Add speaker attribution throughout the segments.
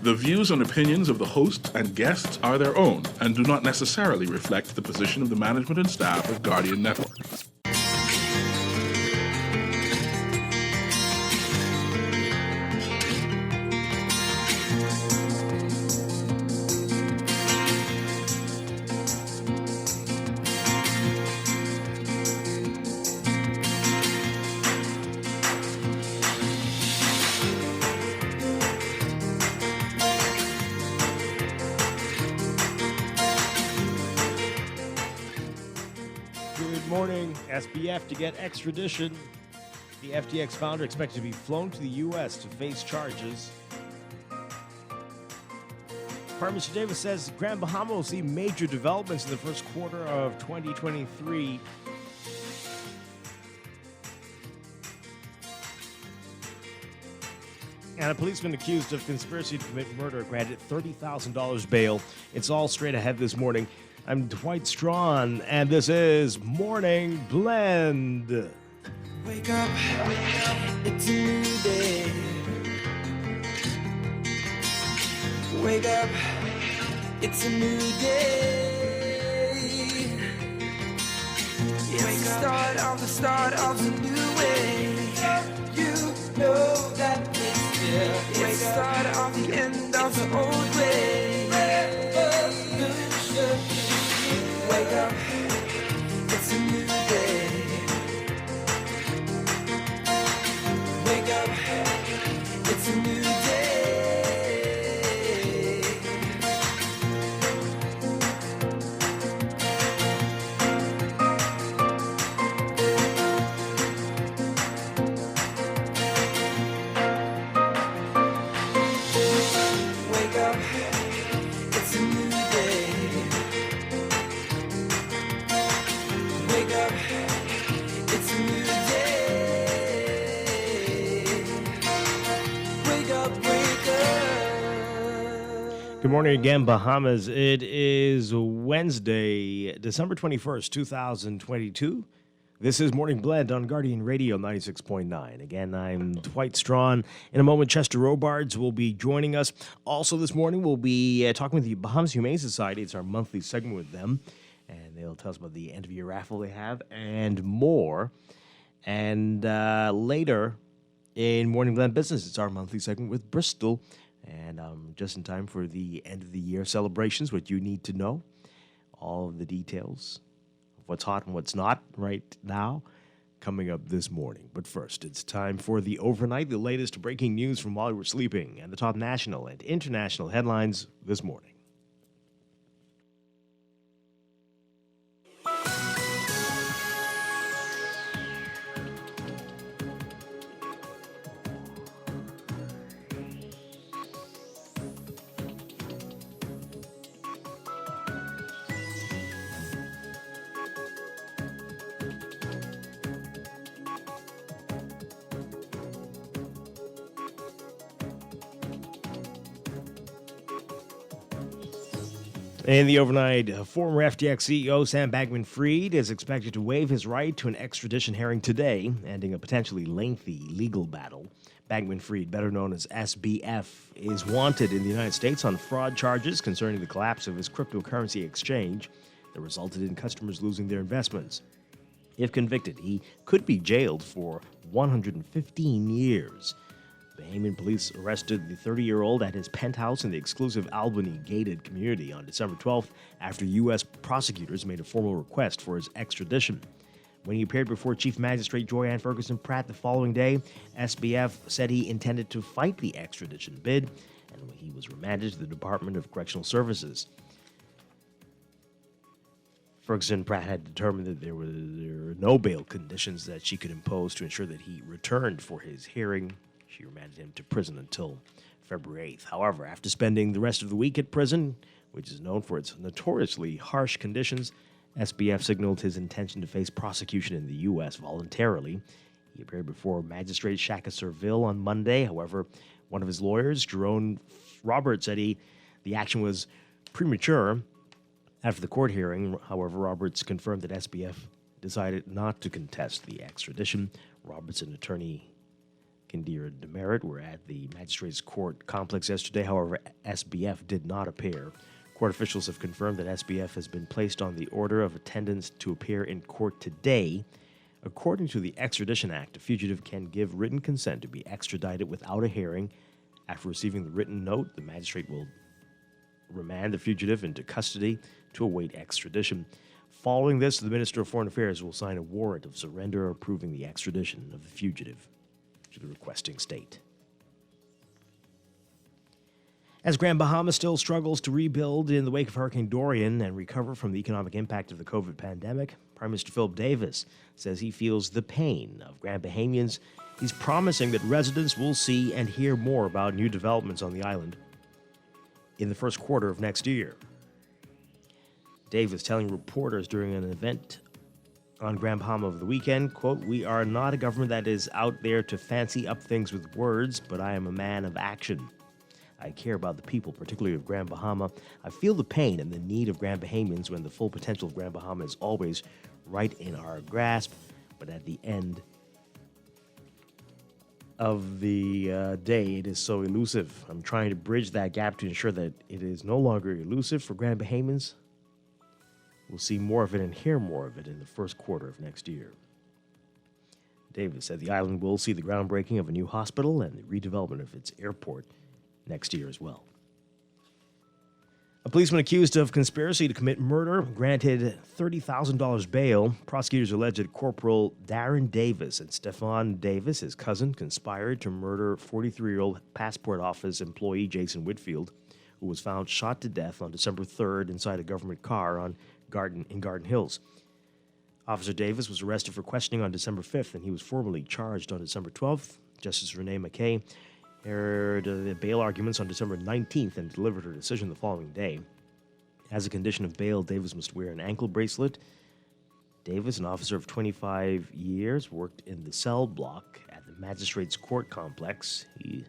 Speaker 1: The views and opinions of the host and guests are their own and do not necessarily reflect the position of the management and staff of Guardian Network.
Speaker 2: SBF to get extradition. The FTX founder expected to be flown to the U.S. to face charges. Prime Minister Davis says Grand Bahama will see major developments in the first quarter of 2023. And a policeman accused of conspiracy to commit murder granted $30,000 bail. It's all straight ahead this morning. I'm Dwight Strachan, and this is Morning Blend.
Speaker 3: Wake up, it's a new day. Wake up, it's a new day. It's the start of a new way. You know that it's here. It's the start of the end of the old way. Wake up, it's a new day. Wake up, it's a new day. Wake up, it's a new day. Wake up, it's a new day. Wake up, wake up.
Speaker 2: Good morning again, Bahamas. It is Wednesday, December 21st, 2022. This is Morning Blend on Guardian Radio 96.9. Again, I'm Dwight Strachan. In a moment, Chester Robards will be joining us. Also this morning, we'll be talking with the Bahamas Humane Society. It's our monthly segment with them. And they'll tell us about the end-of-year raffle they have and more. And later in Morning Blend Business, it's our monthly segment with Bristol. And just in time for the end-of-the-year celebrations, what you need to know, all of the details of what's hot and what's not right now, coming up this morning. But first, it's time for the overnight, the latest breaking news from while you were sleeping, and the top national and international headlines this morning. In the overnight, former FTX CEO Sam Bankman-Fried is expected to waive his right to an extradition hearing today, ending a potentially lengthy legal battle. Bankman-Fried, better known as SBF, is wanted in the United States on fraud charges concerning the collapse of his cryptocurrency exchange that resulted in customers losing their investments. If convicted, he could be jailed for 115 years. Bahamian police arrested the 30-year-old at his penthouse in the exclusive Albany gated community on December 12th after U.S. prosecutors made a formal request for his extradition. When he appeared before Chief Magistrate Joy-Ann Ferguson Pratt the following day, SBF said he intended to fight the extradition bid, and he was remanded to the Department of Correctional Services. Ferguson Pratt had determined that there were no bail conditions that she could impose to ensure that he returned for his hearing. She remanded him to prison until February 8th. However, after spending the rest of the week at prison, which is known for its notoriously harsh conditions, SBF signaled his intention to face prosecution in the U.S. voluntarily. He appeared before Magistrate Shaka Serville on Monday. However, one of his lawyers, Jerome Roberts, said the action was premature. After the court hearing, however, Roberts confirmed that SBF decided not to contest the extradition. Roberts, an attorney Kindir and Demerit were at the magistrates' court complex yesterday. However, SBF did not appear. Court officials have confirmed that SBF has been placed on the order of attendance to appear in court today. According to the Extradition Act, a fugitive can give written consent to be extradited without a hearing. After receiving the written note, the magistrate will remand the fugitive into custody to await extradition. Following this, the Minister of Foreign Affairs will sign a warrant of surrender approving the extradition of the fugitive to the requesting state. As Grand Bahama still struggles to rebuild in the wake of Hurricane Dorian and recover from the economic impact of the COVID pandemic, Prime Minister Philip Davis says he feels the pain of Grand Bahamians. He's promising that residents will see and hear more about new developments on the island in the first quarter of next year. Davis telling reporters during an event on Grand Bahama over the weekend, quote, "We are not a government that is out there to fancy up things with words, but I am a man of action. I care about the people, particularly of Grand Bahama. I feel the pain and the need of Grand Bahamians when the full potential of Grand Bahama is always right in our grasp, but at the end of the day, it is so elusive. I'm trying to bridge that gap to ensure that it is no longer elusive for Grand Bahamians. We'll see more of it and hear more of it in the first quarter of next year." Davis said the island will see the groundbreaking of a new hospital and the redevelopment of its airport next year as well. A policeman accused of conspiracy to commit murder granted $30,000 bail. Prosecutors allege that Corporal Darren Davis and Stefan Davis, his cousin, conspired to murder 43-year-old passport office employee Jason Whitfield, who was found shot to death on December 3rd inside a government car in Garden Hills. Officer Davis was arrested for questioning on December 5th, and he was formally charged on December 12th. Justice Renee McKay heard the bail arguments on December 19th and delivered her decision the following day. As a condition of bail, Davis must wear an ankle bracelet. Davis, an officer of 25 years, worked in the cell block at the Magistrates Court complex. He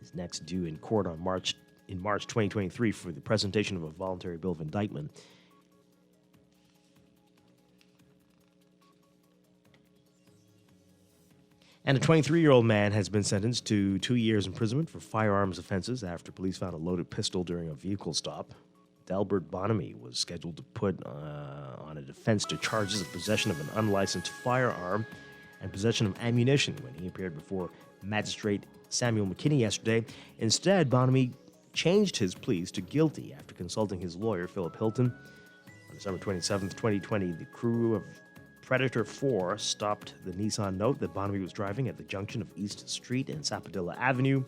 Speaker 2: is next due in court in March 2023 for the presentation of a voluntary bill of indictment. And a 23-year-old man has been sentenced to 2 years imprisonment for firearms offenses after police found a loaded pistol during a vehicle stop. Delbert Bonamy was scheduled to put on a defense to charges of possession of an unlicensed firearm and possession of ammunition when he appeared before Magistrate Samuel McKinney yesterday. Instead, Bonamy changed his pleas to guilty after consulting his lawyer, Philip Hilton. On December 27th, 2020, the crew of Predator 4 stopped the Nissan Note that Bonamy was driving at the junction of East Street and Sapodilla Avenue.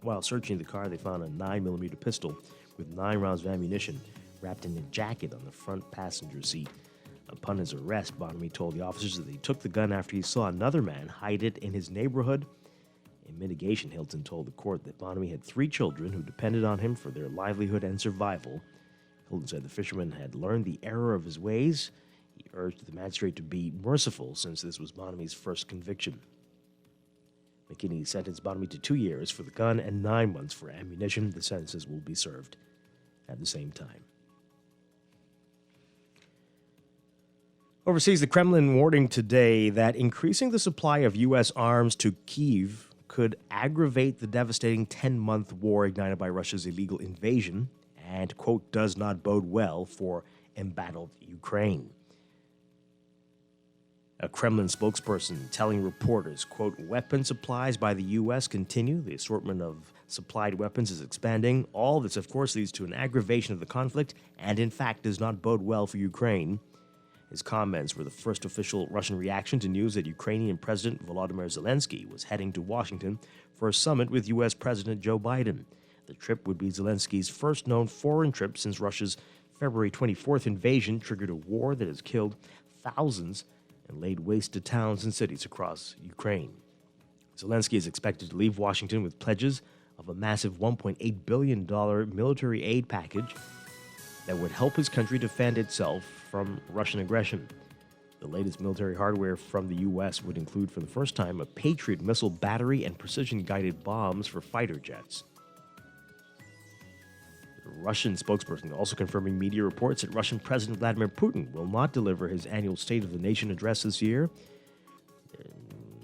Speaker 2: While searching the car, they found a 9mm pistol with 9 rounds of ammunition wrapped in a jacket on the front passenger seat. Upon his arrest, Bonamy told the officers that he took the gun after he saw another man hide it in his neighborhood. In mitigation, Hilton told the court that Bonamy had 3 children who depended on him for their livelihood and survival. Hilton said the fisherman had learned the error of his ways. He urged the magistrate to be merciful since this was Bonamy's first conviction. McKinney sentenced Bonamy to 2 years for the gun and 9 months for ammunition. The sentences will be served at the same time. Overseas, the Kremlin warning today that increasing the supply of U.S. arms to Kyiv could aggravate the devastating 10-month war ignited by Russia's illegal invasion and, quote, does not bode well for embattled Ukraine. A Kremlin spokesperson telling reporters, quote, weapon supplies by the U.S. continue. The assortment of supplied weapons is expanding. All this, of course, leads to an aggravation of the conflict and, in fact, does not bode well for Ukraine. His comments were the first official Russian reaction to news that Ukrainian President Volodymyr Zelensky was heading to Washington for a summit with U.S. President Joe Biden. The trip would be Zelensky's first known foreign trip since Russia's February 24th invasion triggered a war that has killed thousands and laid waste to towns and cities across Ukraine. Zelensky is expected to leave Washington with pledges of a massive $1.8 billion military aid package that would help his country defend itself from Russian aggression. The latest military hardware from the U.S. would include, for the first time, a Patriot missile battery and precision-guided bombs for fighter jets. The Russian spokesperson also confirming media reports that Russian President Vladimir Putin will not deliver his annual State of the Nation address this year.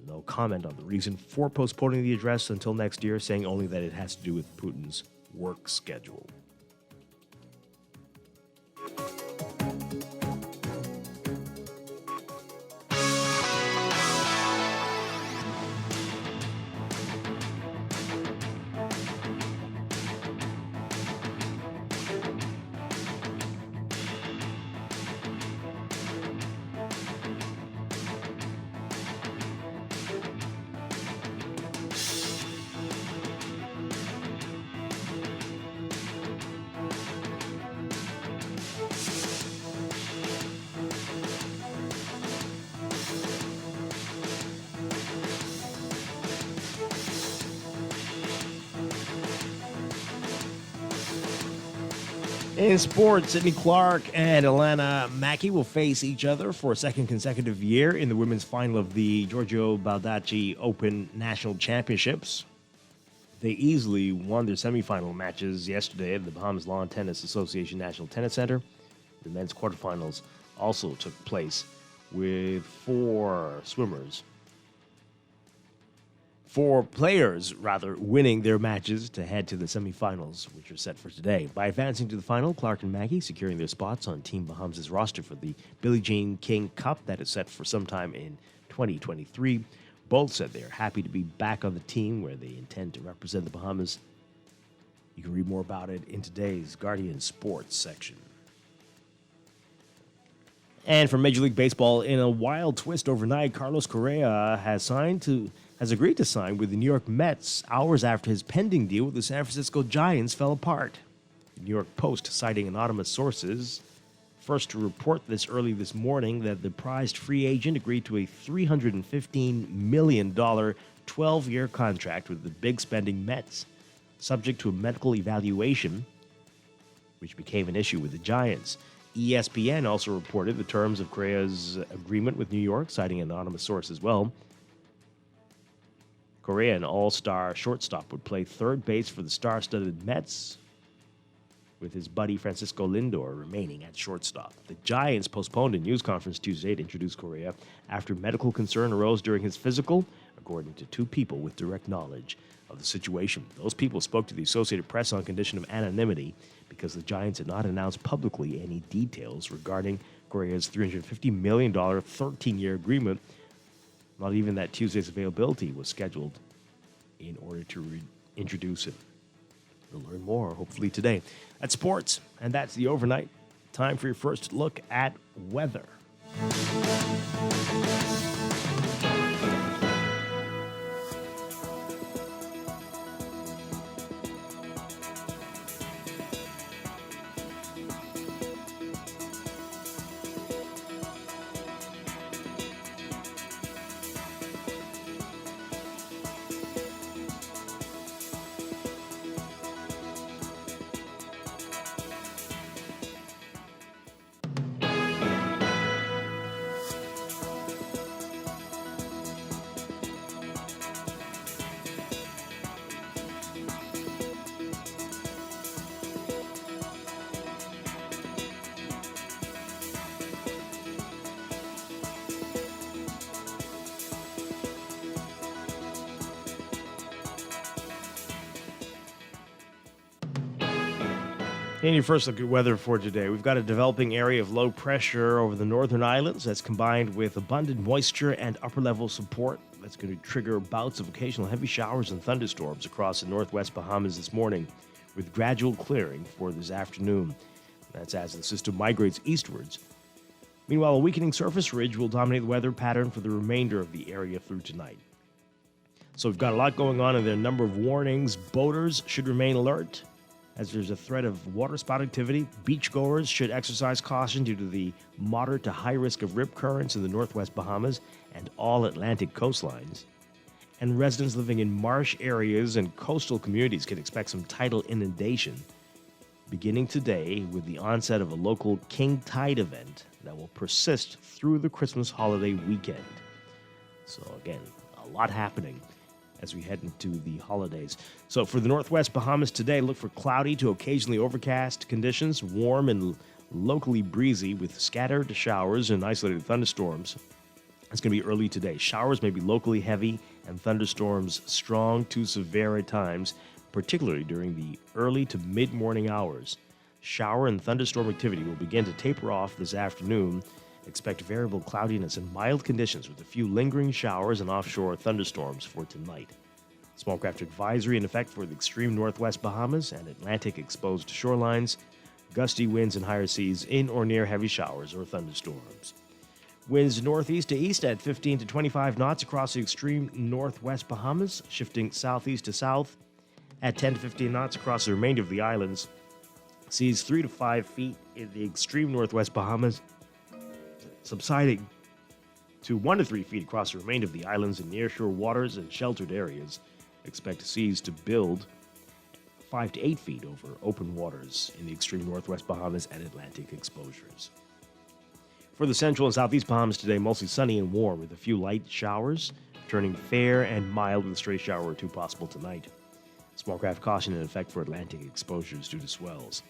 Speaker 2: No comment on the reason for postponing the address until next year, saying only that it has to do with Putin's work schedule. In sports, Sydney Clark and Alana Mackey will face each other for a second consecutive year in the women's final of the Giorgio Baldacci Open National Championships. They easily won their semifinal matches yesterday at the Bahamas Lawn Tennis Association National Tennis Center. The men's quarterfinals also took place with four players winning their matches to head to the semifinals, which are set for today. By advancing to the final, Clark and Mackey securing their spots on Team Bahamas' roster for the Billie Jean King Cup that is set for sometime in 2023. Both said they are happy to be back on the team where they intend to represent the Bahamas. You can read more about it in today's Guardian Sports section. And for Major League Baseball, in a wild twist overnight, Carlos Correa has agreed to sign with the New York Mets hours after his pending deal with the San Francisco Giants fell apart. The New York Post, citing anonymous sources, first to report this early this morning that the prized free agent agreed to a $315 million 12-year contract with the big spending Mets, subject to a medical evaluation, which became an issue with the Giants. ESPN also reported the terms of Correa's agreement with New York, citing an anonymous source as well. Correa, an all-star shortstop, would play third base for the star-studded Mets, with his buddy Francisco Lindor remaining at shortstop. The Giants postponed a news conference Tuesday to introduce Correa after medical concern arose during his physical, according to two people with direct knowledge of the situation. Those people spoke to the Associated Press on condition of anonymity because the Giants had not announced publicly any details regarding Correa's $350 million 13-year agreement. Not even that Tuesday's availability was scheduled in order to introduce him. We'll learn more, hopefully, today. That's sports, and that's the overnight. Time for your first look at weather. And your first look at weather for today. We've got a developing area of low pressure over the northern islands that's combined with abundant moisture and upper-level support. That's going to trigger bouts of occasional heavy showers and thunderstorms across the northwest Bahamas this morning, with gradual clearing for this afternoon. That's as the system migrates eastwards. Meanwhile, a weakening surface ridge will dominate the weather pattern for the remainder of the area through tonight. So we've got a lot going on, and there are a number of warnings. Boaters should remain alert, as there's a threat of waterspout activity. Beachgoers should exercise caution due to the moderate to high risk of rip currents in the northwest Bahamas and all Atlantic coastlines. And residents living in marsh areas and coastal communities can expect some tidal inundation beginning today with the onset of a local king tide event that will persist through the Christmas holiday weekend. So again, a lot happening as we head into the holidays. So for the northwest Bahamas today, look for cloudy to occasionally overcast conditions, warm and locally breezy with scattered showers and isolated thunderstorms. It's going to be early today. Showers may be locally heavy and thunderstorms strong to severe at times, particularly during the early to mid-morning hours. Shower and thunderstorm activity will begin to taper off this afternoon. Expect variable cloudiness and mild conditions with a few lingering showers and offshore thunderstorms for tonight. Small craft advisory in effect for the extreme northwest Bahamas and Atlantic exposed shorelines. Gusty winds and higher seas in or near heavy showers or thunderstorms. Winds northeast to east at 15 to 25 knots across the extreme northwest Bahamas, shifting southeast to south at 10 to 15 knots across the remainder of the islands. Seas 3 to 5 feet in the extreme northwest Bahamas, subsiding to 1 to 3 feet across the remainder of the islands and nearshore waters and sheltered areas. Expect seas to build 5 to 8 feet over open waters in the extreme northwest Bahamas and Atlantic exposures. For the central and southeast Bahamas today, mostly sunny and warm with a few light showers, turning fair and mild with a stray shower or two possible tonight. Small craft caution in effect for Atlantic exposures due to swells.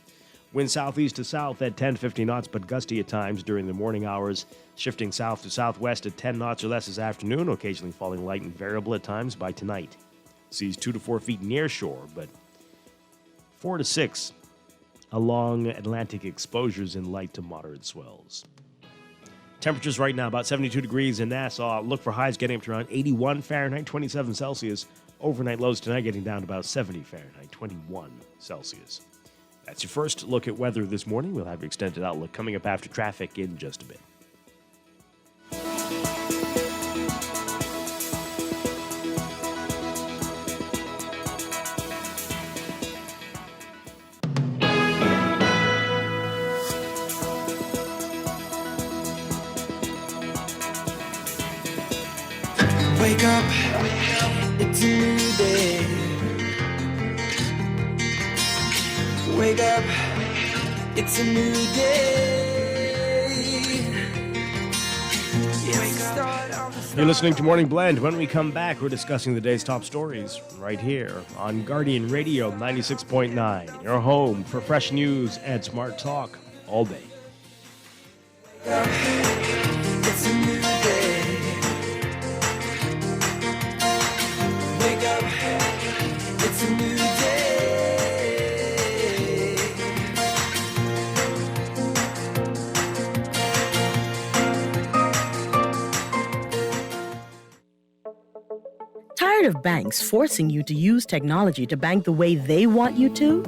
Speaker 2: Wind southeast to south at 10 to 15 knots, but gusty at times during the morning hours, shifting south to southwest at 10 knots or less this afternoon, occasionally falling light and variable at times by tonight. Seas 2 to 4 feet near shore, but 4 to 6 along Atlantic exposures in light to moderate swells. Temperatures right now about 72 degrees in Nassau. Look for highs getting up to around 81 Fahrenheit, 27 Celsius. Overnight lows tonight getting down to about 70 Fahrenheit, 21 Celsius. That's your first look at weather this morning. We'll have your extended outlook coming up after traffic in just a bit.
Speaker 3: Wake up, it's a new day. Wake up, it's a new day.
Speaker 2: You're listening to Morning Blend. When we come back, we're discussing the day's top stories right here on Guardian Radio 96.9, your home for fresh news and smart talk all day.
Speaker 3: It's a new day. Wake up, it's a new day.
Speaker 4: Tired of banks forcing you to use technology to bank the way they want you to?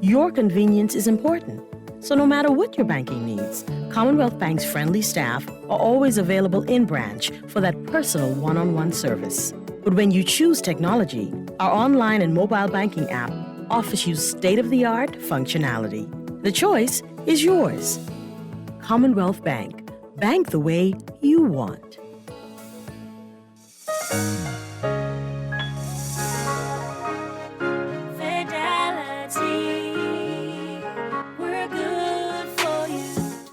Speaker 4: Your convenience is important. So no matter what your banking needs, Commonwealth Bank's friendly staff are always available in branch for that personal one-on-one service. But when you choose technology, our online and mobile banking app offers you state-of-the-art functionality. The choice is yours. Commonwealth Bank. Bank the way you want.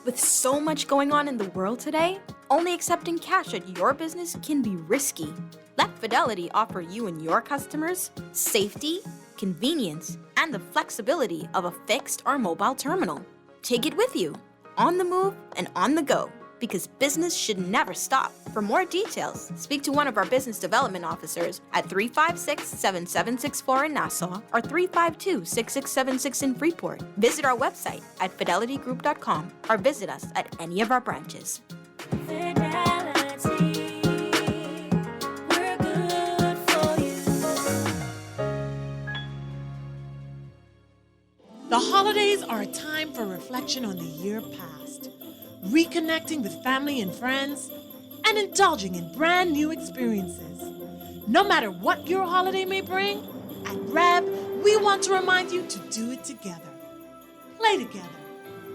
Speaker 5: With so much going on in the world today, only accepting cash at your business can be risky. Let Fidelity offer you and your customers safety, convenience, and the flexibility of a fixed or mobile terminal. Take it with you, on the move and on the go, because business should never stop. For more details, speak to one of our business development officers at 356-7764 in Nassau or 352-6676 in Freeport. Visit our website at fidelitygroup.com or visit us at any of our branches. Fidelity, we're good for you.
Speaker 6: The holidays are a time for reflection on the year past, reconnecting with family and friends, and indulging in brand new experiences. No matter what your holiday may bring, at Rev, we want to remind you to do it together. Play together,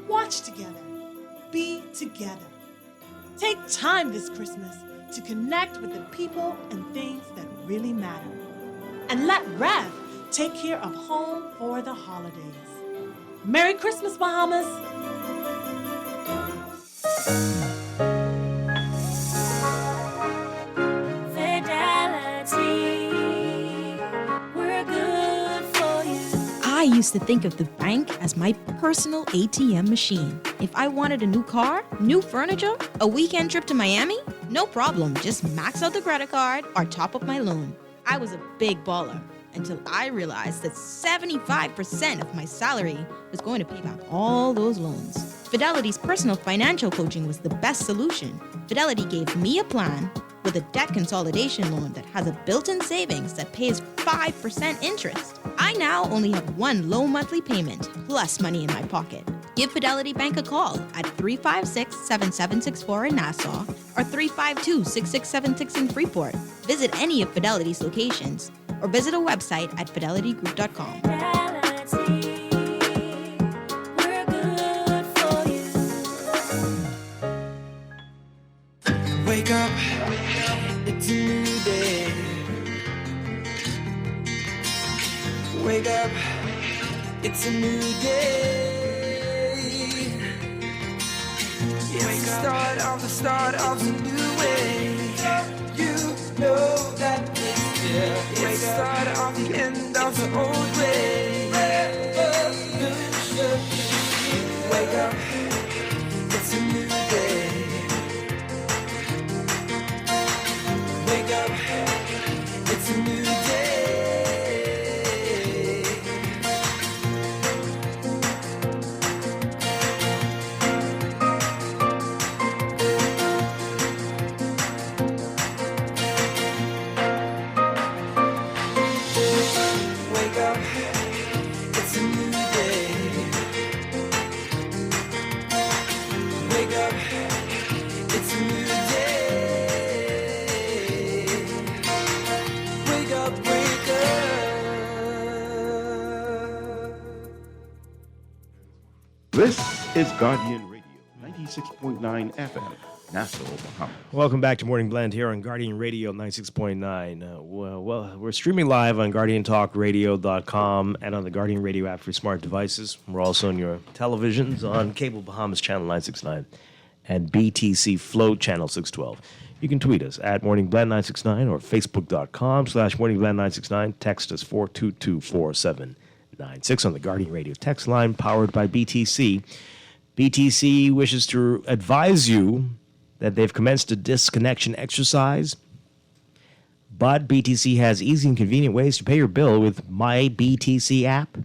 Speaker 6: watch together, be together. Take time this Christmas to connect with the people and things that really matter. And let Rev take care of home for the holidays. Merry Christmas, Bahamas!
Speaker 5: I used to think of the bank as my personal ATM machine. If I wanted a new car, new furniture, a weekend trip to Miami, No problem, just max out the credit card or top up my loan. I was a big baller until I realized that 75% of my salary was going to pay back all those loans. Fidelity's personal financial coaching was the best solution. Fidelity gave me a plan with a debt consolidation loan that has a built-in savings that pays 5% interest. I now only have one low monthly payment plus money in my pocket. Give Fidelity Bank a call at 356-7764 in Nassau or 352-6676 in Freeport. Visit any of Fidelity's locations or visit a website at fidelitygroup.com.
Speaker 3: Wake up, it's a new day. Wake up, it's a new day. It's the start of a new way. You know that it's there. It's the start of the end of the old way. Revolution. Wake up, it's a new day. Wake up, it's a new day. Wake up, it's a new day. Wake up, it's a new day. Wake up, wake up.
Speaker 7: This is Guardian Radio, 96.9 FM, Nassau, Bahamas.
Speaker 2: Welcome back to Morning Blend here on Guardian Radio 96.9. Well, we're streaming live on GuardianTalkRadio.com and on the Guardian Radio app for smart devices. We're also on your televisions on Cable Bahamas Channel 969 and BTC Flow Channel 612. You can tweet us at MorningBlend969 or Facebook.com/MorningBlend969. Text us 422-4796 on the Guardian Radio text line powered by BTC. BTC wishes to advise you that they've commenced a disconnection exercise, but BTC has easy and convenient ways to pay your bill with My BTC app,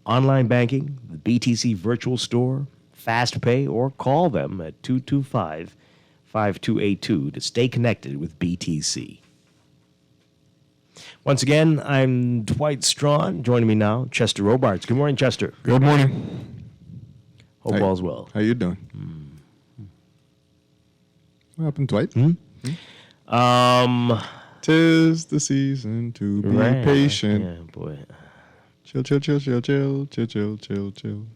Speaker 2: online banking, the BTC virtual store, Fast Pay, or call them at 225-5282 to stay connected with BTC. Once again, I'm Dwight Strachan. Joining me now, Chester Robards. Good morning, Chester.
Speaker 8: Good morning.
Speaker 2: Hope all's well.
Speaker 8: How you doing? What happened, Dwight? Tis the season to be
Speaker 2: Right.
Speaker 8: patient.
Speaker 2: Yeah, boy.
Speaker 8: Chill, chill, chill, chill, chill, chill, chill, chill, chill.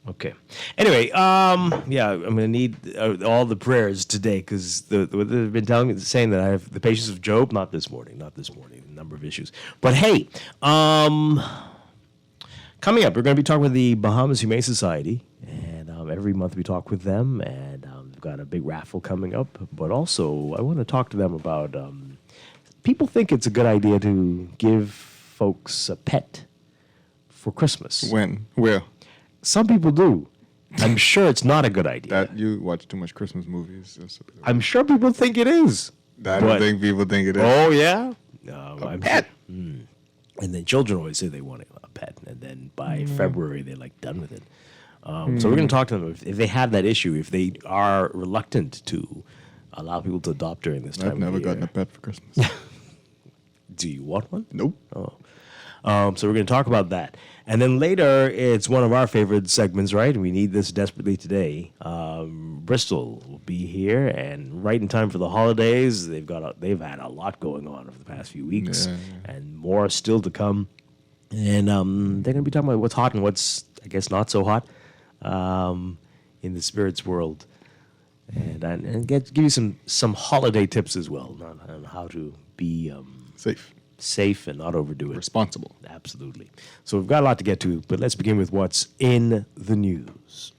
Speaker 2: Okay. Anyway, yeah, I'm going to need all the prayers today because they've been telling me, saying that I have the patience of Job. Not this morning, a number of issues. But hey, coming up, we're going to be talking with the Bahamas Humane Society, and every month we talk with them, and we've got a big raffle coming up. But also, I want to talk to them about people think it's a good idea to give folks a pet for Christmas.
Speaker 8: When? Where?
Speaker 2: Some people do. I'm sure it's not a good idea.
Speaker 8: That you watch too much Christmas movies.
Speaker 2: I'm sure people think it is.
Speaker 8: I don't
Speaker 2: But-
Speaker 8: think people think it is.
Speaker 2: Oh, yeah? No,
Speaker 8: A
Speaker 2: I'm
Speaker 8: pet?
Speaker 2: And then children always say they want a pet, and then by February, they're like done with it. So we're going to talk to them if they have that issue, if they are reluctant to allow people to adopt during this time
Speaker 8: I've never
Speaker 2: of the
Speaker 8: gotten a
Speaker 2: year.
Speaker 8: pet for Christmas.
Speaker 2: Do you want one?
Speaker 8: Nope.
Speaker 2: So we're going to talk about that. And then later, it's one of our favorite segments, right? We need this desperately today. Bristol will be here, and right in time for the holidays. They've had a lot going on over the past few weeks, and more still to come. And they're going to be talking about what's hot and what's, I guess, not so hot in the spirits world, and give you some holiday tips as well on how to be safe and not overdo it.
Speaker 8: Responsible.
Speaker 2: Absolutely. So we've got a lot to get to, but let's begin with what's in the news.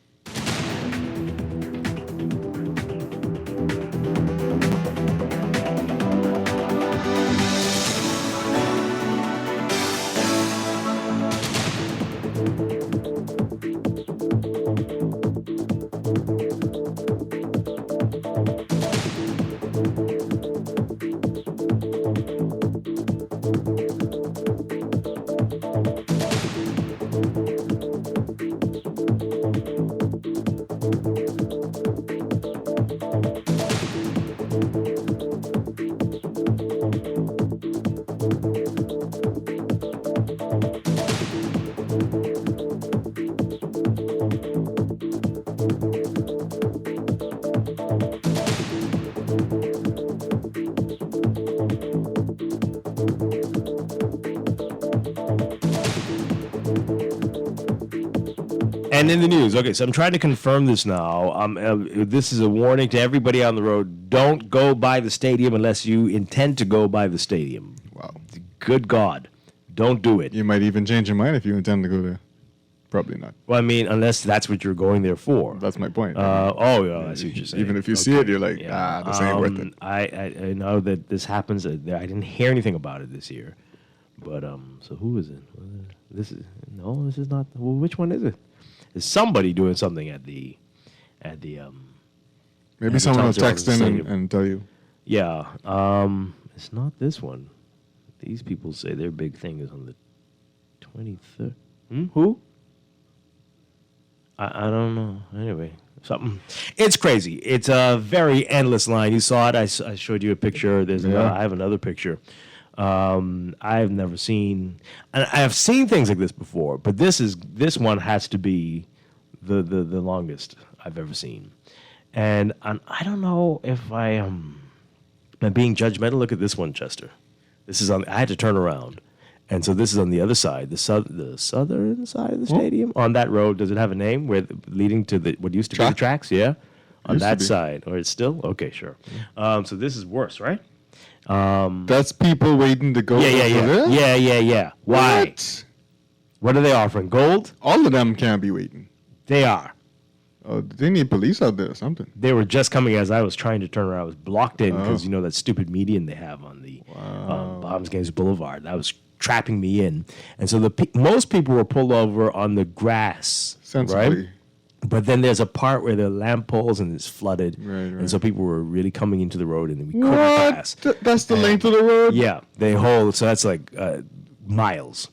Speaker 2: And in the news, okay, so I'm trying to confirm this now. This is a warning to everybody on the road. Don't go by the stadium unless you intend to go by the stadium.
Speaker 8: Wow.
Speaker 2: Good God. Don't do it.
Speaker 8: You might even change your mind if you intend to go there. Probably not.
Speaker 2: Well, I mean, unless that's what you're going there for.
Speaker 8: That's my point.
Speaker 2: Yeah, I see what you're saying.
Speaker 8: Even if you see it, you're like, this ain't worth it.
Speaker 2: I know that this happens. I didn't hear anything about it this year. But, so who is it? This is not. Well, which one is it? Is somebody doing something at the
Speaker 8: Maybe someone will
Speaker 2: Townsend
Speaker 8: text in
Speaker 2: Stadium.
Speaker 8: and tell you.
Speaker 2: Yeah. It's not this one. These people say their big thing is on the 23rd. Who? I don't know. Anyway, something. It's crazy. It's a very endless line. You saw it. I showed you a picture. I have another picture. I've never seen, and I have seen things like this before, but this one has to be the longest I've ever seen. And I don't know if I'm being judgmental. Look at this one, Chester. This is I had to turn around. And so this is on the other side, the southern side of the stadium. On that road, does it have a name leading to what used to be the tracks? Yeah, on that side, or it's still okay. Sure. So this is worse, right?
Speaker 8: That's people waiting to go.
Speaker 2: Yeah. Why? What are they offering? Gold?
Speaker 8: All of them can't be waiting.
Speaker 2: They are.
Speaker 8: Oh, they need police out there or something.
Speaker 2: They were just coming as I was trying to turn around. I was blocked in because that stupid median they have on the Bombs Games Boulevard. That was trapping me in, and so most people were pulled over on the grass,
Speaker 8: Sensibly.
Speaker 2: right? But then there's a part where there are lamp poles and it's flooded,
Speaker 8: Right.
Speaker 2: and so people were really coming into the road, and we couldn't pass.
Speaker 8: That's the length of the road?
Speaker 2: Yeah, they hold. So that's like miles.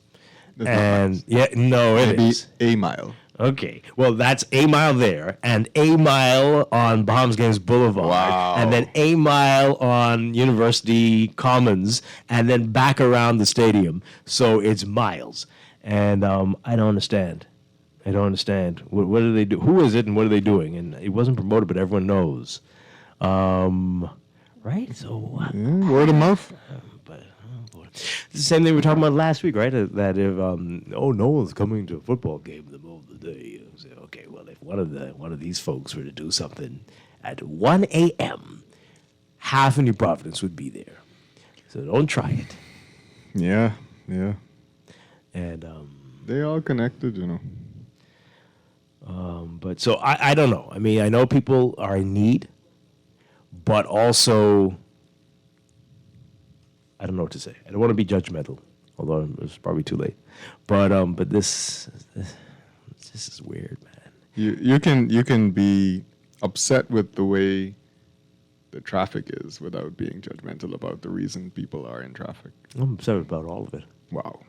Speaker 8: That's
Speaker 2: And yeah, no, it
Speaker 8: Maybe
Speaker 2: is.
Speaker 8: a mile.
Speaker 2: Okay, well, that's a mile there, and a mile on Bombs Games Boulevard,
Speaker 8: Wow.
Speaker 2: and then a mile on University Commons, and then back around the stadium. So it's miles, and I don't understand. What do they do? Who is it, and what are they doing? And it wasn't promoted, but everyone knows, right? So
Speaker 8: Yeah, word of mouth.
Speaker 2: it's the same thing we were talking about last week, right? That if no one's coming to a football game in the middle of the day, you say, okay, well, if one of these folks were to do something at 1 a.m., half of New Providence would be there. So don't try it.
Speaker 8: Yeah.
Speaker 2: And
Speaker 8: They all connected,
Speaker 2: but so I don't know. I mean, I know people are in need, but also I don't know what to say. I don't want to be judgmental, although it's probably too late. But this is weird, man.
Speaker 8: You can be upset with the way the traffic is without being judgmental about the reason people are in traffic.
Speaker 2: I'm upset about all of it
Speaker 8: Wow.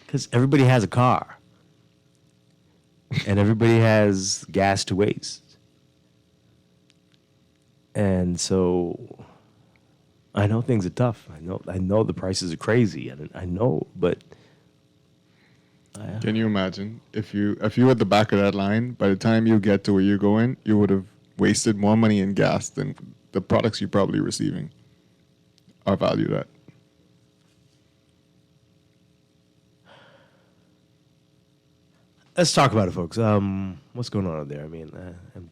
Speaker 2: because everybody has a car, and everybody has gas to waste, and so. I know things are tough. I know the prices are crazy, and I know, but
Speaker 8: Can you imagine if you were at the back of that line, by the time you get to where you're going, you would have wasted more money in gas than the products you're probably receiving are valued at.
Speaker 2: let's talk about it, folks. What's going on there? I mean,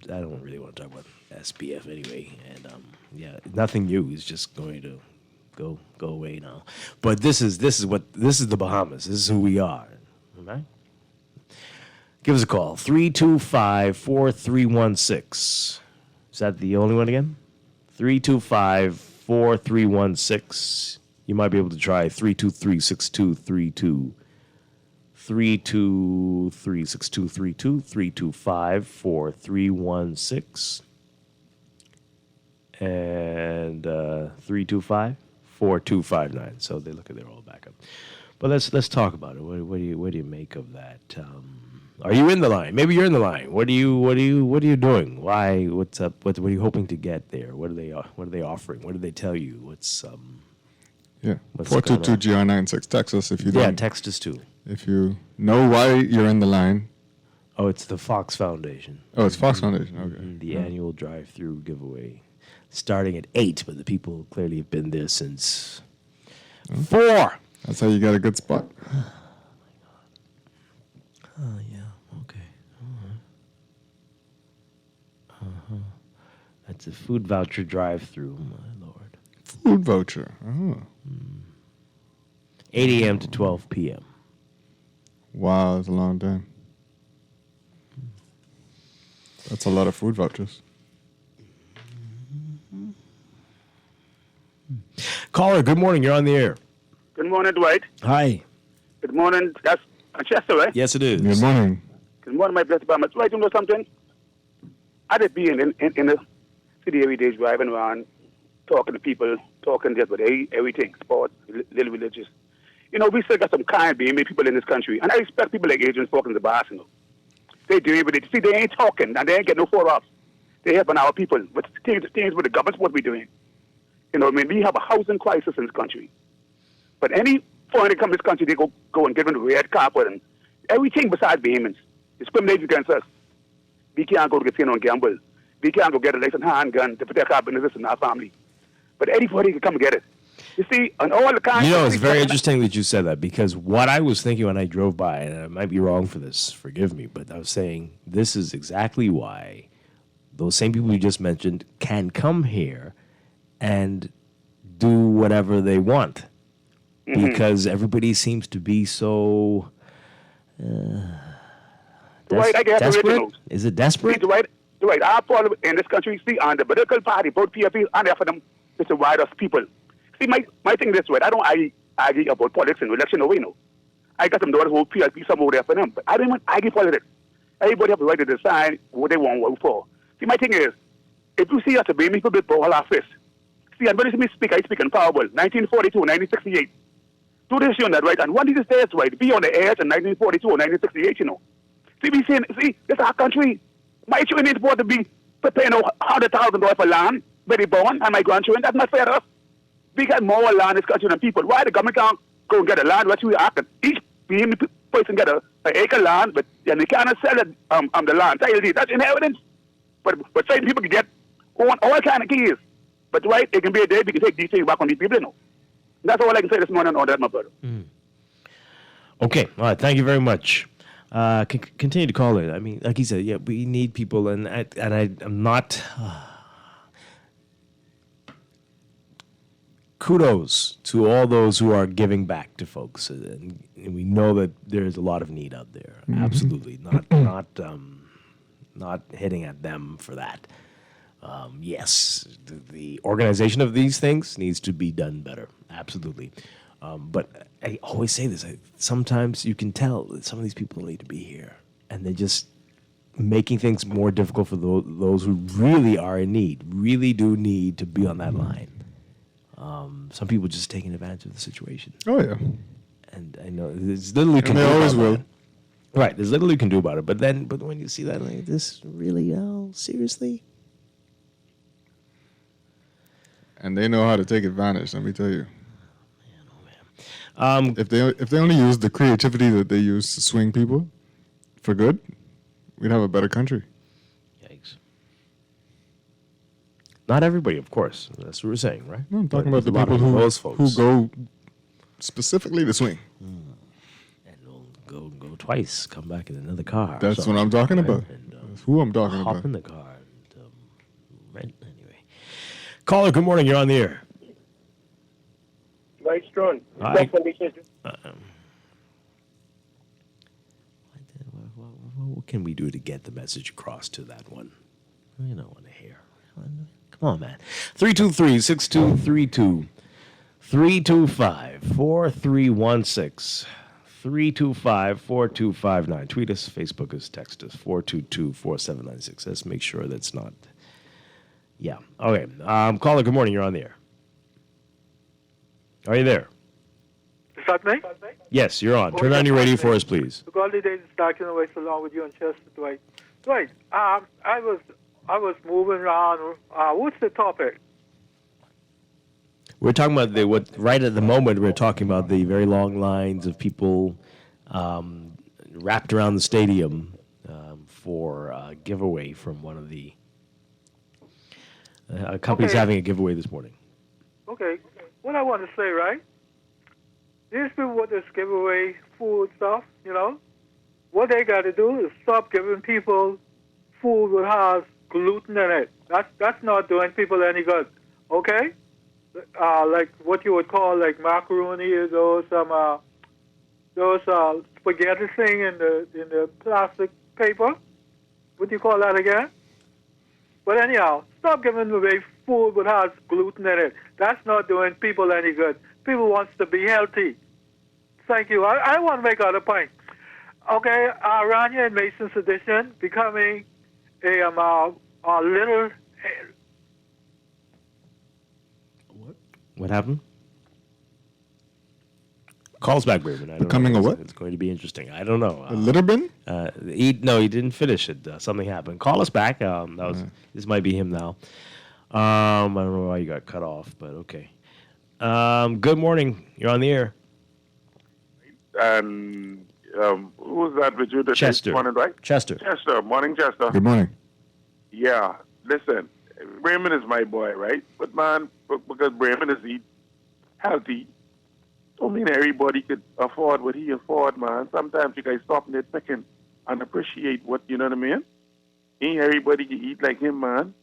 Speaker 2: I don't really want to talk about SPF anyway, and nothing new is just going to go away now. But this is the Bahamas. This is who we are. All right? Give us a call, 325-4316. Is that the only one again? 325-4316. You might be able to try 323-6232. 323-6232, 325-4316, and 325-4259. So they look at their old backup. But let's talk about it. What do you make of that? Are you in the line? Maybe you're in the line. What are you doing? Why? What's up? What are you hoping to get there? What are they offering? What do they tell you? What's
Speaker 8: Yeah.
Speaker 2: What's
Speaker 8: 422-GR96. Text us if you don't.
Speaker 2: text us too.
Speaker 8: If you know why you're in the line.
Speaker 2: Oh, it's the Fox Foundation.
Speaker 8: Oh, it's Fox Foundation. Okay.
Speaker 2: The annual drive-through giveaway, starting at 8, but the people clearly have been there since 4.
Speaker 8: That's how you get a good spot.
Speaker 2: It's a food voucher drive-through, my lord.
Speaker 8: Food voucher. Oh.
Speaker 2: 8 a.m. to 12 p.m.
Speaker 8: Wow, that's a long time. That's a lot of food vouchers.
Speaker 2: Caller, good morning. You're on the air.
Speaker 9: Good morning, Dwight.
Speaker 2: Hi.
Speaker 9: Good morning. That's Manchester, right?
Speaker 2: Yes, it is.
Speaker 8: Good morning.
Speaker 9: Good morning, my blessed Mama. Dwight, you know something? I just be in the city every day, driving around, talking to people, talking just about everything, sports, little religious. You know, we still got some kind being made people in this country, and I respect people like agents talking to the boss, you know. They do it, but see, they ain't talking, and they ain't getting no follow-ups. They helping our people. But things what the government's supposed to be doing. You know, I mean, we have a housing crisis in this country. But any foreigner come to this country, they go and give them the red carpet and everything besides payments. Discrimination against us. We can't go to casino and gamble. We can't go get a licensed handgun to protect our businesses and our family. But anybody can come and get it. You see, on all the kinds
Speaker 2: You know, it's very interesting that you said that, because what I was thinking when I drove by, and I might be wrong for this, forgive me, but I was saying this is exactly why those same people you just mentioned can come here and do whatever they want. Because everybody seems to be so
Speaker 9: Dwight, I get
Speaker 2: desperate.
Speaker 9: originals.
Speaker 2: Is it desperate?
Speaker 9: See, Dwight, our problem in this country, see, on the political party, both PFPs, and there for them to divide us people. See, my thing is this, right? I don't argue about politics and election, no way, no. I got some daughters who PLP, some over there for them, but I don't want to argue politics. Everybody have the right to decide what they want to vote for. See, my thing is, if you see us to be people with all our fists. See, and when you see me speak, I speak in Powerball, 1942, 1968. Do this, you know, right? And one of these days, right, be on the edge in 1942 or 1968, you know. See, this is our country. My children ain't supposed to be paying $100,000 for land where they born, and my grandchildren. That's not fair to us. We got more land in this country than people. Why the government can't go and get a land? What we asking? Each person get an acre land, but and they cannot sell it the land. Title deed. That's inheritance. But certain people can get all kind of keys. But right, it can be a day we can take these things back on these people, you know. That's all I can say this morning on that, my brother.
Speaker 2: Okay. All right. Thank you very much. Continue to call it. I mean, like he said, yeah, we need people, and I'm not. Kudos to all those who are giving back to folks, and we know that there's a lot of need out there. Absolutely, not hitting at them for that. Yes, the organization of these things needs to be done better. Absolutely. But I always say this. Sometimes you can tell that some of these people need to be here, and they're just making things more difficult for those who really are in need, really do need to be on that line. Some people just taking advantage of the situation.
Speaker 8: Oh, yeah.
Speaker 2: And I know there's little you can do
Speaker 8: they always
Speaker 2: about
Speaker 8: will.
Speaker 2: it. Right, there's little you can do about it. But when you see that like this, really, seriously?
Speaker 8: And they know how to take advantage, let me tell you.
Speaker 2: Man.
Speaker 8: If they only use the creativity that they use to swing people for good, we'd have a better country.
Speaker 2: Yikes. Not everybody, of course. That's what we're saying, right?
Speaker 8: No, I'm talking
Speaker 2: But
Speaker 8: about the
Speaker 2: there's a
Speaker 8: people
Speaker 2: lot of those folks.
Speaker 8: who go specifically to swing.
Speaker 2: And they'll go twice, come back in another car.
Speaker 8: That's what I'm talking
Speaker 2: right?
Speaker 8: about.
Speaker 2: And,
Speaker 8: That's who I'm talking
Speaker 2: hop
Speaker 8: about.
Speaker 2: in the car. And, rent anyway. Caller, good morning. You're on the air.
Speaker 9: Right, strong.
Speaker 2: Hi. What can we do to get the message across to that one? I don't want to hear. Come on, man. 323-6232. 325-4316. 325-4259. Tweet us, Facebook us, text us, 422-4796. Let's make sure that's not... Yeah. Okay. Caller, good morning. You're on the air. Are you there?
Speaker 10: Is that me?
Speaker 2: Yes, you're on. Turn on your radio for us, please.
Speaker 10: The Golden Days is talking away so long with you and Chester, Dwight. Dwight, I was moving around. What's the topic?
Speaker 2: We're talking about right at the moment. We're talking about the very long lines of people wrapped around the stadium for a giveaway from one of the companies having a giveaway this morning.
Speaker 10: Okay. What I want to say, right? These people with this giveaway food stuff, you know, what they got to do is stop giving people food that has gluten in it. That's not doing people any good. Okay? Like what you would call like macaroni, those spaghetti thing in the plastic paper. What do you call that again? But anyhow, stop giving away food that has gluten in it. That's not doing people any good. People wants to be healthy. Thank you. I want to make other point. Okay, Rania and Mason's edition becoming a little.
Speaker 2: What happened? Calls back, Raymond. I don't
Speaker 8: Becoming
Speaker 2: know.
Speaker 8: a what?
Speaker 2: It's going to be interesting. I don't know.
Speaker 8: A litter bin?
Speaker 2: He didn't finish it. Something happened. Call us back. This might be him now. I don't know why you got cut off, but okay. Good morning. You're on the air.
Speaker 11: And who was that with you?
Speaker 2: Chester.
Speaker 11: Morning, right?
Speaker 2: Chester.
Speaker 11: Chester. Morning, Chester.
Speaker 8: Good morning.
Speaker 11: Yeah. Listen, Raymond is my boy, right? But man, because Raymond is healthy, don't mean everybody could afford what he afford, man. Sometimes you guys stop nitpicking and appreciate what, you know what I mean? Ain't everybody can eat like him, man.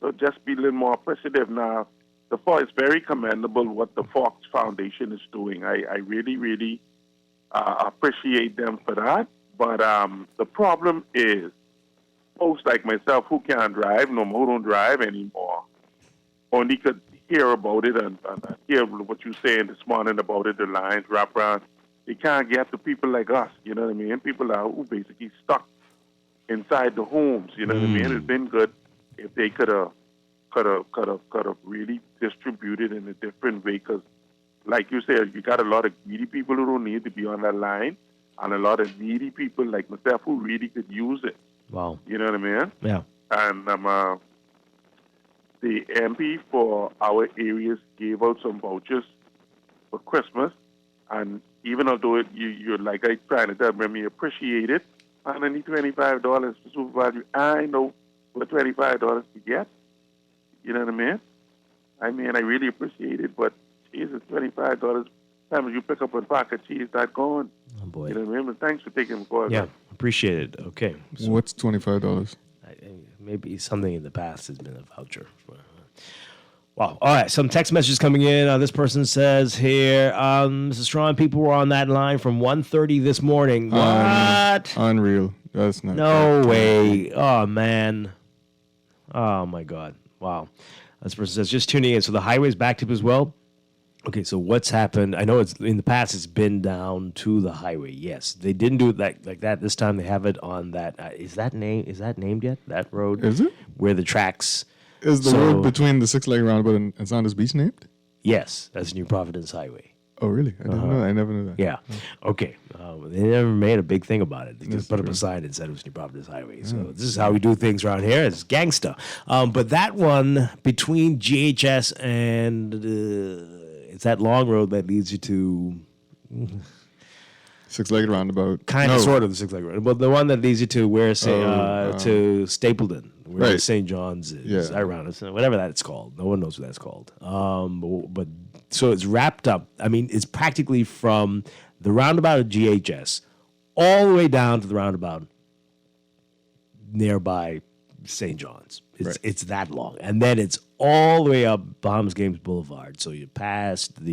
Speaker 11: So just be a little more appreciative. Now, it's very commendable what the Fox Foundation is doing. I really, really appreciate them for that. But the problem is, folks like myself who can't drive, who don't drive anymore, only could hear about it and hear what you're saying this morning about it, the lines, wrap around. They can't get to people like us, you know what I mean? People who basically stuck inside the homes, you know what I mean? It's been good if they could have really distributed in a different way, because like you said, you got a lot of greedy people who don't need to be on that line, and a lot of needy people like myself who really could use it.
Speaker 2: Wow.
Speaker 11: You know what I mean?
Speaker 2: Yeah.
Speaker 11: And the MP for our areas gave out some vouchers for Christmas, and even although you're like I trying to tell me, appreciate it, and I need $25 for super value. I know what $25 to get. You know what I mean? I really appreciate it, but Jesus, $25. Time you pick up a pack of cheese, that's gone.
Speaker 2: Oh boy.
Speaker 11: You know what I mean? But thanks for taking the call.
Speaker 2: Yeah, appreciate it. Okay. So
Speaker 8: What's $25?
Speaker 2: maybe something in the past has been a voucher. Wow. All right. Some text messages coming in. This person says here, Mrs. Strachan, people were on that line from 1:30 this morning. What?
Speaker 8: Unreal. That's not.
Speaker 2: No way. Oh, man. Oh, my God. Wow. This person says, just tuning in. So the highway's backed up as well? Okay, so what's happened? I know it's in the past it's been down to the highway. Yes, they didn't do it like that this time. They have it on that. Is that named yet? That road?
Speaker 8: Is it?
Speaker 2: Where the tracks?
Speaker 8: Is the road between the six-leg roundabout and Saunders Beach named?
Speaker 2: Yes, that's New Providence Highway.
Speaker 8: Oh, really? I didn't know. I never knew that.
Speaker 2: Yeah. Okay. They never made a big thing about it. They just put up a sign and said it was New Providence Highway. So this is how we do things around here. It's gangsta. But that one between GHS and it's that long road that leads you to
Speaker 8: six-legged roundabout.
Speaker 2: Kind of, sort of the six-legged road. But the one that leads you to where to Stapleton, where St. John's is. Whatever that's called. No one knows what that's called. But so it's wrapped up. I mean, it's practically from the roundabout of GHS all the way down to the roundabout nearby St. John's. It's that long. And then it's all the way up Bahamas Games Boulevard. So you pass what's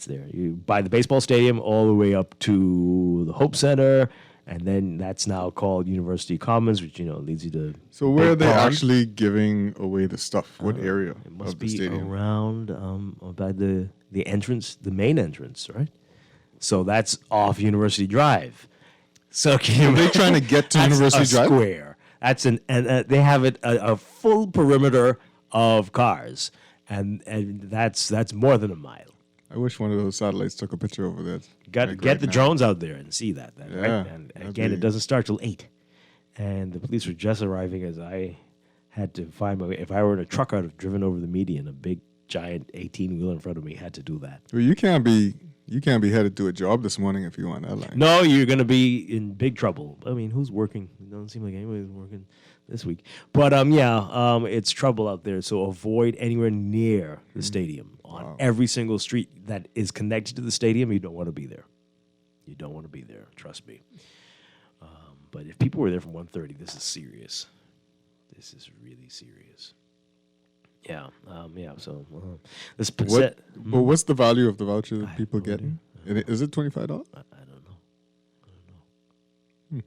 Speaker 2: there? You by the baseball stadium all the way up to the Hope Center, and then that's now called University Commons, which leads you to.
Speaker 8: So where are they actually giving away the stuff? What area
Speaker 2: it must
Speaker 8: of the
Speaker 2: be
Speaker 8: stadium?
Speaker 2: Around by the entrance, the main entrance, right? So that's off University Drive. So are
Speaker 8: they trying to get to University Drive?
Speaker 2: Square. That's and they have it a full perimeter of cars, and that's more than a mile.
Speaker 8: I wish one of those satellites took a picture over there.
Speaker 2: Get the drones out there and see that.
Speaker 8: Yeah,
Speaker 2: right? And again, it doesn't start till 8. And the police were just arriving as I had to find my way. If I were in a truck, I'd have driven over the median. A big, giant 18-wheeler in front of me had to do that.
Speaker 8: Well, you can't be headed to a job this morning if you want that line.
Speaker 2: No, you're going to be in big trouble. I mean, who's working? It doesn't seem like anybody's working this week. But, it's trouble out there. So avoid anywhere near the stadium. On every single street that is connected to the stadium, you don't want to be there. You don't want to be there. Trust me. But if people were there from 1:30, this is serious. This is really serious. Yeah. So this
Speaker 8: But what's the value of the voucher that people get? Is it $25?
Speaker 2: I don't know.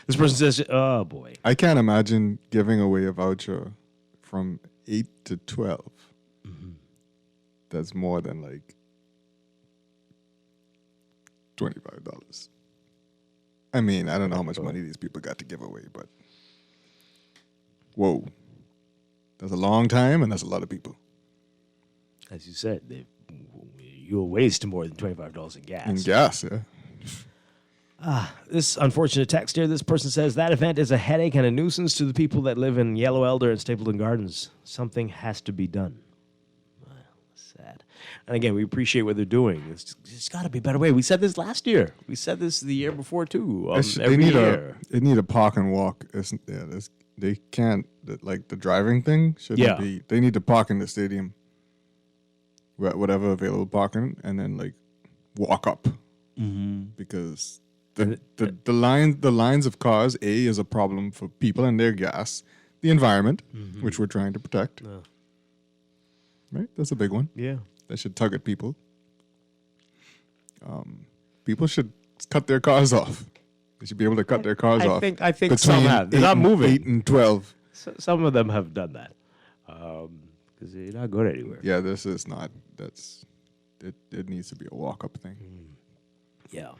Speaker 2: This person says, "Oh boy,
Speaker 8: I can't imagine giving away a voucher from 8 to 12. That's more than like $25. I mean, I don't know how much money these people got to give away, but whoa, that's a long time and that's a lot of people.
Speaker 2: As you said, you'll waste more than $25 in gas.
Speaker 8: In gas, yeah.
Speaker 2: This unfortunate text here, this person says, that event is a headache and a nuisance to the people that live in Yellow Elder and Stapleton Gardens. Something has to be done. Well, sad. And again, we appreciate what they're doing. It's got to be a better way. We said this last year. We said this the year before, too. Every year.
Speaker 8: They need a park and walk. They can't, like the driving thing shouldn't be. They need to park in the stadium, whatever available parking, and then like walk up. Because the lines of cars, is a problem for people and their gas, the environment, which we're trying to protect. Right? That's a big one.
Speaker 2: Yeah.
Speaker 8: That should tug at people. People should cut their cars off. They should be able to cut their cars off.
Speaker 2: I think some have. They're not moving.
Speaker 8: 8 and 12.
Speaker 2: Some of them have done that. Because they're not going anywhere.
Speaker 8: Yeah, this is not. It needs to be a walk-up thing.
Speaker 2: Yeah.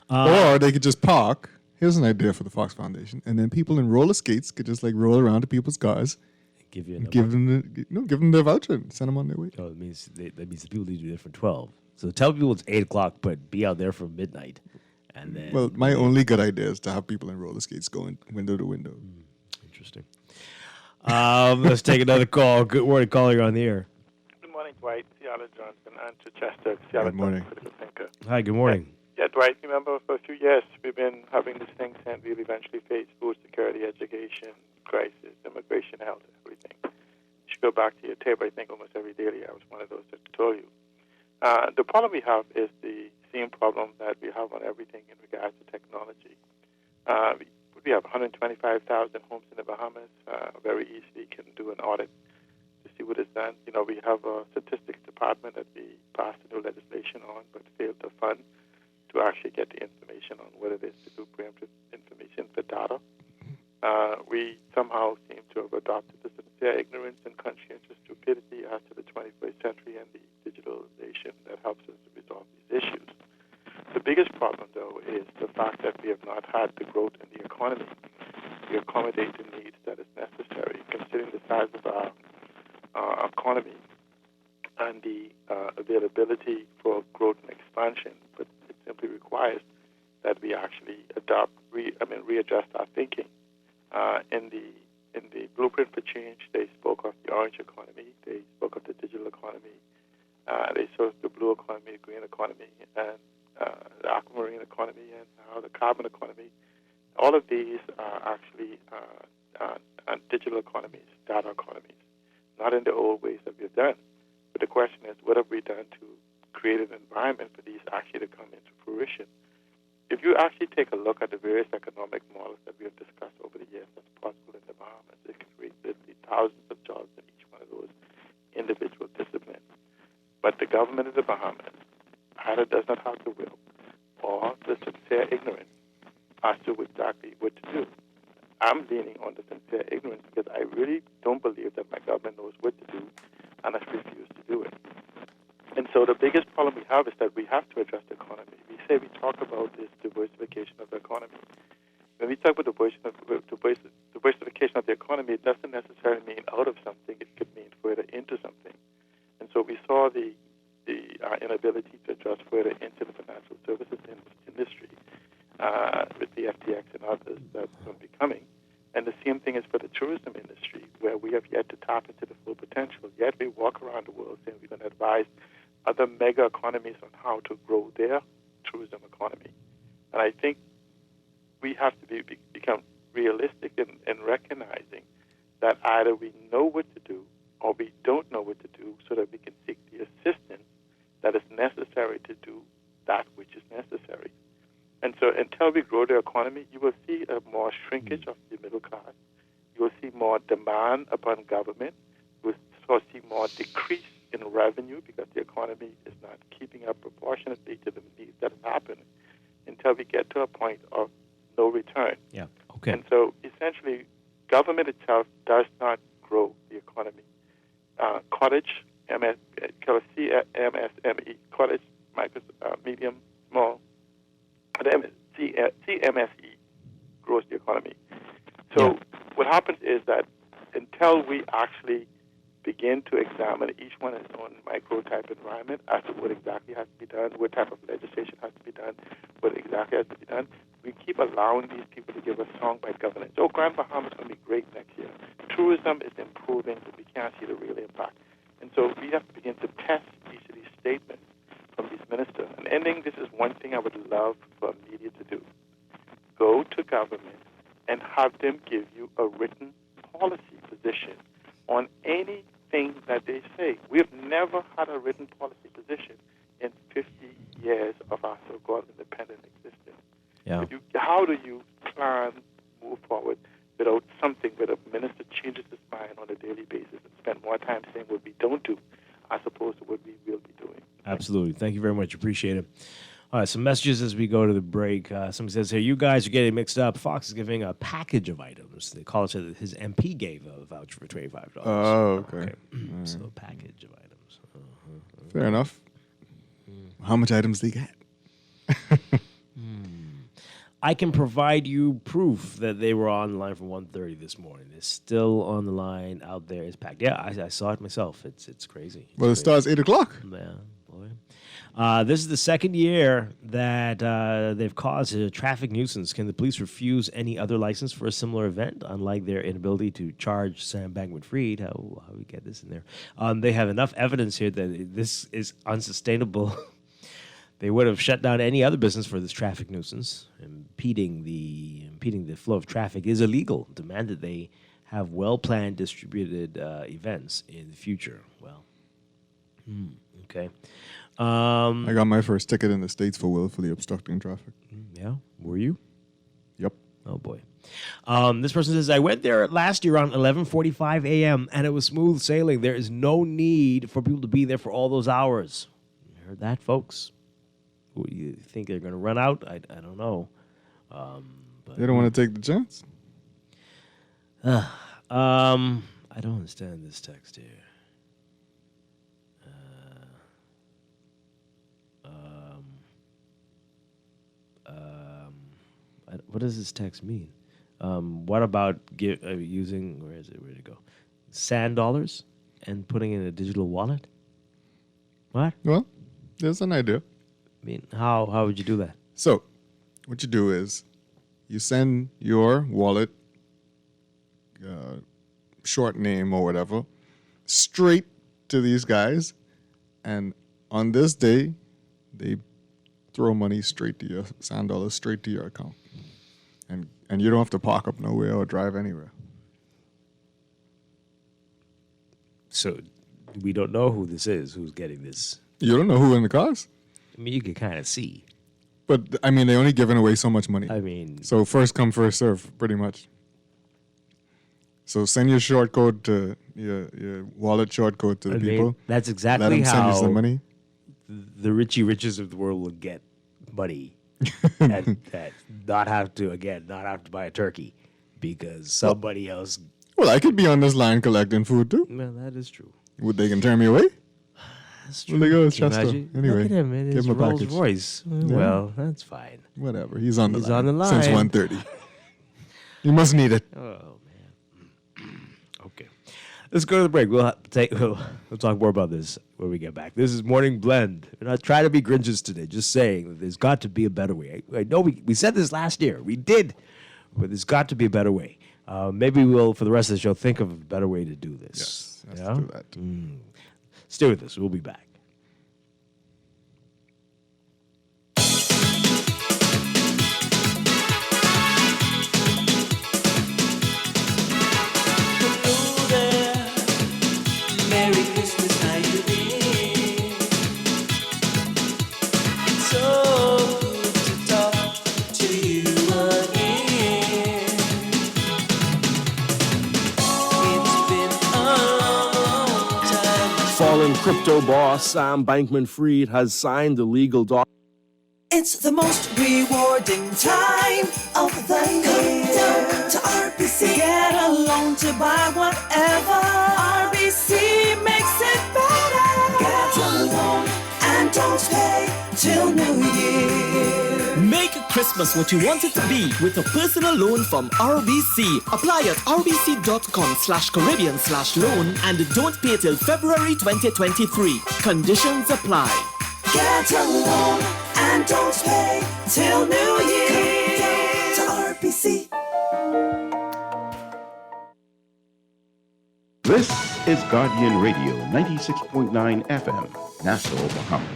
Speaker 8: Or they could just park. Here's an idea for the Fox Foundation. And then people in roller skates could just like roll around to people's cars.
Speaker 2: Give
Speaker 8: them their voucher and send them on their way.
Speaker 2: Oh, that means the people need to be there from 12. So tell people it's 8 o'clock, but be out there from midnight. And then.
Speaker 8: Well, my only good idea is to have people in roller skates going window to window.
Speaker 2: Interesting. Let's take another call. Good morning, caller. You're on the air.
Speaker 12: Good morning, Dwight. Seattle Johnson and to Chester. Seattle
Speaker 8: Good morning.
Speaker 12: Critical thinker.
Speaker 2: Hi, good morning.
Speaker 12: Yeah, Dwight, remember for a few years we've been having this thing and we'll eventually face food security, education, crisis, immigration, health, everything. You should go back to your tape. I think almost every daily I was one of those that told you. The problem we have is the same problem that we have on everything in regards to technology. We have 125,000 homes in the Bahamas. Very easily can do an audit to see what is done. You know, we have a statistics department that we passed a new legislation on, but failed to fund to actually get the information on what it is to do preemptive information for data. We somehow seem to have adopted the sincere ignorance and conscientious stupidity as to the 21st century and the digitalization that helps us to resolve these issues. The biggest problem, though, is the fact that we have not had the growth in the economy to accommodate the needs that is necessary, considering the size of our economy and the availability for growth and expansion. But it simply requires that we actually readjust our thinking. In the blueprint for change, they spoke of the orange economy, they spoke of the digital economy, they spoke of the blue economy, the green economy, and the aquamarine economy, and now the carbon economy. All of these are actually digital economies, data economies, not in the old ways that we've done. But the question is, what have we done to create an environment for these actually to come into fruition? If you actually take a look at the various economic models that we have discussed over the years that's possible in the Bahamas, it can create literally thousands of jobs in each one of those individual disciplines. But the government of the Bahamas either does not have the will or the sincere ignorance as to exactly what to do. I'm leaning on the sincere ignorance because I really don't believe that my government knows what to do and has refused to do it. And so the biggest problem we have is that we have to address the economy. We talk about this diversification of the economy. When we talk about diversification of the economy, it doesn't necessarily mean out of something. It could mean further into something. And so we saw our inability to adjust further into the financial services industry with the FTX and others that's becoming. And the same thing is for the tourism industry, where we have yet to tap into the full potential. Yet we walk around the world saying we're going to advise other mega economies on how to grow their tourism economy. And I think we have to become realistic in recognizing that either we know what to do or we don't know what to do so that we can seek the assistance that is necessary to do that which is necessary. And so, and until we grow the economy, you will see a more shrinkage of the middle class. You will see more demand upon government. You will also see more decrease in revenue because the economy is not keeping up proportionately to the needs that happen until we get to a point of no return.
Speaker 2: Yeah. Okay.
Speaker 12: And so essentially, government itself does not grow the economy. Cottage, CMSME, cottage, micro, medium, small, CMSE grows the economy. So what happens is that until we actually begin to examine each one in its own micro-type environment as to what exactly has to be done, what type of legislation has to be done, what exactly has to be done, we keep allowing these people to give us song-bite governance. Oh, Grand Bahama is going to be great next year. Tourism is improving, but we can't see the real impact. And so we have to begin to test each of these statements from these ministers. And ending, this is one thing I would love for media to do. Go to government and have them give you a written policy position on anything that they say. We've never had a written policy position in 50 years of our so-called independent existence.
Speaker 2: Yeah.
Speaker 12: How do you plan, move forward without something where the minister changes his mind on a daily basis and spend more time saying what we don't do as opposed to what we will be doing?
Speaker 2: Absolutely. Thank you very much. Appreciate it. All right, some messages as we go to the break. Somebody says here, you guys are getting mixed up. Fox is giving a package of items. The caller said that his MP gave a voucher for $25.
Speaker 8: Oh, okay.
Speaker 2: So a package of items.
Speaker 8: Fair enough. How much items they get?
Speaker 2: I can provide you proof that they were on the line from 1:30 this morning. They're still on the line out there. It's packed. Yeah, I saw it myself. It's crazy.
Speaker 8: Well, it starts 8 o'clock.
Speaker 2: Yeah, boy. This is the second year that they've caused a traffic nuisance. Can the police refuse any other license for a similar event, unlike their inability to charge Sam Bankman-Fried? How we get this in there? They have enough evidence here that this is unsustainable. They would have shut down any other business for this traffic nuisance. Impeding the flow of traffic is illegal. Demand that they have well-planned, distributed events in the future. Well, okay.
Speaker 8: I got my first ticket in the States for willfully obstructing traffic.
Speaker 2: Yeah, were you?
Speaker 8: Yep.
Speaker 2: Oh, boy. This person says, I went there last year around 11:45 a.m., and it was smooth sailing. There is no need for people to be there for all those hours. You heard that, folks? You think they're going to run out? I don't know. But
Speaker 8: They don't want to take the chance?
Speaker 2: I don't understand this text here. What does this text mean? What about using, where did it go? Sand dollars and putting in a digital wallet? What?
Speaker 8: Well, there's an idea.
Speaker 2: I mean, how would you do that?
Speaker 8: So, what you do is you send your wallet, short name or whatever, straight to these guys, and on this day, they throw money straight to your sand dollars straight to your account, and you don't have to park up nowhere or drive anywhere.
Speaker 2: So, we don't know who this is, who's getting this.
Speaker 8: You don't know who in the cars.
Speaker 2: I mean, you can kind of see.
Speaker 8: But, I mean, they only giving away so much money.
Speaker 2: I mean...
Speaker 8: So first come, first serve, pretty much. So send your short code to, your wallet short code to the people.
Speaker 2: That's exactly
Speaker 8: Let them
Speaker 2: how
Speaker 8: send you some money.
Speaker 2: The Richie Riches of the world will get money. and not have to buy a turkey because somebody else...
Speaker 8: Well, I could be on this line collecting food, too.
Speaker 2: Well, that is true.
Speaker 8: Would they can turn me away?
Speaker 2: That's true.
Speaker 8: There goes
Speaker 2: Can you
Speaker 8: Chester.
Speaker 2: imagine?
Speaker 8: Anyway,
Speaker 2: Look at him in
Speaker 8: give
Speaker 2: his
Speaker 8: him a
Speaker 2: Rolls
Speaker 8: package.
Speaker 2: Royce.
Speaker 8: Yeah.
Speaker 2: Well, that's fine.
Speaker 8: Whatever. He's on the
Speaker 2: He's
Speaker 8: line.
Speaker 2: on the line.
Speaker 8: Since 1:30. You must need it.
Speaker 2: Oh, man. Okay. Let's go to the break. We'll talk more about this when we get back. This is Morning Blend. We're not trying to be Grinches today, just saying that there's got to be a better way. I know we said this last year. We did. But there's got to be a better way. Maybe we'll, for the rest of the show, think of a better way to do this.
Speaker 8: Yes, let's do that.
Speaker 2: Stay with us. We'll be back.
Speaker 3: Merry Christmas, how you been? It's so good to talk to you.
Speaker 13: Crypto boss Sam Bankman-Fried has signed the legal document.
Speaker 3: It's the most rewarding time of the year. To RBC, get a loan to buy whatever. RBC makes it better. Get a loan and don't pay till New Year.
Speaker 14: Make Christmas what you want it to be with a personal loan from RBC. Apply at rbc.com/Caribbean/loan and don't pay till February 2023. Conditions apply.
Speaker 3: Get a loan and don't pay till New Year. To RBC.
Speaker 7: This is Guardian Radio, 96.9 FM, Nassau, Bahamas.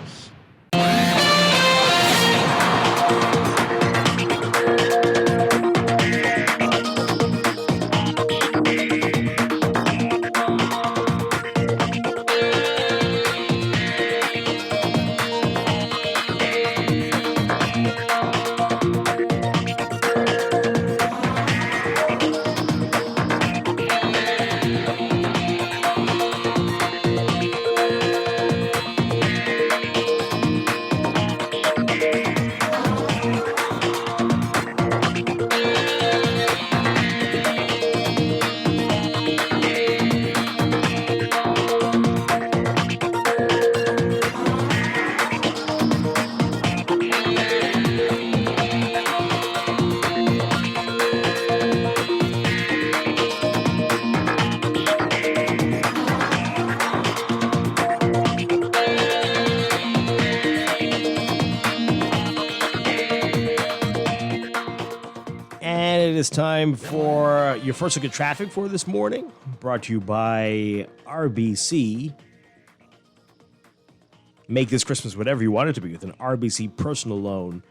Speaker 2: It is time for your first look at traffic for this morning, brought to you by RBC. Make this Christmas whatever you want it to be with an RBC personal loan.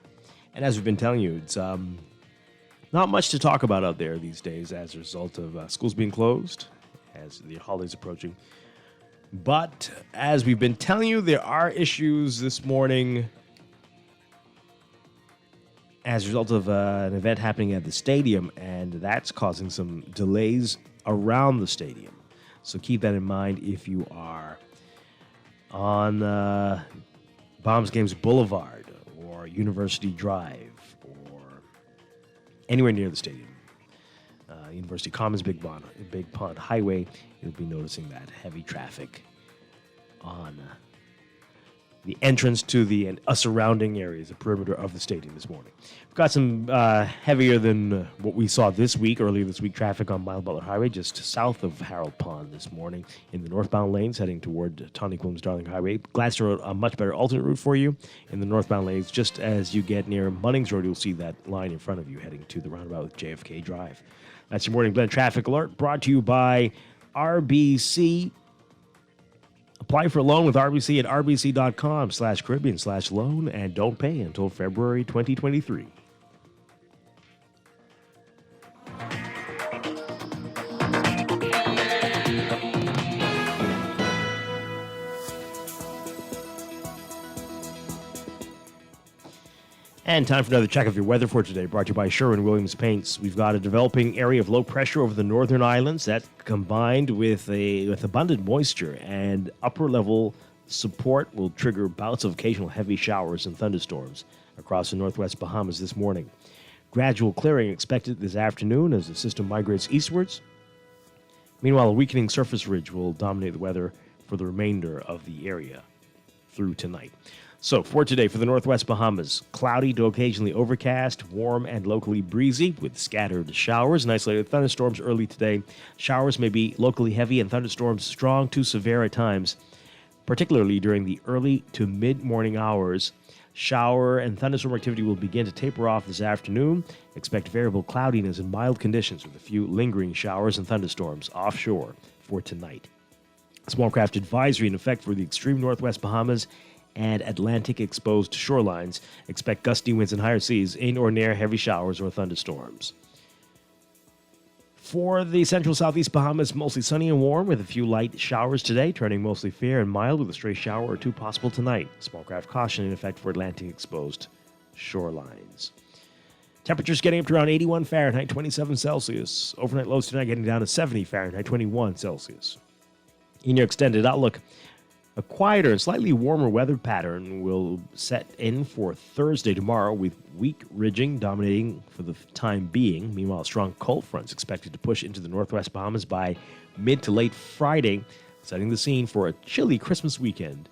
Speaker 2: And as we've been telling you, it's not much to talk about out there these days as a result of schools being closed, as the holidays approaching. But as we've been telling you, there are issues this morning as a result of an event happening at the stadium, and that's causing some delays around the stadium. So keep that in mind if you are on Bahamas Games Boulevard or University Drive or anywhere near the stadium. University Commons, Big Pond Highway, you'll be noticing that heavy traffic on the entrance to the surrounding areas, the perimeter of the stadium this morning. We've got some heavier than what we saw earlier this week, traffic on Miles Butler Highway, just south of Harold Pond this morning in the northbound lanes heading toward Tawny Quilmes Darling Highway. Gladstone Road, a much better alternate route for you in the northbound lanes. Just as you get near Munnings Road, you'll see that line in front of you heading to the roundabout with JFK Drive. That's your morning blend traffic alert brought to you by RBC. Apply for a loan with RBC at rbc.com/Caribbean/loan and don't pay until February 2023. And time for another check of your weather for today, brought to you by Sherwin-Williams Paints. We've got a developing area of low pressure over the northern islands that, combined with abundant moisture and upper-level support, will trigger bouts of occasional heavy showers and thunderstorms across the northwest Bahamas this morning. Gradual clearing expected this afternoon as the system migrates eastwards. Meanwhile, a weakening surface ridge will dominate the weather for the remainder of the area through tonight. So for today, for the northwest Bahamas, cloudy to occasionally overcast, warm and locally breezy with scattered showers and isolated thunderstorms early today. Showers may be locally heavy and thunderstorms strong to severe at times, particularly during the early to mid-morning hours. Shower and thunderstorm activity will begin to taper off this afternoon. Expect variable cloudiness and mild conditions with a few lingering showers and thunderstorms offshore for tonight. Small craft advisory in effect for the extreme northwest Bahamas and Atlantic exposed shorelines. Expect gusty winds and higher seas in or near heavy showers or thunderstorms. For the central southeast Bahamas, mostly sunny and warm with a few light showers today, turning mostly fair and mild with a stray shower or two possible tonight. Small craft caution in effect for Atlantic exposed shorelines. Temperatures getting up to around 81 Fahrenheit, 27 Celsius. Overnight lows tonight getting down to 70 Fahrenheit, 21 Celsius. In your extended outlook, A quieter and slightly warmer weather pattern will set in for Thursday tomorrow, with weak ridging dominating for the time being. Meanwhile, strong cold fronts expected to push into the northwest Bahamas by mid to late Friday, setting the scene for a chilly Christmas weekend,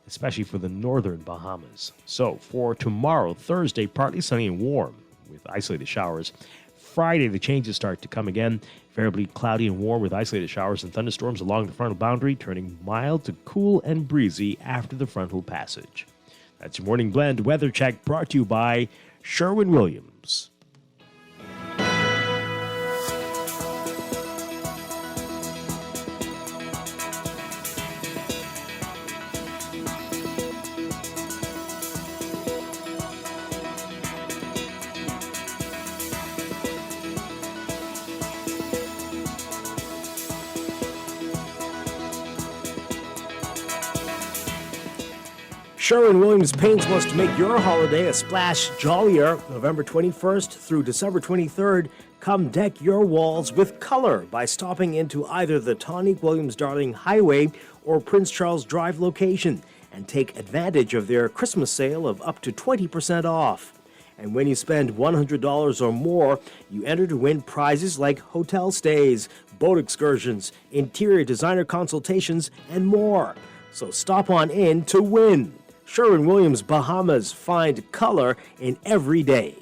Speaker 2: especially for the northern Bahamas. So for tomorrow, Thursday, partly sunny and warm with isolated showers. Friday, the changes start to come again. Variably cloudy and warm with isolated showers and thunderstorms along the frontal boundary, turning mild to cool and breezy after the frontal passage. That's your Morning Blend weather check, brought to you by Sherwin-Williams. Sherwin-Williams Paints wants to make your holiday a splash jollier. November 21st through December 23rd, come deck your walls with color by stopping into either the Tonique Williams-Darling Highway or Prince Charles Drive location and take advantage of their Christmas sale of up to 20% off. And when you spend $100 or more, you enter to win prizes like hotel stays, boat excursions, interior designer consultations, and more. So stop on in to win. Sherwin-Williams Bahamas, find color in every day.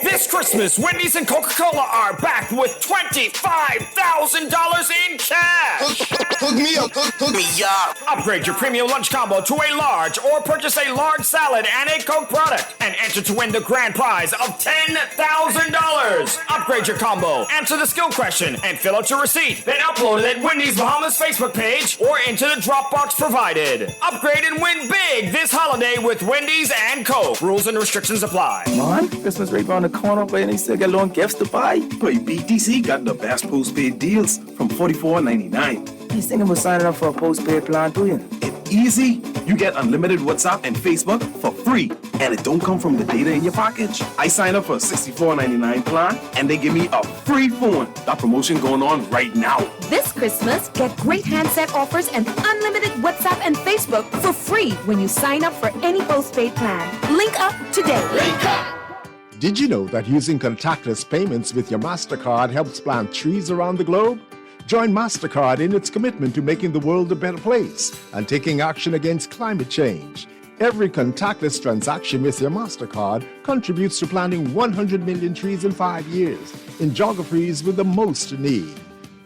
Speaker 15: This Christmas, Wendy's and Coca-Cola are back with $25,000 in cash.
Speaker 16: Hook me up, hook me up.
Speaker 15: Upgrade your premium lunch combo to a large or purchase a large salad and a Coke product and enter to win the grand prize of $10,000. Upgrade your combo, answer the skill question, and fill out your receipt. Then upload it at Wendy's Bahamas Facebook page or into the Dropbox provided. Upgrade and win big this holiday with Wendy's and Coke. Rules and restrictions apply.
Speaker 16: Man, Christmas right around the corner, but you still got long gifts to buy.
Speaker 17: Boy, BTC got the best postpaid deals from $44.99.
Speaker 16: You thinking about signing up for a postpaid plan, do you?
Speaker 17: It's easy. You get unlimited WhatsApp and Facebook for free, and it don't come from the data in your package. I signed up for a $64.99 plan, and they give me a free phone. That promotion going on right now.
Speaker 18: This Christmas, get great handset offers and unlimited WhatsApp and Facebook for free when you sign up for any postpaid plan. Link up today.
Speaker 17: Link up!
Speaker 19: Did you know that using contactless payments with your MasterCard helps plant trees around the globe? Join MasterCard in its commitment to making the world a better place and taking action against climate change. Every contactless transaction with your MasterCard contributes to planting 100 million trees in 5 years in geographies with the most need.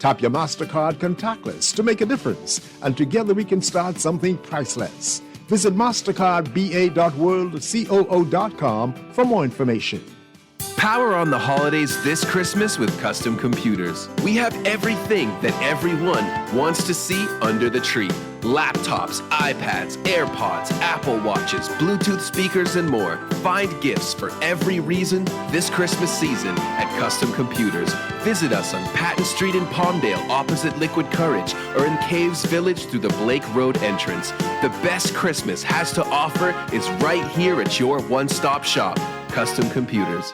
Speaker 19: Tap your MasterCard contactless to make a difference, and together we can start something priceless. Visit mastercardba.worldcoo.com for more information.
Speaker 20: Power on the holidays this Christmas with Custom Computers. We have everything that everyone wants to see under the tree. Laptops, iPads, AirPods, Apple Watches, Bluetooth speakers, and more. Find gifts for every reason this Christmas season at Custom Computers. Visit us on Patton Street in Palmdale, opposite Liquid Courage, or in Caves Village through the Blake Road entrance. The best Christmas has to offer is right here at your one-stop shop, Custom Computers.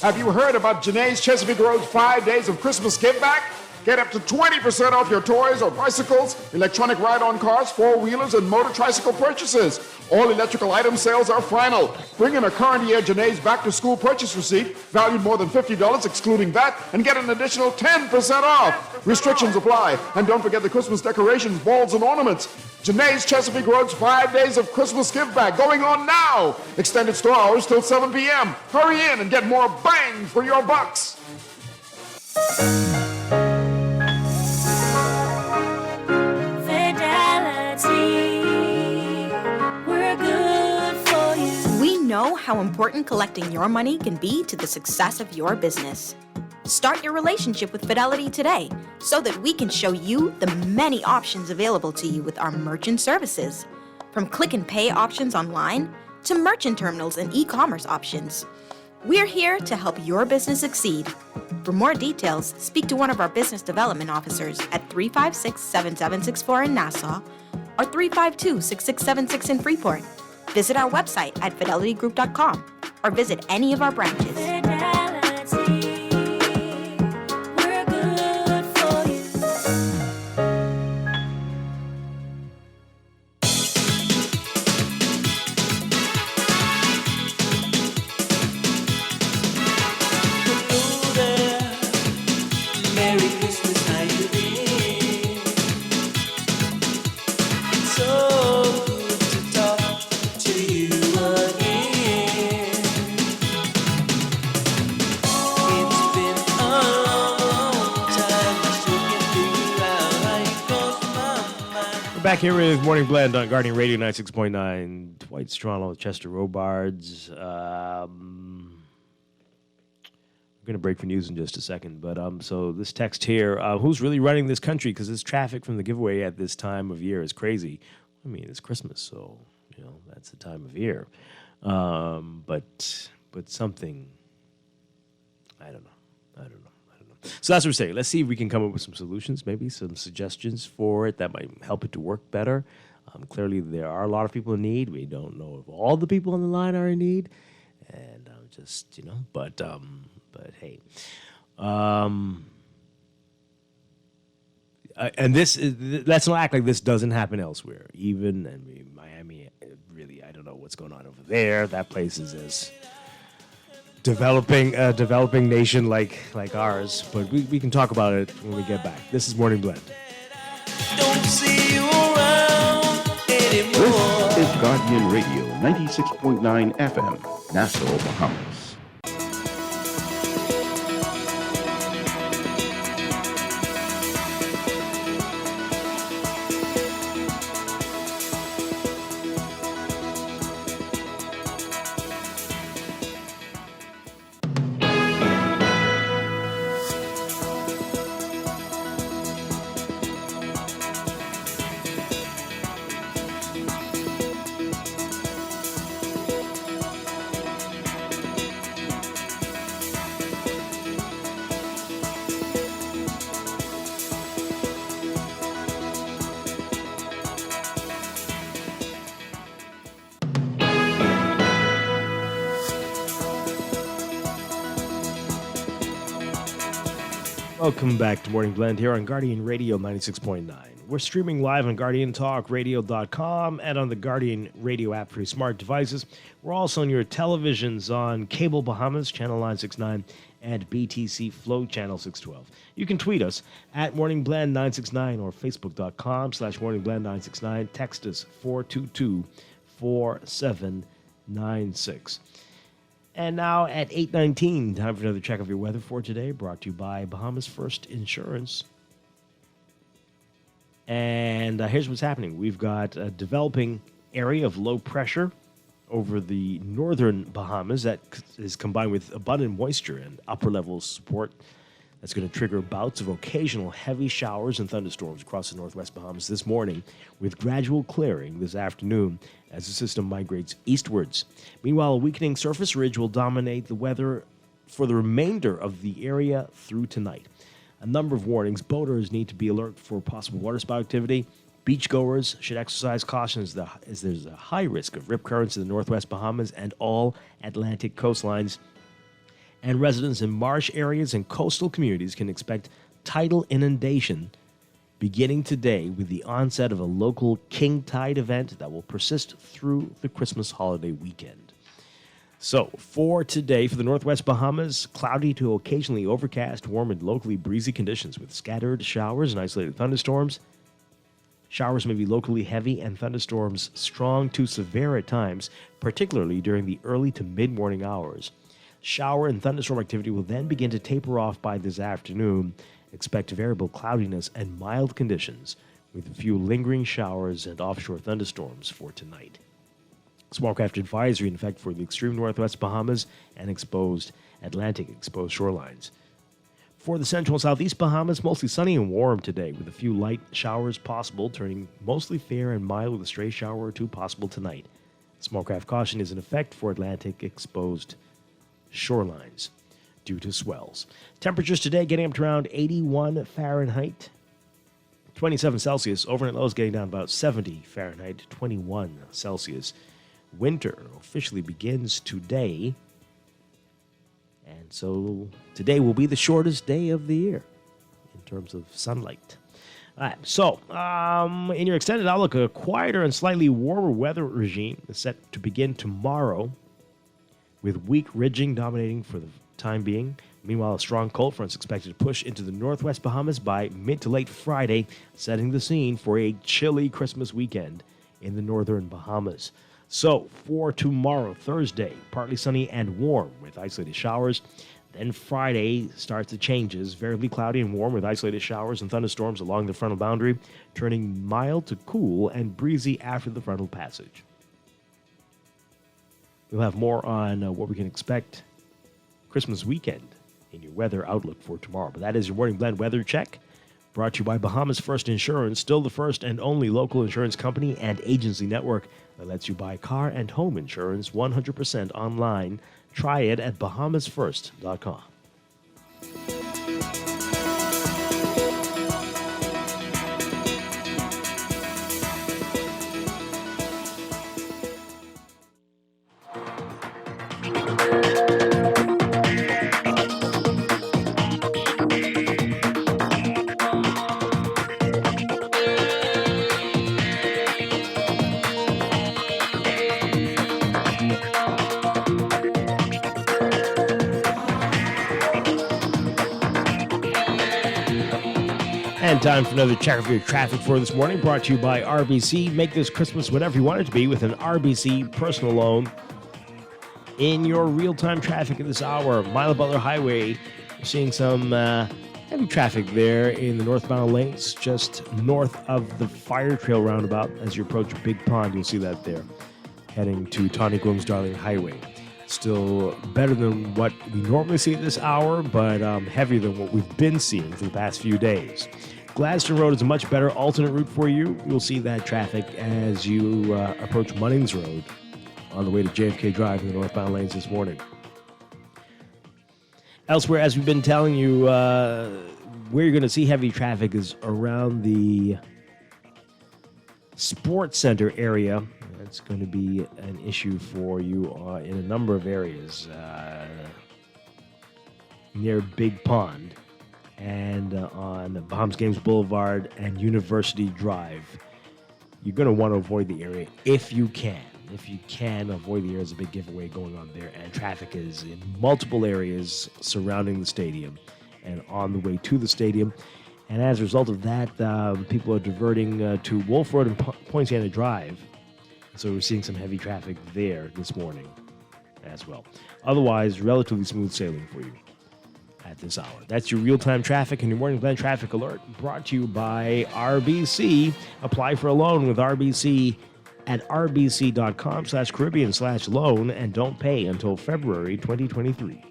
Speaker 21: Have you heard about Janae's Chesapeake Road's 5 days of Christmas give back? Get up to 20% off your toys or bicycles, electronic ride-on cars, four-wheelers, and motor tricycle purchases. All electrical item sales are final. Bring in a current year Janae's back-to-school purchase receipt, valued more than $50 excluding VAT, and get an additional 10% off. Restrictions apply. And don't forget the Christmas decorations, balls, and ornaments. Janae's Chesapeake Road's 5 days of Christmas give back going on now. Extended store hours till 7 p.m. Hurry in and get more bang for your bucks.
Speaker 5: We know how important collecting your money can be to the success of your business. Start your relationship with Fidelity today so that we can show you the many options available to you with our merchant services. From click and pay options online to merchant terminals and e-commerce options. We're here to help your business succeed. For more details, speak to one of our business development officers at 356-7764 in Nassau or 352-6676 in Freeport. Visit our website at fidelitygroup.com or visit any of our branches.
Speaker 3: Merry Christmas, how you been? It's so good to talk to you again. It's been a long time, I still can't figure out how you crossed my mind.
Speaker 2: We're back here with Morning Blend on Guardian Radio 96.9. Dwight, Strachan, Chester Robards. We're going to break for news in just a second. But so this text here, who's really running this country? Because this traffic from the giveaway at this time of year is crazy. I mean, it's Christmas, so, that's the time of year. But something, I don't know. So that's what we're saying. Let's see if we can come up with some solutions, maybe some suggestions for it that might help it to work better. Clearly, there are a lot of people in need. We don't know if all the people on the line are in need. And just, but hey. And let's not act like this doesn't happen elsewhere. Even, Miami, really, I don't know what's going on over there. That place is as developing nation like ours. But we can talk about it when we get back. This is Morning Blend.
Speaker 3: Don't see you around anymore.
Speaker 7: This is Guardian Radio 96.9 FM, Nassau, Bahamas.
Speaker 2: Welcome back to Morning Blend here on Guardian Radio 96.9. We're streaming live on GuardianTalkRadio.com and on the Guardian Radio app for your smart devices. We're also on your televisions on Cable Bahamas, Channel 969, and BTC Flow, Channel 612. You can tweet us at MorningBlend969 or Facebook.com/MorningBlend969. Text us 422-4796. And now at 8:19, time for another check of your weather for today, brought to you by Bahamas First Insurance. And here's what's happening. We've got a developing area of low pressure over the northern Bahamas that is combined with abundant moisture and upper level support that's going to trigger bouts of occasional heavy showers and thunderstorms across the northwest Bahamas this morning, with gradual clearing this afternoon as the system migrates eastwards. Meanwhile, a weakening surface ridge will dominate the weather for the remainder of the area through tonight. A number of warnings. Boaters need to be alert for possible waterspout activity. Beachgoers should exercise caution as there's a high risk of rip currents in the northwest Bahamas and all Atlantic coastlines. And residents in marsh areas and coastal communities can expect tidal inundation beginning today with the onset of a local king tide event that will persist through the Christmas holiday weekend. So, for today, for the northwest Bahamas, cloudy to occasionally overcast, warm and locally breezy conditions with scattered showers and isolated thunderstorms. Showers may be locally heavy and thunderstorms strong to severe at times, particularly during the early to mid-morning hours. Shower and thunderstorm activity will then begin to taper off by this afternoon. Expect variable cloudiness and mild conditions with a few lingering showers and offshore thunderstorms for tonight. Small craft advisory in effect for the extreme northwest Bahamas and exposed Atlantic exposed shorelines. For the central and southeast Bahamas, mostly sunny and warm today with a few light showers possible, turning mostly fair and mild with a stray shower or two possible tonight. Small craft caution is in effect for Atlantic exposed shorelines due to swells. Temperatures today getting up to around 81 Fahrenheit, 27 Celsius. Overnight lows getting down about 70 Fahrenheit, 21 Celsius. winter officially begins today. And so today will be the shortest day of the year in terms of sunlight. All right, so in your extended outlook, a quieter and slightly warmer weather regime is set to begin tomorrow, with weak ridging dominating for the time being. Meanwhile, a strong cold front is expected to push into the northwest Bahamas by mid to late Friday, setting the scene for a chilly Christmas weekend in the northern Bahamas. So, for tomorrow, Thursday, partly sunny and warm with isolated showers. Then Friday starts the changes, variably cloudy and warm with isolated showers and thunderstorms along the frontal boundary, turning mild to cool and breezy after the frontal passage. We'll have more on what we can expect Christmas weekend in your weather outlook for tomorrow. But that is your Morning Blend weather check, brought to you by Bahamas First Insurance, still the first and only local insurance company and agency network that lets you buy car and home insurance 100% online. Try it at bahamasfirst.com. And time for another check of your traffic for this morning, brought to you by RBC. Make this Christmas whatever you want it to be with an RBC personal loan. In your real-time traffic at this hour, Mila Butler Highway, you're seeing some heavy traffic there in the northbound lanes, just north of the Fire Trail roundabout. As you approach Big Pond, you'll see that there, heading to Tawny Glooms Darling Highway. Still better than what we normally see at this hour, but heavier than what we've been seeing for the past few days. Gladstone Road is a much better alternate route for you. You'll see that traffic as you approach Munnings Road on the way to JFK Drive in the northbound lanes this morning. Elsewhere, as we've been telling you, where you're going to see heavy traffic is around the Sports Center area. That's going to be an issue for you in a number of areas near Big Pond and on Bahamas Games Boulevard and University Drive. You're going to want to avoid the area if you can. If you can, avoid the area. There's a big giveaway going on there, and traffic is in multiple areas surrounding the stadium and on the way to the stadium. And as a result of that, people are diverting to Wolf Road and Poinciana Drive. So we're seeing some heavy traffic there this morning as well. Otherwise, relatively smooth sailing for you at this hour. That's your real-time traffic and your Morning Blend traffic alert, brought to you by RBC. Apply for a loan with RBC at rbc.com/Caribbean/loan and don't pay until February 2023.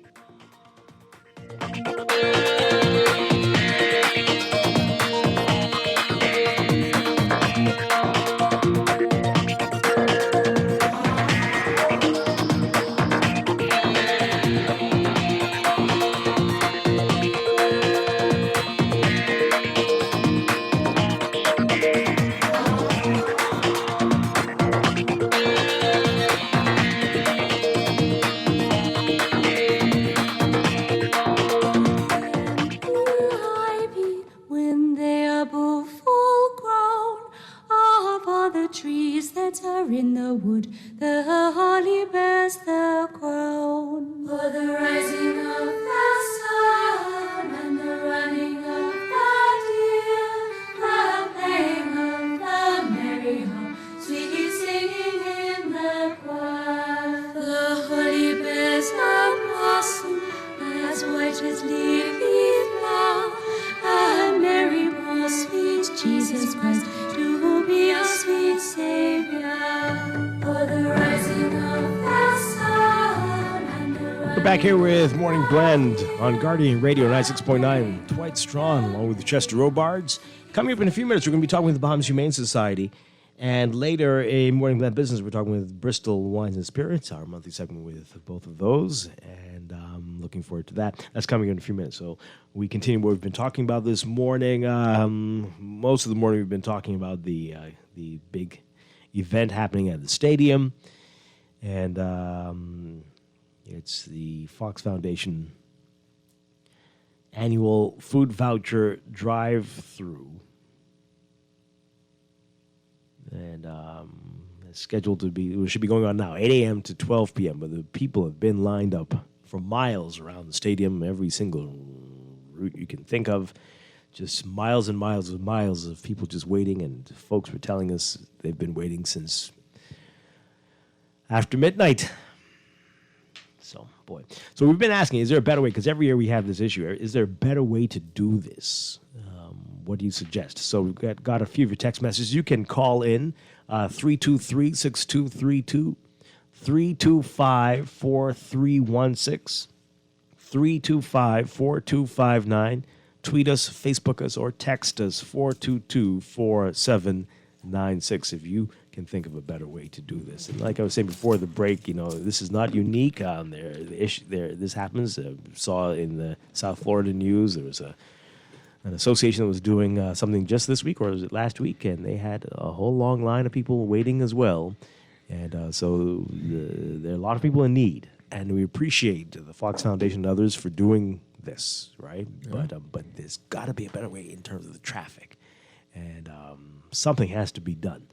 Speaker 1: in the wood, the holly bears the crown. For the rising of the sun and the running of the deer, the playing of the merry harp, sweet singing in the choir. The holly bears a blossom as white as lily flower, a merry born sweet Jesus Christ, to be a sweet Savior. For the rising of the sun and the
Speaker 2: We're back here with Morning Blend on Guardian Radio 96.9. Dwight Strachan along with the Chester Robards. Coming up in a few minutes, we're going to be talking with the Bahamas Humane Society. And later, in Morning Blend Business, we're talking with Bristol Wines and Spirits, our monthly segment with both of those. And I'm looking forward to that. That's coming in a few minutes. So we continue what we've been talking about this morning. Most of the morning, we've been talking about the big event happening at the stadium. And it's the Fox Foundation annual food voucher drive-through. And it's scheduled to be, it should be going on now, 8 a.m. to 12 p.m. But the people have been lined up for miles around the stadium, every single route you can think of. Just miles and miles and miles of people just waiting. And folks were telling us they've been waiting since after midnight. So, boy. So we've been asking, is there a better way? Because every year we have this issue. Is there a better way to do this? What do you suggest? So we've got a few of your text messages. You can call in 323-6232, 325-4316, 325-4259. Tweet us, Facebook us, or text us 422-4796 if you can think of a better way to do this. And like I was saying before the break, this is not unique on there. The issue there, this happens. Saw in the South Florida news, there was an association that was doing something just this week, or was it last week, and they had a whole long line of people waiting as well. And so there are a lot of people in need, and we appreciate the Fox Foundation and others for doing this, right? Yeah. But there's got to be a better way in terms of the traffic, and something has to be done.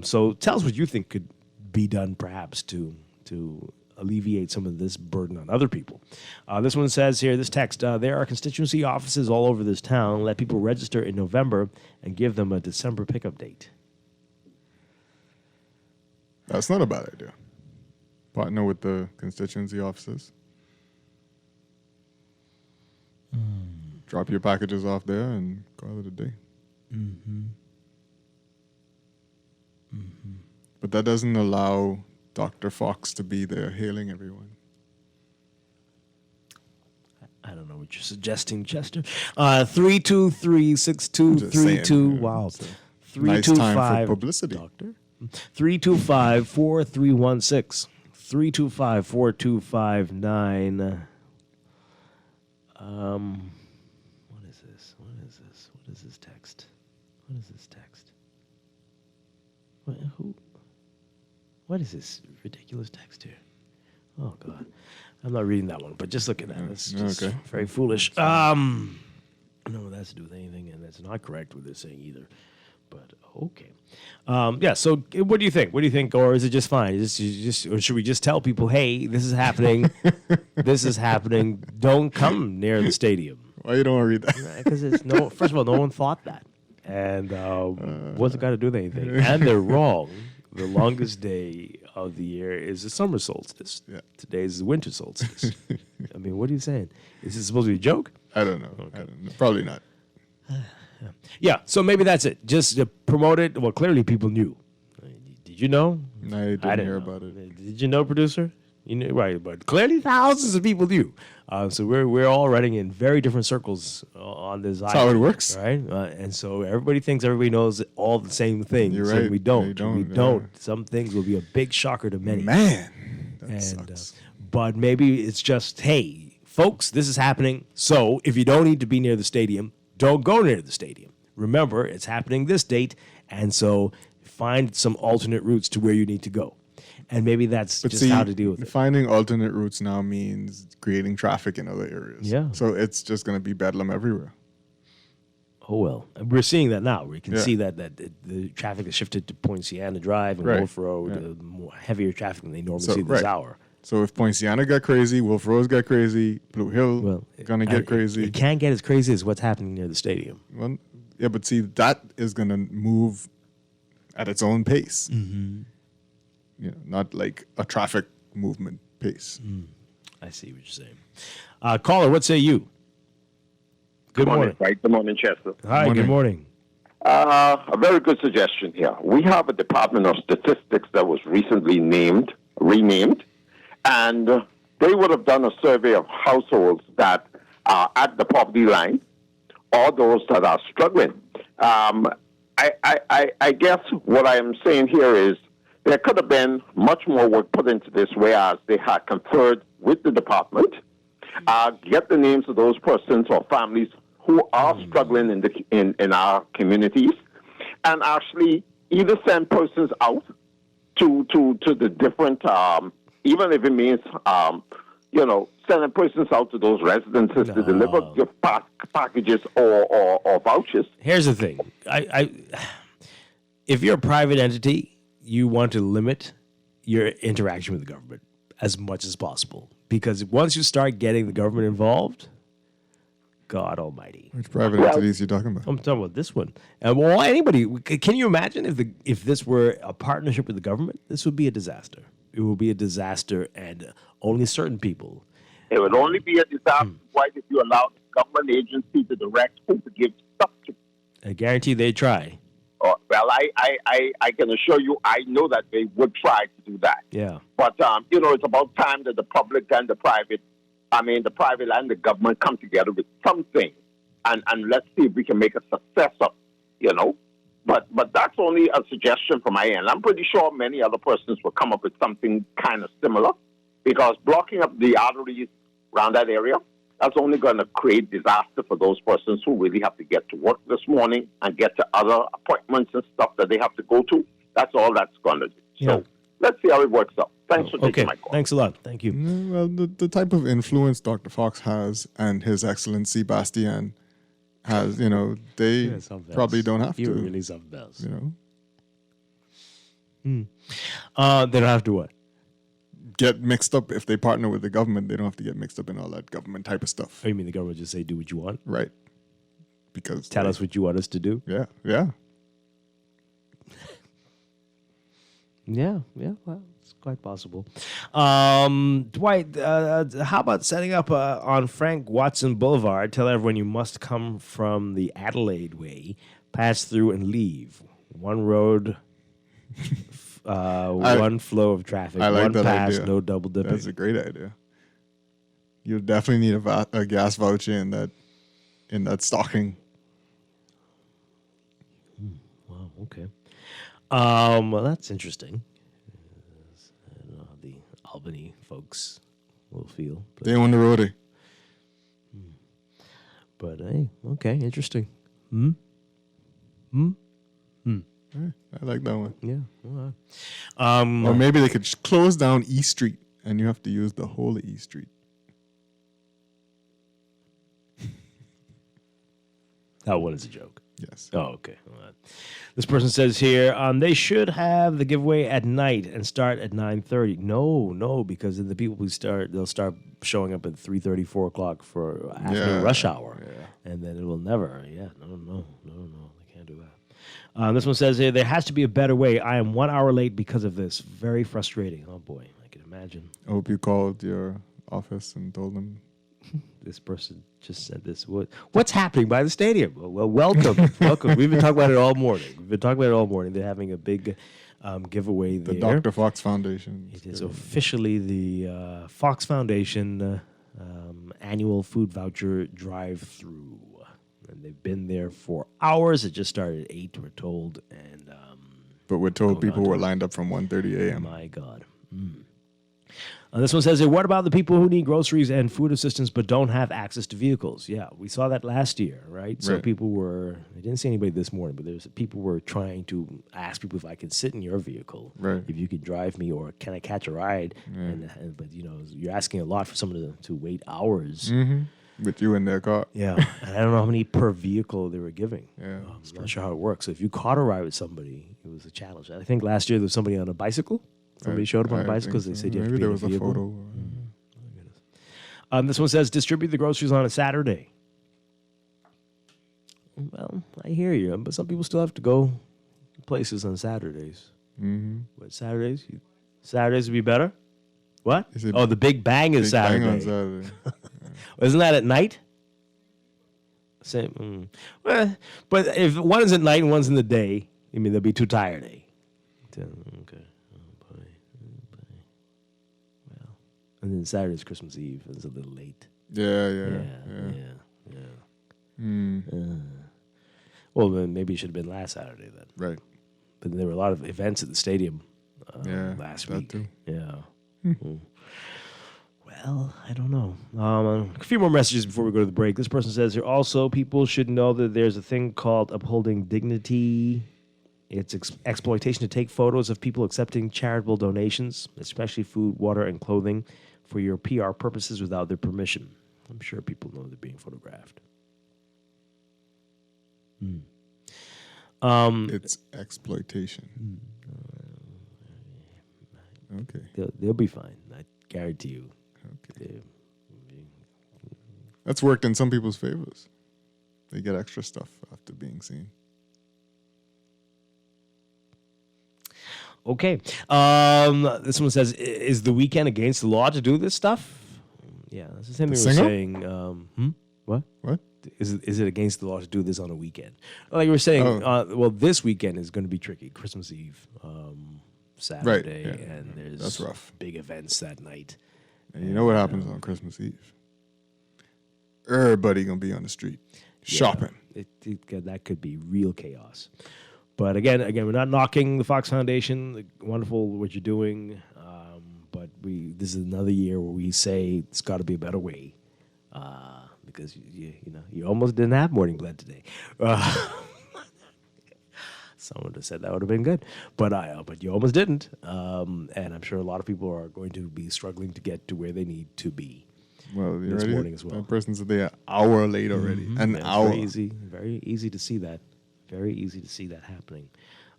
Speaker 2: So tell us what you think could be done, perhaps, to alleviate some of this burden on other people. This one says here, this text, there are constituency offices all over this town. Let people register in November and give them a December pickup date.
Speaker 8: That's not a bad idea. Partner with the constituency offices. Drop your packages off there and call it a day.
Speaker 2: Mm-hmm.
Speaker 8: But that doesn't allow Dr. Fox to be there hailing everyone.
Speaker 2: I don't know what you're suggesting, Chester. 323-6232. Wow.
Speaker 8: Nice time for publicity.
Speaker 2: Doctor. 325-4316. 325-4259. What is this? What is this? What is this text? What is this text? What is this ridiculous text here? Oh, God. I'm not reading that one, but just looking at it. It's just very foolish. No, that's to do with anything, and that's not correct what they're saying either. But okay. So what do you think? What do you think? Or is it just fine? Or should we just tell people, hey, this is happening. This is happening. Don't come near the stadium.
Speaker 8: Why you don't want to read that?
Speaker 2: Because first of all, no one thought that. And what's it got to do with anything? And they're wrong. The longest day of the year is the summer solstice. Yeah. Today is the winter solstice. I mean, what are you saying? Is this supposed to be a joke?
Speaker 8: I don't know. Okay. I don't know. Probably not.
Speaker 2: Yeah, so maybe that's it. Just to promote it. Well, clearly people knew. Did you know?
Speaker 8: No, I didn't hear about it.
Speaker 2: Did you know, producer? You knew, right? But clearly thousands of people knew. So we're all running in very different circles on this island.
Speaker 8: That's how it works,
Speaker 2: right? And so everybody thinks everybody knows all the same things.
Speaker 8: You're right.
Speaker 2: And we don't.
Speaker 8: We don't.
Speaker 2: We don't. Some things will be a big shocker to many.
Speaker 8: Man, that sucks.
Speaker 2: But maybe it's just, hey, folks, this is happening. So if you don't need to be near the stadium, don't go near the stadium. Remember, it's happening this date, and so find some alternate routes to where you need to go. And maybe that's how to deal with it.
Speaker 8: Finding alternate routes now means creating traffic in other areas.
Speaker 2: Yeah.
Speaker 8: So it's just going to be bedlam everywhere.
Speaker 2: Oh, well. And we're seeing that now. We can see that the traffic has shifted to Poinciana Drive and Wolf Road, more heavier traffic than they normally see this hour.
Speaker 8: So if Poinciana got crazy, Wolf Rose got crazy, Blue Hill going to get crazy.
Speaker 2: It can't get as crazy as what's happening near the stadium.
Speaker 8: Well, yeah, but see, that is going to move at its own pace.
Speaker 2: Mm-hmm.
Speaker 8: Not like a traffic movement pace.
Speaker 2: I see what you're saying. Caller, what say you? Good morning.
Speaker 4: Right. Good morning, Chester.
Speaker 2: Hi, good morning.
Speaker 4: A very good suggestion here. We have a Department of Statistics that was recently renamed, and they would have done a survey of households that are at the poverty line or those that are struggling. I guess what I am saying here is there could have been much more work put into this, whereas they had conferred with the department, get the names of those persons or families who are struggling in our communities, and actually either send persons out to the different, even if it means, sending persons out to those residences to deliver gift packages or vouchers.
Speaker 2: Here's the thing. If you're a private entity, you want to limit your interaction with the government as much as possible. Because once you start getting the government involved, God almighty.
Speaker 8: Which private entities are you talking about?
Speaker 2: I'm talking about this one. Well, anybody, can you imagine if this were a partnership with the government? This would be a disaster. It would be a disaster, and only certain people.
Speaker 4: It would only be a disaster, Dwight, if you allow the government agency to direct who to give stuff to.
Speaker 2: I guarantee they'd try.
Speaker 4: Well, I can assure you, I know that they would try to do that.
Speaker 2: Yeah.
Speaker 4: But, it's about time that the public and the private and the government come together with something. And let's see if we can make a success of, But that's only a suggestion from my end. I'm pretty sure many other persons will come up with something kind of similar, because blocking up the arteries around that area, that's only going to create disaster for those persons who really have to get to work this morning and get to other appointments and stuff that they have to go to. That's all that's going to do. So let's see how it works out. Thanks for taking my call.
Speaker 2: Thanks a lot. Thank you.
Speaker 8: Well, the type of influence Dr. Fox has and His Excellency Bastien has, they probably don't have to.
Speaker 2: You're really something else.
Speaker 8: They
Speaker 2: don't have to what?
Speaker 8: Get mixed up. If they partner with the government, they don't have to get mixed up in all that government type of stuff.
Speaker 2: Oh, you mean the government just say, do what you want?
Speaker 8: Right. Because
Speaker 2: tell us what you want us to do?
Speaker 8: Yeah.
Speaker 2: Yeah, well, it's quite possible. Dwight, how about setting up on Frank Watson Boulevard? Tell everyone you must come from the Adelaide way, pass through and leave. One road, one flow of traffic,
Speaker 8: I like
Speaker 2: one
Speaker 8: that
Speaker 2: pass,
Speaker 8: idea.
Speaker 2: no double dipping.
Speaker 8: That's a great idea. You definitely need a gas voucher in that stocking.
Speaker 2: Wow, okay. Well, that's interesting. I don't know how the Albany folks will feel. But,
Speaker 8: they on the roadie.
Speaker 2: But hey, okay, interesting.
Speaker 8: I like that one.
Speaker 2: Yeah. All right.
Speaker 8: Or maybe they could close down E Street and you have to use the whole of E Street.
Speaker 2: That one is a joke.
Speaker 8: Yes.
Speaker 2: Oh, okay. All right. This person says here, they should have the giveaway at night and start at 9:30. No, because then the people they'll start showing up at 3:30, 4 o'clock for afternoon rush hour. Yeah. And then it will never. Yeah, no, they can't do that. This one says here, there has to be a better way. I am 1 hour late because of this. Very frustrating. Oh, boy, I can imagine.
Speaker 8: I hope you called your office and told them.
Speaker 2: This person just said this. What's happening by the stadium? Well, welcome. We've been talking about it all morning. They're having a big giveaway there.
Speaker 8: The Dr. Fox Foundation.
Speaker 2: It is officially the Fox Foundation annual food voucher drive-through. And they've been there for hours. It just started at 8, we're told.
Speaker 8: But we're told people were lined up from 1:30 a.m.
Speaker 2: My God. This one says here, what about the people who need groceries and food assistance but don't have access to vehicles? Yeah, we saw that last year, right? So I didn't see anybody this morning, but people were trying to ask people if I could sit in your vehicle,
Speaker 8: right?
Speaker 2: If you could drive me, or can I catch a ride? But you're asking a lot for someone to wait hours.
Speaker 8: With you in their car.
Speaker 2: Yeah, and I don't know how many per vehicle they were giving.
Speaker 8: Yeah,
Speaker 2: I'm not sure how it works. So if you caught a ride with somebody, it was a challenge. I think last year there was somebody on a bicycle. Somebody showed up on bicycles. They said you have to be in a vehicle.
Speaker 8: Maybe there was a photo.
Speaker 2: This one says distribute the groceries on a Saturday. Well, I hear you, but some people still have to go places on Saturdays. But Saturdays would be better. What? The Big Bang is Saturday.
Speaker 8: Bang on Saturday.
Speaker 2: Isn't that at night? Same. Well, but if one is at night and one's in the day, they'll be too tired. Okay. And then Saturday's Christmas Eve. It's a little late.
Speaker 8: Yeah.
Speaker 2: Well, then maybe it should have been last Saturday then.
Speaker 8: Right.
Speaker 2: But there were a lot of events at the stadium last week.
Speaker 8: Too.
Speaker 2: Yeah. Well, I don't know. A few more messages before we go to the break. This person says here also people should know that there's a thing called upholding dignity It's exploitation to take photos of people accepting charitable donations, especially food, water, and clothing, for your PR purposes without their permission. I'm sure people know they're being photographed.
Speaker 8: It's exploitation. Okay.
Speaker 2: They'll be fine. I guarantee you.
Speaker 8: Okay. That's worked in some people's favors. They get extra stuff after being seen.
Speaker 2: Okay. This one says, is the weekend against the law to do this stuff? Yeah, that's the same thing we were saying. What?
Speaker 8: What?
Speaker 2: Is it against the law to do this on a weekend? Like you were saying, well, this weekend is going to be tricky. Christmas Eve, Saturday, and there's
Speaker 8: that's rough.
Speaker 2: Big events that night.
Speaker 8: And you know what happens on Christmas Eve? Everybody going to be on the street shopping.
Speaker 2: That could be real chaos. But again, we're not knocking the Fox Foundation. Wonderful what you're doing, but this is another year where we say it's got to be a better way, because you almost didn't have morning blend today. Someone would have said that would have been good, but you almost didn't, and I'm sure a lot of people are going to be struggling to get to where they need to be.
Speaker 8: Well,
Speaker 2: this morning as well.
Speaker 8: That person's an hour late already. An hour.
Speaker 2: Very easy to see that. Very easy to see that happening.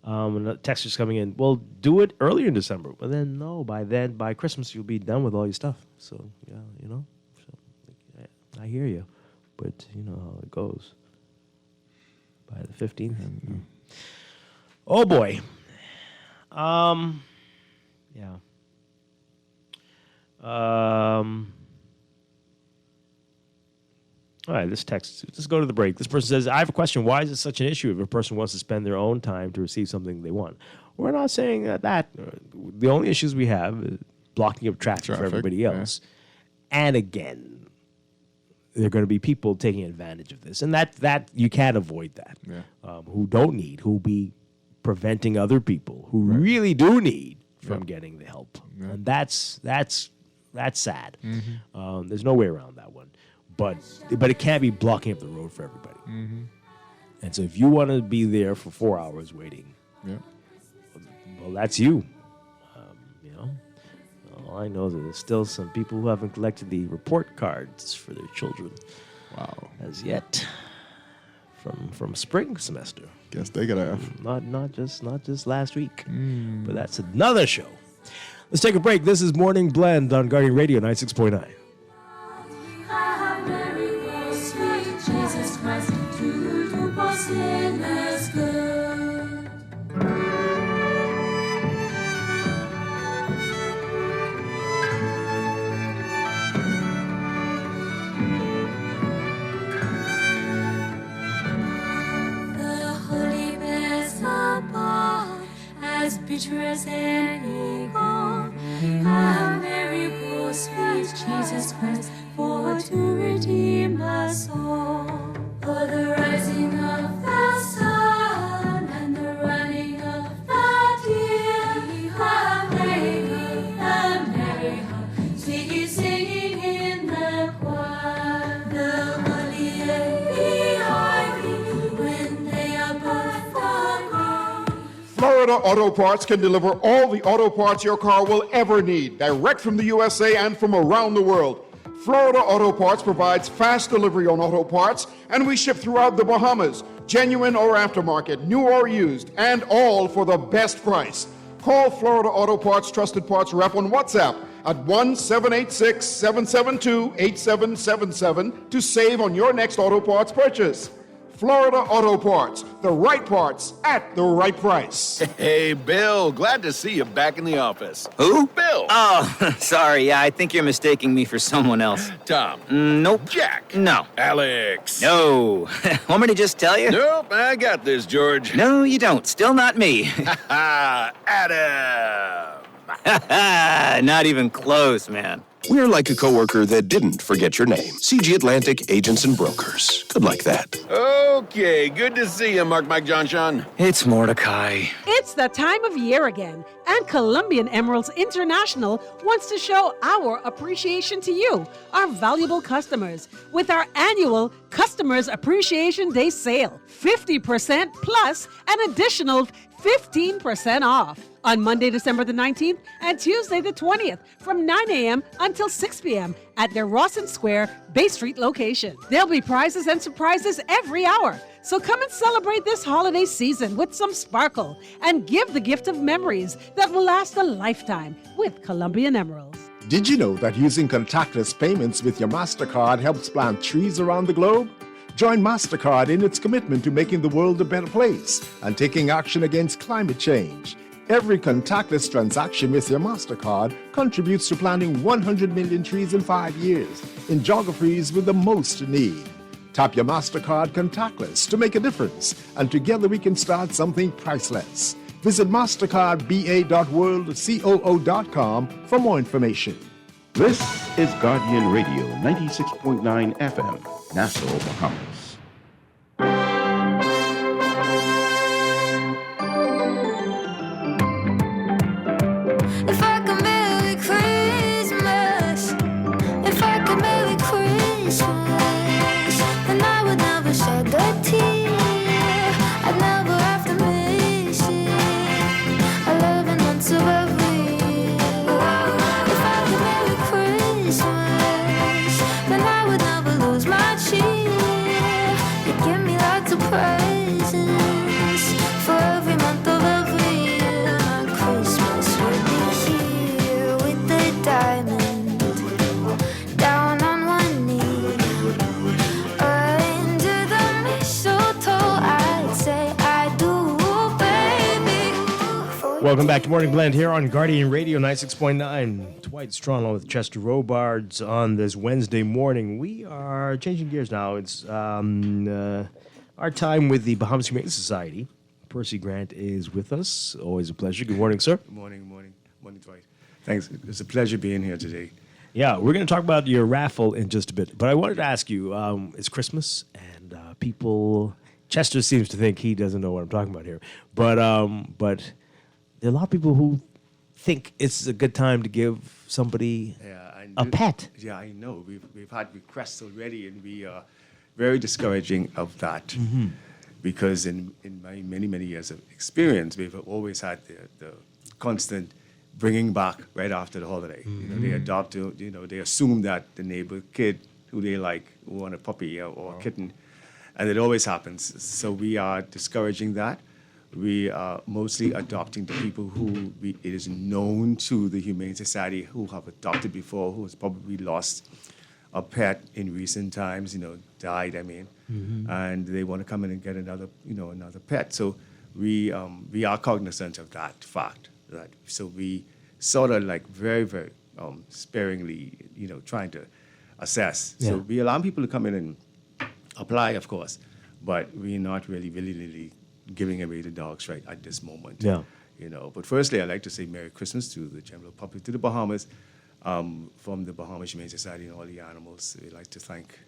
Speaker 2: And the text is coming in. Well, do it earlier in December. Well, then, no. By Christmas, you'll be done with all your stuff. So, yeah, So, I hear you. But you know how it goes. By the 15th. Oh, boy. Yeah. All right, this text, let's go to the break. This person says, I have a question. Why is it such an issue if a person wants to spend their own time to receive something they want? We're not saying that. The only issues we have is blocking up traffic for everybody else. Yeah. And again, there are going to be people taking advantage of this. And that you can't avoid that. Yeah. Who don't need, who will be preventing other people who really do need from getting the help. Yeah. And that's sad. Mm-hmm. There's no way around that one. But it can't be blocking up the road for everybody. Mm-hmm. And so if you want to be there for 4 hours waiting, well, that's you. All I know is that there's still some people who haven't collected the report cards for their children.
Speaker 8: Wow.
Speaker 2: As yet. From spring semester.
Speaker 8: Guess they got F.
Speaker 2: Not just last week. But that's another show. Let's take a break. This is Morning Blend on Guardian Radio 96.9.
Speaker 1: Jesus Christ, to do poor sinners good. The holy bears above, as bitter as any gall. Have Mary, poor sweet Jesus Christ, for to redeem us all. For the rising of the sun and the running of the deer, have Mary, sweet singing in the choir. The holly and the ivy, when they are both for green.
Speaker 21: Florida Auto Parts can deliver all the auto parts your car will ever need, direct from the USA and from around the world. Florida Auto Parts provides fast delivery on auto parts, and we ship throughout the Bahamas, genuine or aftermarket, new or used, and all for the best price. Call Florida Auto Parts Trusted Parts Rep on WhatsApp at 1-786-772-8777 to save on your next auto parts purchase. Florida Auto Parts, the right parts at the right price.
Speaker 6: Hey, Bill, glad to see you back in the office.
Speaker 22: Who?
Speaker 6: Bill.
Speaker 22: Oh, sorry. Yeah, I think you're mistaking me for someone else.
Speaker 6: Tom.
Speaker 22: Nope.
Speaker 6: Jack.
Speaker 22: No.
Speaker 6: Alex.
Speaker 22: No. Want me to just tell you?
Speaker 6: Nope, I got this, George.
Speaker 22: No, you don't. Still not me.
Speaker 6: Adam.
Speaker 22: Not even close, man.
Speaker 23: We're like a coworker that didn't forget your name. CG Atlantic Agents and Brokers. Good like that.
Speaker 6: Okay, good to see you, Mike John.
Speaker 22: It's Mordecai.
Speaker 18: It's the time of year again.
Speaker 9: And Colombian Emeralds International wants to show our appreciation to you, our valuable customers, with our annual Customers Appreciation Day sale. 50% plus an additional 15% off on Monday, December the 19th and Tuesday the 20th from 9 a.m. until 6 p.m. at their Rawson Square, Bay Street location. There'll be prizes and surprises every hour. So come and celebrate this holiday season with some sparkle and give the gift of memories that will last a lifetime with Colombian Emeralds.
Speaker 19: Did you know that using contactless payments with your MasterCard helps plant trees around the globe? Join MasterCard in its commitment to making the world a better place and taking action against climate change. Every contactless transaction with your MasterCard contributes to planting 100 million trees in 5 years in geographies with the most need. Tap your MasterCard contactless to make a difference, and together we can start something priceless. Visit mastercardba.worldcoo.com for more information.
Speaker 7: This is Guardian Radio 96.9 FM, Nassau, Bahamas.
Speaker 1: If I could Merry Christmas, if I could Merry Christmas, then I would never shed a tear. I'd never have to miss it. 11 months of every year. If I could Merry Christmas, then I would never lose my cheer. You give me lots of presents for every month of every year. My Christmas would be here with the diamond, down on one knee, under the mistletoe. I'd say I do, baby.
Speaker 2: Welcome back to Morning Blend here on Guardian Radio 96.9. Dwight, Strachan with Chester Robards on this Wednesday morning. We are changing gears now. It's our time with the Bahamas Humane Society. Percy Grant is with us. Always a pleasure. Good morning, sir.
Speaker 10: Good morning, Dwight. Thanks. It's a pleasure being here today.
Speaker 2: Yeah, we're going to talk about your raffle in just a bit. But I wanted to ask you, it's Christmas, and people... Chester seems to think he doesn't know what I'm talking about here. But there are a lot of people who think it's a good time to give somebody a pet.
Speaker 10: Yeah, I know. We've had requests already, and we are very discouraging of that.
Speaker 2: Mm-hmm.
Speaker 10: Because in my many years of experience, we've always had the constant bringing back right after the holiday.
Speaker 2: Mm-hmm.
Speaker 10: They adopt, they assume that the neighbor kid who they like want a puppy or a kitten, and it always happens. So we are discouraging that. We are mostly adopting the people who it is known to the Humane Society who have adopted before, who has probably lost a pet in recent times, died,
Speaker 2: Mm-hmm.
Speaker 10: and they want to come in and get another pet. So we are cognizant of that fact. So we sort of like very, very sparingly, trying to assess.
Speaker 2: Yeah.
Speaker 10: So we allow people to come in and apply, of course, but we're not really giving away the dogs right at this moment.
Speaker 2: Yeah.
Speaker 10: But firstly, I'd like to say Merry Christmas to the general public, to the Bahamas, from the Bahamas Humane Society and all the animals. We'd like to thank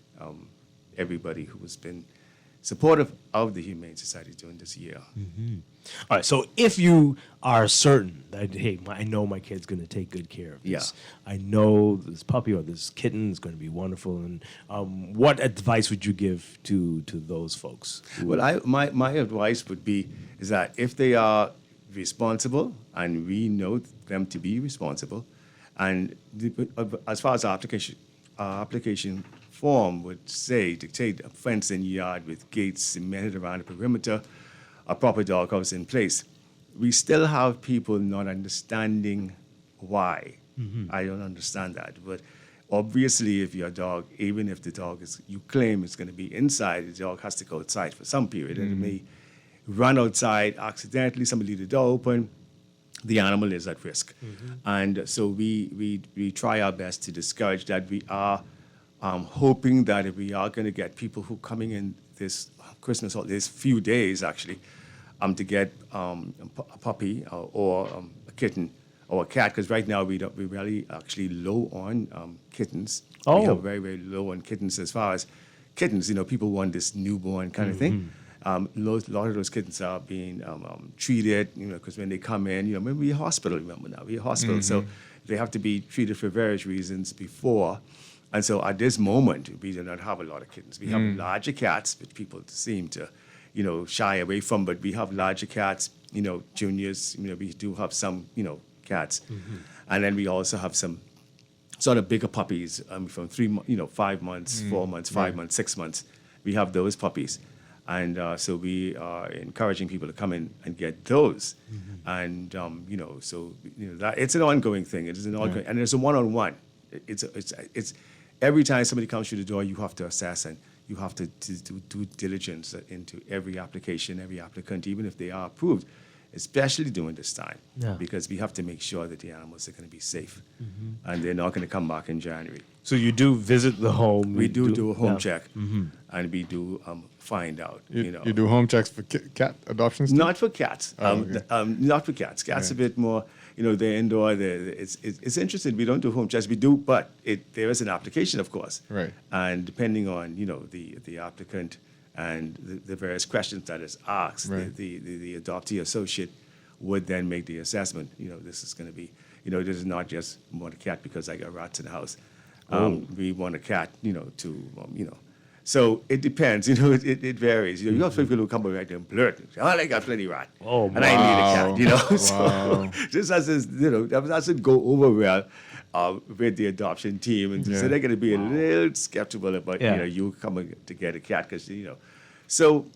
Speaker 10: everybody who has been supportive of the Humane Society during this year.
Speaker 2: Mm-hmm. All right, so if you are certain that, hey, I know my kid's going to take good care of this, I know this puppy or this kitten is going to be wonderful, and what advice would you give to those folks?
Speaker 10: Well, my advice would be is that if they are responsible, and we know them to be responsible, and as far as our application form would dictate a fence in yard with gates cemented around the perimeter, a proper doghouse in place. We still have people not understanding why.
Speaker 2: Mm-hmm.
Speaker 10: I don't understand that. But obviously, if your dog, even if the dog you claim is going to be inside, the dog has to go outside for some period, and it may run outside accidentally, somebody leave the door open, the animal is at risk.
Speaker 2: Mm-hmm.
Speaker 10: And so we try our best to discourage that. We are hoping that if we are going to get people who coming in this Christmas or this few days actually, to get a puppy or a kitten or a cat, because right now we're really actually low on kittens.
Speaker 2: Oh.
Speaker 10: We are very, very low on kittens as far as kittens. People want this newborn kind of thing. A lot of those kittens are being treated, because when they come in, maybe we're a hospital, remember now, we're a hospital. So they have to be treated for various reasons before. And so at this moment, we do not have a lot of kittens. We have larger cats, which people seem to, shy away from, but we have larger cats, juniors, we do have some, cats. And then we also have some sort of bigger puppies from 5 months, 4 months, 5 months, 6 months. We have those puppies. And so we are encouraging people to come in and get those. And, that it's an ongoing thing. It is an ongoing, and it's a one-on-one. It's every time somebody comes through the door, you have to assess and you have to do due diligence into every application, every applicant, even if they are approved, especially during this time, because we have to make sure that the animals are going to be safe and they're not going to come back in January.
Speaker 2: So you do visit the home.
Speaker 10: We do a home check, and we do find out.
Speaker 8: You do home checks for cat adoptions?
Speaker 10: Not for cats.
Speaker 8: Okay.
Speaker 10: Not for cats. Cats a bit more. They're indoor. It's interesting. We don't do home checks. We do, but there is an application, of course.
Speaker 8: Right.
Speaker 10: And depending on the applicant and the various questions that is asked, the adoptee associate would then make the assessment. This is going to be. This is not just want a cat because I got rats in the house. We want a cat, So it depends, it varies. You have people who come right there and blurt, I got plenty of rat. And I need a cat, So this doesn't go over well with the adoption team. And so they're going to be a little skeptical about, you coming to get a cat because, So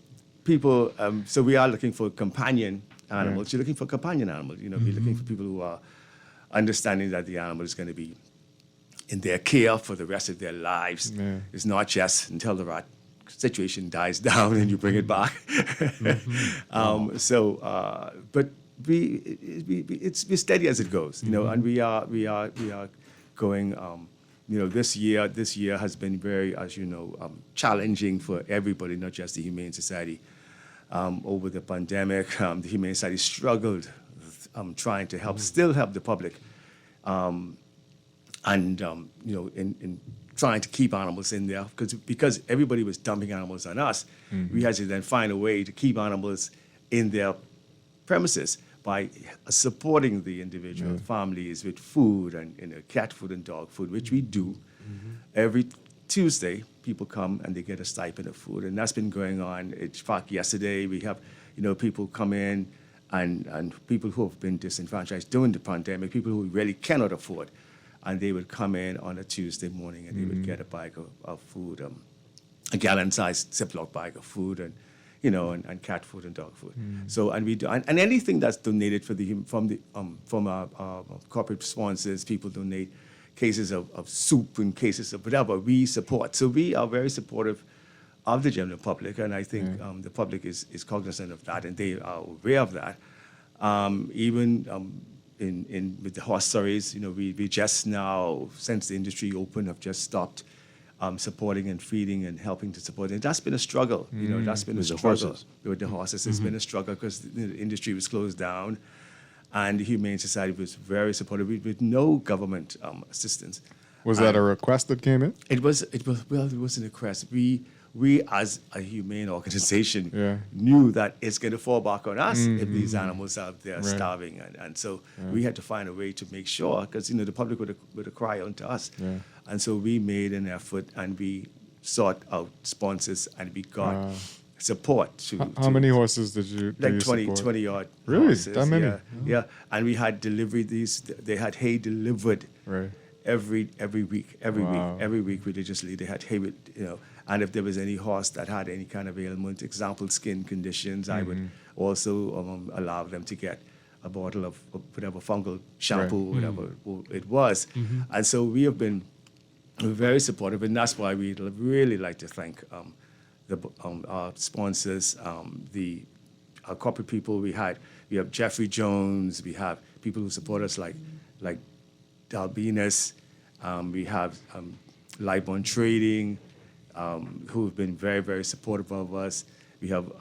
Speaker 10: people, so we are looking for companion animals. You're looking for companion animals, we're looking for people who are understanding that the animal is going to be in their care for the rest of their lives. It's not just until the rat situation dies down and you bring it back. But we're steady as it goes, and we are going. This year has been very, as challenging for everybody, not just the Humane Society. Over the pandemic, the Humane Society struggled trying to still help the public. In trying to keep animals in there, because everybody was dumping animals on us, we had to then find a way to keep animals in their premises by supporting the individual families with food and cat food and dog food, which we do. Every Tuesday, people come and they get a stipend of food, and that's been going on. In fact, yesterday we have people come in and people who have been disenfranchised during the pandemic, people who really cannot afford. And they would come in on a Tuesday morning and they would get a bag of food, a gallon-sized Ziploc bag of food, and cat food and dog food. So, and we do, and anything that's donated from our corporate sponsors, people donate cases of soup and cases of whatever we support. So we are very supportive of the general public, and I think the public is cognizant of that, and they are aware of that. With the horse stories, we just now, since the industry opened, have just stopped supporting and feeding and helping to support it. That's been a struggle. That's been a struggle with the horses. It's been a struggle because the industry was closed down, and the Humane Society was very supportive with no government assistance.
Speaker 8: Was that a request that came in?
Speaker 10: It wasn't a request. We as a humane organization knew that it's going to fall back on us if these animals are out there starving. And so we had to find a way to make sure, because the public would cry out to us. And so we made an effort and we sought out sponsors and we got support.
Speaker 8: How many horses did you
Speaker 10: Like 20 odd horses.
Speaker 8: Really? That many?
Speaker 10: Yeah. And we had delivered they had hay delivered every week. Every week religiously they had hay, and if there was any horse that had any kind of ailment, example skin conditions, I would also allow them to get a bottle of whatever fungal shampoo, whatever it was. And so we have been very supportive, and that's why we'd really like to thank our sponsors, our corporate people. We have Jeffrey Jones, we have people who support us like Dalbinus, we have Libon Trading, who have been very, very supportive of us. We have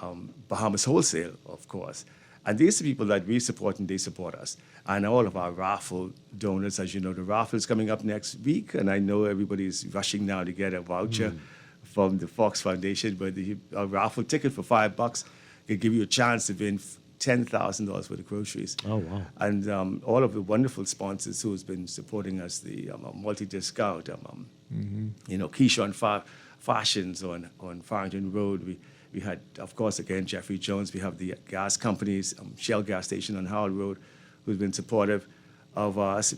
Speaker 10: Bahamas Wholesale, of course. And these are people that we support and they support us. And all of our raffle donors, as you know, the raffle is coming up next week, and I know everybody's rushing now to get a voucher from the Fox Foundation, but a raffle ticket for $5 could give you a chance to win $10,000 worth of groceries.
Speaker 2: Oh, wow.
Speaker 10: And all of the wonderful sponsors who's been supporting us, the multi-discount, Keyshawn Fashions on Farrington Road. We had, of course, again, Jeffrey Jones. We have the gas companies, Shell Gas Station on Howard Road, who's been supportive of us.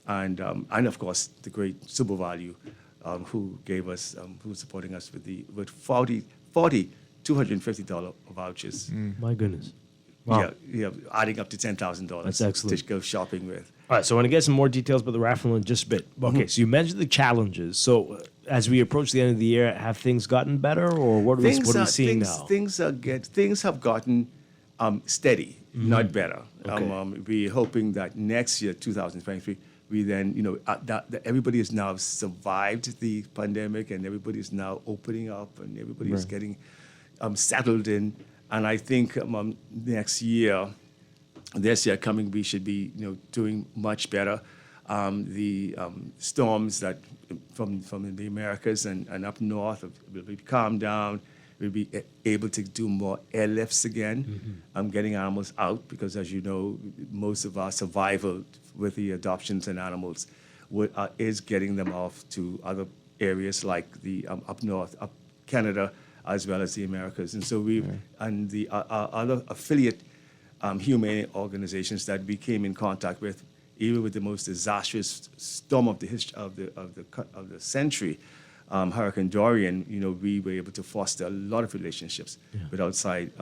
Speaker 10: And of course, the great Super Value, who gave us, who's supporting us with 40 $250 vouchers.
Speaker 2: My goodness. Wow.
Speaker 10: Yeah, adding up to $10,000.
Speaker 2: That's excellent.
Speaker 10: To go shopping with.
Speaker 2: All right, so I want to get some more details about the raffle in just a bit. Okay, so you mentioned the challenges. So as we approach the end of the year, have things gotten better, or what are we seeing now?
Speaker 10: Things have gotten steady, not better.
Speaker 2: Okay.
Speaker 10: We're hoping that next year, 2023, we then, that everybody has now survived the pandemic, and everybody is now opening up, and everybody is getting settled in. And I think this year coming, we should be doing much better. The storms that from the Americas and up north will be calmed down. We'll be able to do more airlifts again. Getting animals out, because as you know, most of our survival with the adoptions and animals is getting them off to other areas like the up north, up Canada, as well as the Americas. And so and the other affiliate humane organizations that we came in contact with, even with the most disastrous storm of the history of the century, Hurricane Dorian, we were able to foster a lot of relationships with outside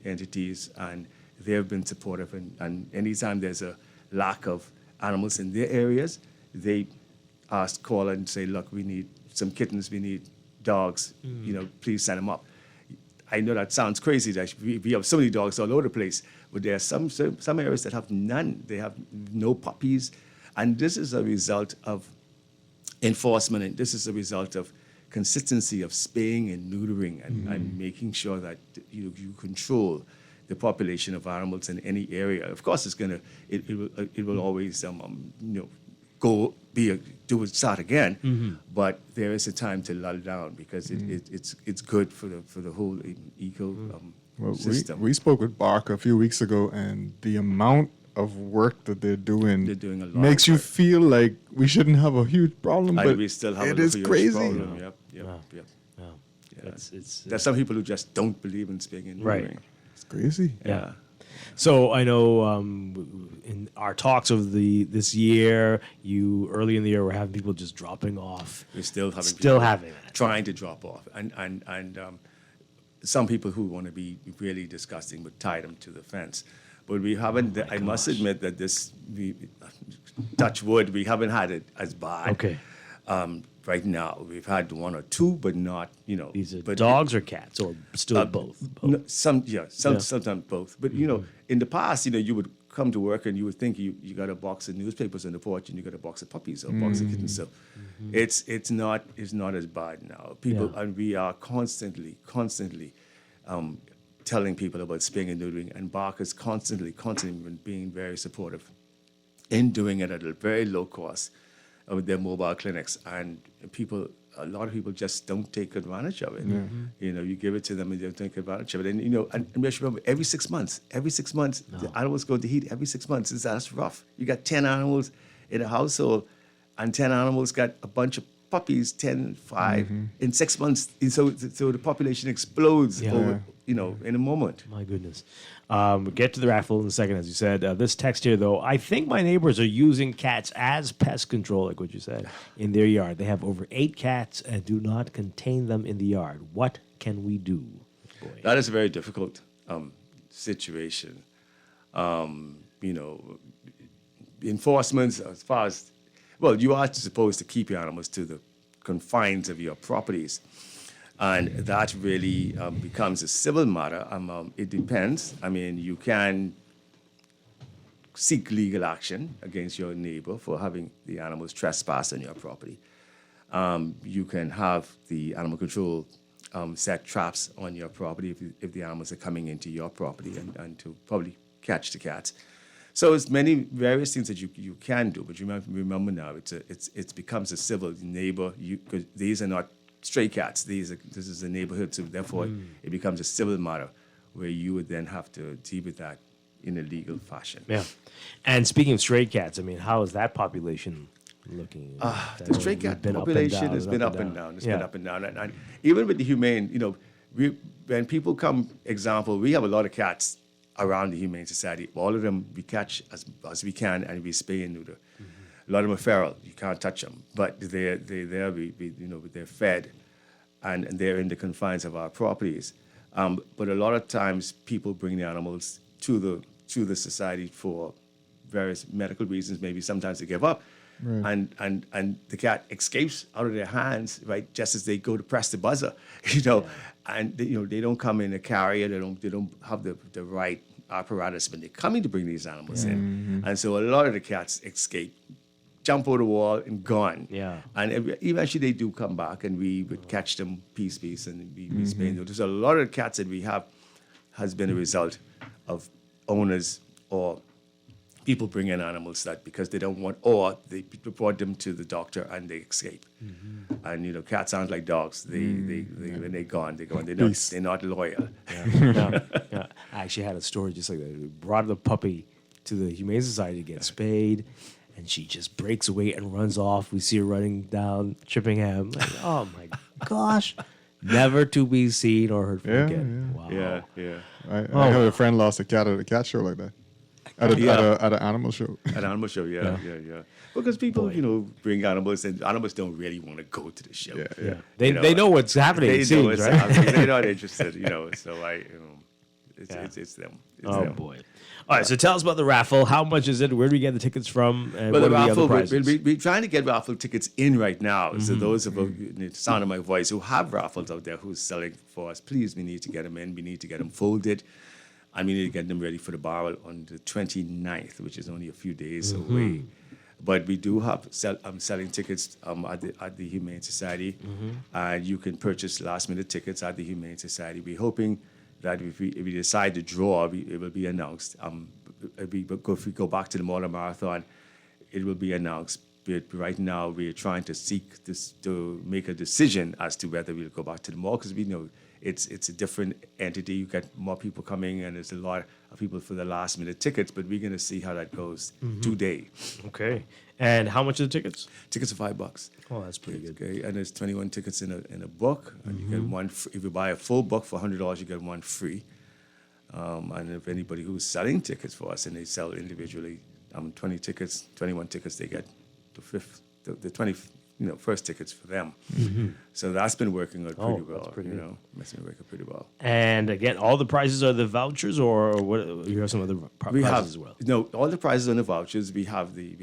Speaker 10: entities, and they have been supportive. And anytime there's a lack of animals in their areas, they call and say, look, we need some kittens, we need dogs, please send them up. I know that sounds crazy that we have so many dogs all over the place, but there are some areas that have none. They have no puppies. And this is a result of enforcement, and this is a result of consistency of spaying and neutering and making sure that you control the population of animals in any area. Of course, it will always start again, but there is a time to lull down, because it's good for the whole system.
Speaker 8: We spoke with Bark a few weeks ago, and the amount of work that they're doing
Speaker 10: a lot
Speaker 8: makes you feel like we shouldn't have a huge problem, but
Speaker 10: we still have
Speaker 8: it
Speaker 10: a
Speaker 8: is
Speaker 10: huge
Speaker 8: crazy.
Speaker 10: problem. Yep. There's some people who just don't believe in spaying and neutering.
Speaker 2: Right.
Speaker 8: It's crazy.
Speaker 10: Yeah.
Speaker 2: So I know in our talks of this year, you early in the year were having people just dropping off.
Speaker 10: We're still having
Speaker 2: that.
Speaker 10: Trying to drop off, and some people who want to be really disgusting would tie them to the fence. But we haven't. I must admit that touch wood, we haven't had it as bad.
Speaker 2: Okay.
Speaker 10: Right now, we've had one or two, but not,
Speaker 2: These are dogs or cats, or still both?
Speaker 10: No, sometimes both. But, in the past, you would come to work and you would think you got a box of newspapers on the porch and you got a box of puppies or a box of kittens. So it's not as bad now. And we are constantly telling people about spaying and neutering, and Bark is constantly been being very supportive in doing it at a very low cost with their mobile clinics, and a lot of people just don't take advantage of it. You give it to them and they don't take advantage of it. And and just remember, every 6 months, the animals go to heat every 6 months. That's rough. You got 10 animals in a household, and 10 animals got a bunch of puppies, 10, 5 in 6 months. And so the population explodes over, in a moment.
Speaker 2: My goodness. We'll get to the raffle in a second, as you said. This text here, though, I think my neighbors are using cats as pest control, like what you said, in their yard. They have over 8 cats and do not contain them in the yard. What can we do? Boy.
Speaker 10: That is a very difficult situation. Enforcement, as far as, you are supposed to keep your animals to the confines of your properties. And that really becomes a civil matter. It depends. I mean, you can seek legal action against your neighbor for having the animals trespass on your property. You can have the animal control set traps on your property if the animals are coming into your property and to probably catch the cats. So it's many various things that you can do, but remember now, it becomes a civil neighbor. Because these are not stray cats. This is a neighborhood, so therefore it becomes a civil matter where you would then have to deal with that in a legal fashion.
Speaker 2: Yeah. And speaking of stray cats, I mean, how is that population looking?
Speaker 10: The stray cat population has been up and down. It's been up and down. And even with the humane, when people come, example, we have a lot of cats around the Humane Society. All of them we catch as we can, and we spay and neuter. A lot of them are feral. You can't touch them, but they're there. They're fed, and they're in the confines of our properties. But a lot of times, people bring the animals to the society for various medical reasons. Maybe sometimes they give up,
Speaker 8: Right.
Speaker 10: and the cat escapes out of their hands, right, just as they go to press the buzzer, and they don't come in a carrier. They don't have the right apparatus when they're coming to bring these animals in, and so a lot of the cats escape, jump over the wall and gone.
Speaker 2: Yeah.
Speaker 10: And eventually they do come back, and we would catch them piece, and we spay and neuter. There's a lot of cats that we have has been a result of owners or people bring in animals that because they don't want, or they brought them to the doctor and they escape. And cats aren't like dogs. They when they're gone, they're gone. They're not loyal.
Speaker 2: Yeah. I actually had a story just like that. We brought the puppy to the Humane Society to get spayed, and she just breaks away and runs off. We see her running down Chippingham. Like, oh my gosh. Never to be seen or heard from again. Wow.
Speaker 10: Yeah.
Speaker 8: I have a friend lost a cat at a cat show like that. At an animal show.
Speaker 10: At an animal show, yeah. Because people, bring animals, and animals don't really want to go to the show.
Speaker 2: Yeah. They know what's happening.
Speaker 10: They
Speaker 2: it
Speaker 10: know
Speaker 2: seems,
Speaker 10: what's
Speaker 2: right?
Speaker 10: happening. They're not interested, So it's them. It's them.
Speaker 2: Boy. All right, so tell us about the raffle. How much is it? Where do we get the tickets from? And
Speaker 10: Well,
Speaker 2: what
Speaker 10: the
Speaker 2: are the
Speaker 10: raffle,
Speaker 2: other prizes?
Speaker 10: we're trying to get raffle tickets in right now. So those of the sound of my voice who have raffles out there who's selling for us, please, we need to get them in. We need to get them folded. And we need to get them ready for the barrel on the 29th, which is only a few days away. But we do have selling tickets at the Humane Society, and you can purchase last-minute tickets at the Humane Society. We're hoping that if we decide to draw, it will be announced. If we go back to the Mall Marathon, it will be announced. But right now, we're trying to seek this to make a decision as to whether we'll go back to the mall, because we know it's a different entity. You get more people coming, and there's a lot of people for the last minute tickets. But we're going to see how that goes today.
Speaker 2: Okay. And how much are the tickets?
Speaker 10: Tickets are $5.
Speaker 2: Oh, that's pretty good.
Speaker 10: Okay. And there's 21 tickets in a book, and you get one. If you buy a full book for $100, you get one free. And if anybody who's selling tickets for us and they sell individually, 21 tickets, they get the 20. First tickets for them. So that's been working out pretty well. That's been working pretty well.
Speaker 2: And again, all the prizes are the vouchers, or what? You have some other prizes as well.
Speaker 10: No, all the prizes on the vouchers. We have the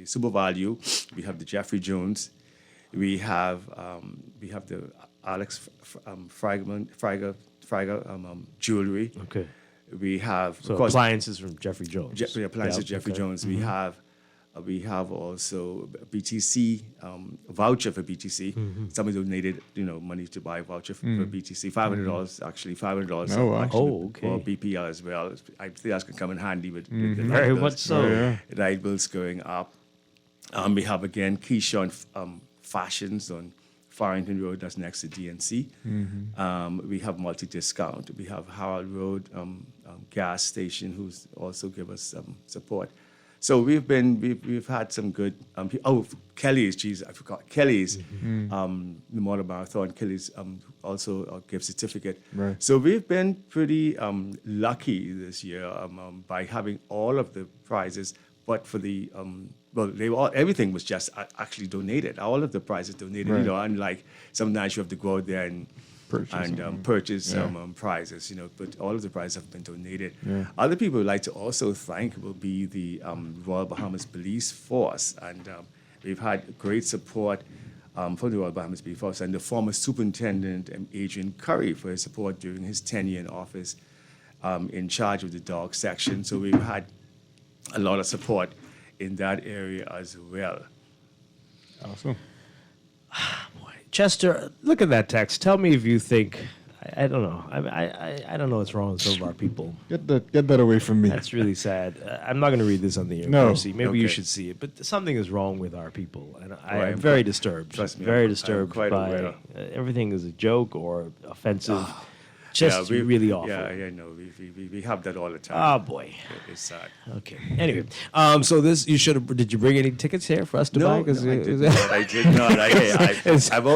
Speaker 10: Super Value. We have the Jeffrey Jones. We have the Alex Fraga jewelry.
Speaker 2: Okay.
Speaker 10: We have
Speaker 2: of course, appliances from Jeffrey Jones.
Speaker 10: Appliances Jeffrey Jones. We have also BTC voucher for BTC. Somebody donated, money to buy a voucher for BTC. $500 actually. $500.
Speaker 8: Oh, wow.
Speaker 10: For BPL as well. I think that's gonna come in handy with the
Speaker 2: very much so.
Speaker 10: Light bills going up. We have again Keyshawn Fashions on Farrington Road. That's next to DNC. We have multi discount. We have Harold Road gas station who's also give us support. So we've had some good. Kelly's, I forgot Kelly's. The Model Marathon. Kelly's also a gift certificate.
Speaker 8: Right.
Speaker 10: So we've been pretty lucky this year by having all of the prizes, but for the everything was just actually donated. All of the prizes donated.
Speaker 8: Right.
Speaker 10: Unlike sometimes you have to go out there and purchase prizes, but all of the prizes have been donated.
Speaker 8: Yeah.
Speaker 10: Other people would like to also thank will be the Royal Bahamas Police Force, and we've had great support from the Royal Bahamas Police Force and the former Superintendent Adrian Curry for his support during his tenure in office in charge of the dog section. So we've had a lot of support in that area as well.
Speaker 8: Awesome.
Speaker 2: Chester, look at that text. Tell me if you think I don't know. I don't know what's wrong with some of our people.
Speaker 8: Get that away from me.
Speaker 2: That's really sad. I'm not going to read this on the air.
Speaker 8: No.
Speaker 2: Percy. Maybe you
Speaker 10: Okay.
Speaker 2: should see it. But something is wrong with our people, and I
Speaker 10: I
Speaker 2: am
Speaker 10: am
Speaker 2: very
Speaker 10: quite-
Speaker 2: disturbed.
Speaker 10: trust me,
Speaker 2: very
Speaker 10: I'm
Speaker 2: disturbed
Speaker 10: quite
Speaker 2: by
Speaker 10: aware.
Speaker 2: everything is a joke or offensive. Just
Speaker 10: we-
Speaker 2: really awful.
Speaker 10: Yeah, no, we have that all the time.
Speaker 2: Oh boy,
Speaker 10: it's sad.
Speaker 2: Okay. Anyway, so this you should have. Did you bring any tickets here for us to buy?
Speaker 10: No, I did not. I did not. I'm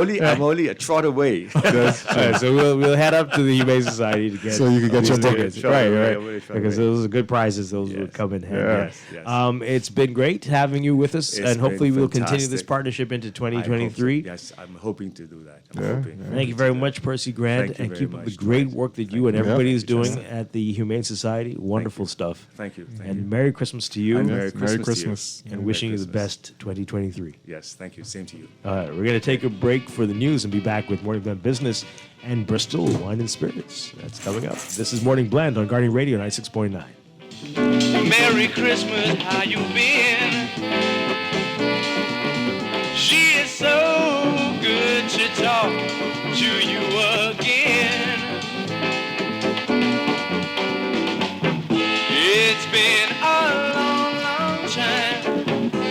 Speaker 10: only a trot away.
Speaker 2: All right, so we'll head up to the Humane Society to get
Speaker 8: So you can get your
Speaker 2: these
Speaker 8: tickets.
Speaker 2: Right,
Speaker 10: away,
Speaker 2: right.
Speaker 10: I'm really
Speaker 2: Because those are good prizes. Those would come in handy.
Speaker 10: Yes.
Speaker 2: It's been great having you with us,
Speaker 10: It's
Speaker 2: and hopefully
Speaker 10: been
Speaker 2: we'll continue this
Speaker 10: fantastic.
Speaker 2: partnership into
Speaker 10: I hope so.
Speaker 2: 2023.
Speaker 10: Yes, I'm hoping to do that. I'm hoping.
Speaker 2: Thank you very much, Percy Grant,
Speaker 10: Thank you
Speaker 2: and
Speaker 10: very
Speaker 2: keep up the
Speaker 10: much,
Speaker 2: great
Speaker 10: Dwight.
Speaker 2: work that
Speaker 10: Thank
Speaker 2: you and
Speaker 10: you.
Speaker 2: everybody is
Speaker 10: Yep.
Speaker 2: doing at the Humane Society. Wonderful stuff.
Speaker 10: Thank you. Thank
Speaker 2: and
Speaker 10: you.
Speaker 2: Merry Christmas to you.
Speaker 10: And Merry Christmas to you.
Speaker 2: And
Speaker 10: Merry
Speaker 2: wishing you the
Speaker 10: Christmas.
Speaker 2: best 2023.
Speaker 10: Yes, thank you. Same to you.
Speaker 2: All right, we're going to take a break for the news and be back with Morning Blend Business and Bristol Wine and Spirits. That's coming up. This is Morning Blend on Guardian Radio 96.9.
Speaker 1: Merry Christmas, how you been? She is so good to talk to you again. It's been a long, long time.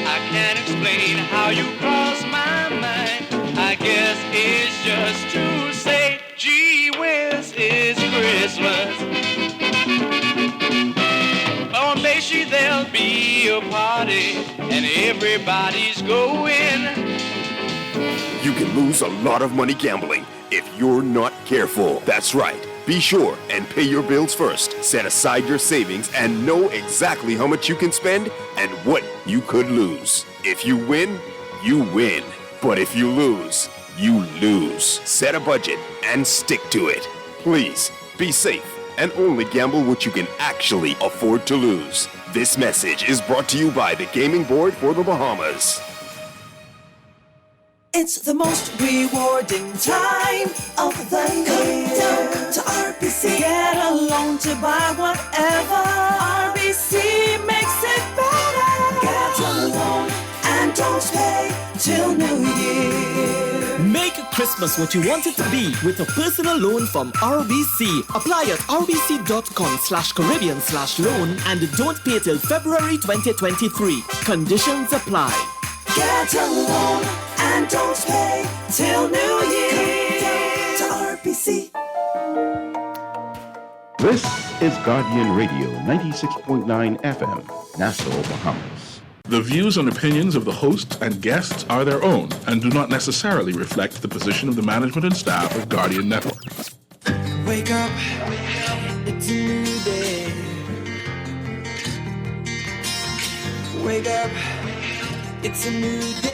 Speaker 1: I can't explain how you cross my mind. I guess it's just to say, gee whiz, it's Christmas. On Macy there'll be a party and everybody's going.
Speaker 23: You can lose a lot of money gambling if you're not careful. That's right. Be sure and pay your bills first. Set aside your savings and know exactly how much you can spend and what you could lose. If you win, you win. But if you lose, you lose. Set a budget and stick to it. Please, be safe and only gamble what you can actually afford to lose. This message is brought to you by the Gaming Board for the Bahamas.
Speaker 3: It's the most rewarding time of the year. Come to RBC, get a loan to buy whatever. RBC makes it better. Get a loan and don't pay till New Year.
Speaker 14: Make Christmas what you want it to be with a personal loan from RBC. Apply at rbc.com/Caribbean/loan and don't pay till February 2023. Conditions apply.
Speaker 3: Get a loan and don't pay till New Year. To RBC.
Speaker 7: This is Guardian Radio 96.9 FM, Nassau, Bahamas.
Speaker 11: The views and opinions of the host and guests are their own and do not necessarily reflect the position of the management and staff of Guardian Network.
Speaker 3: Wake up, it's a new day. Wake up, it's a new day.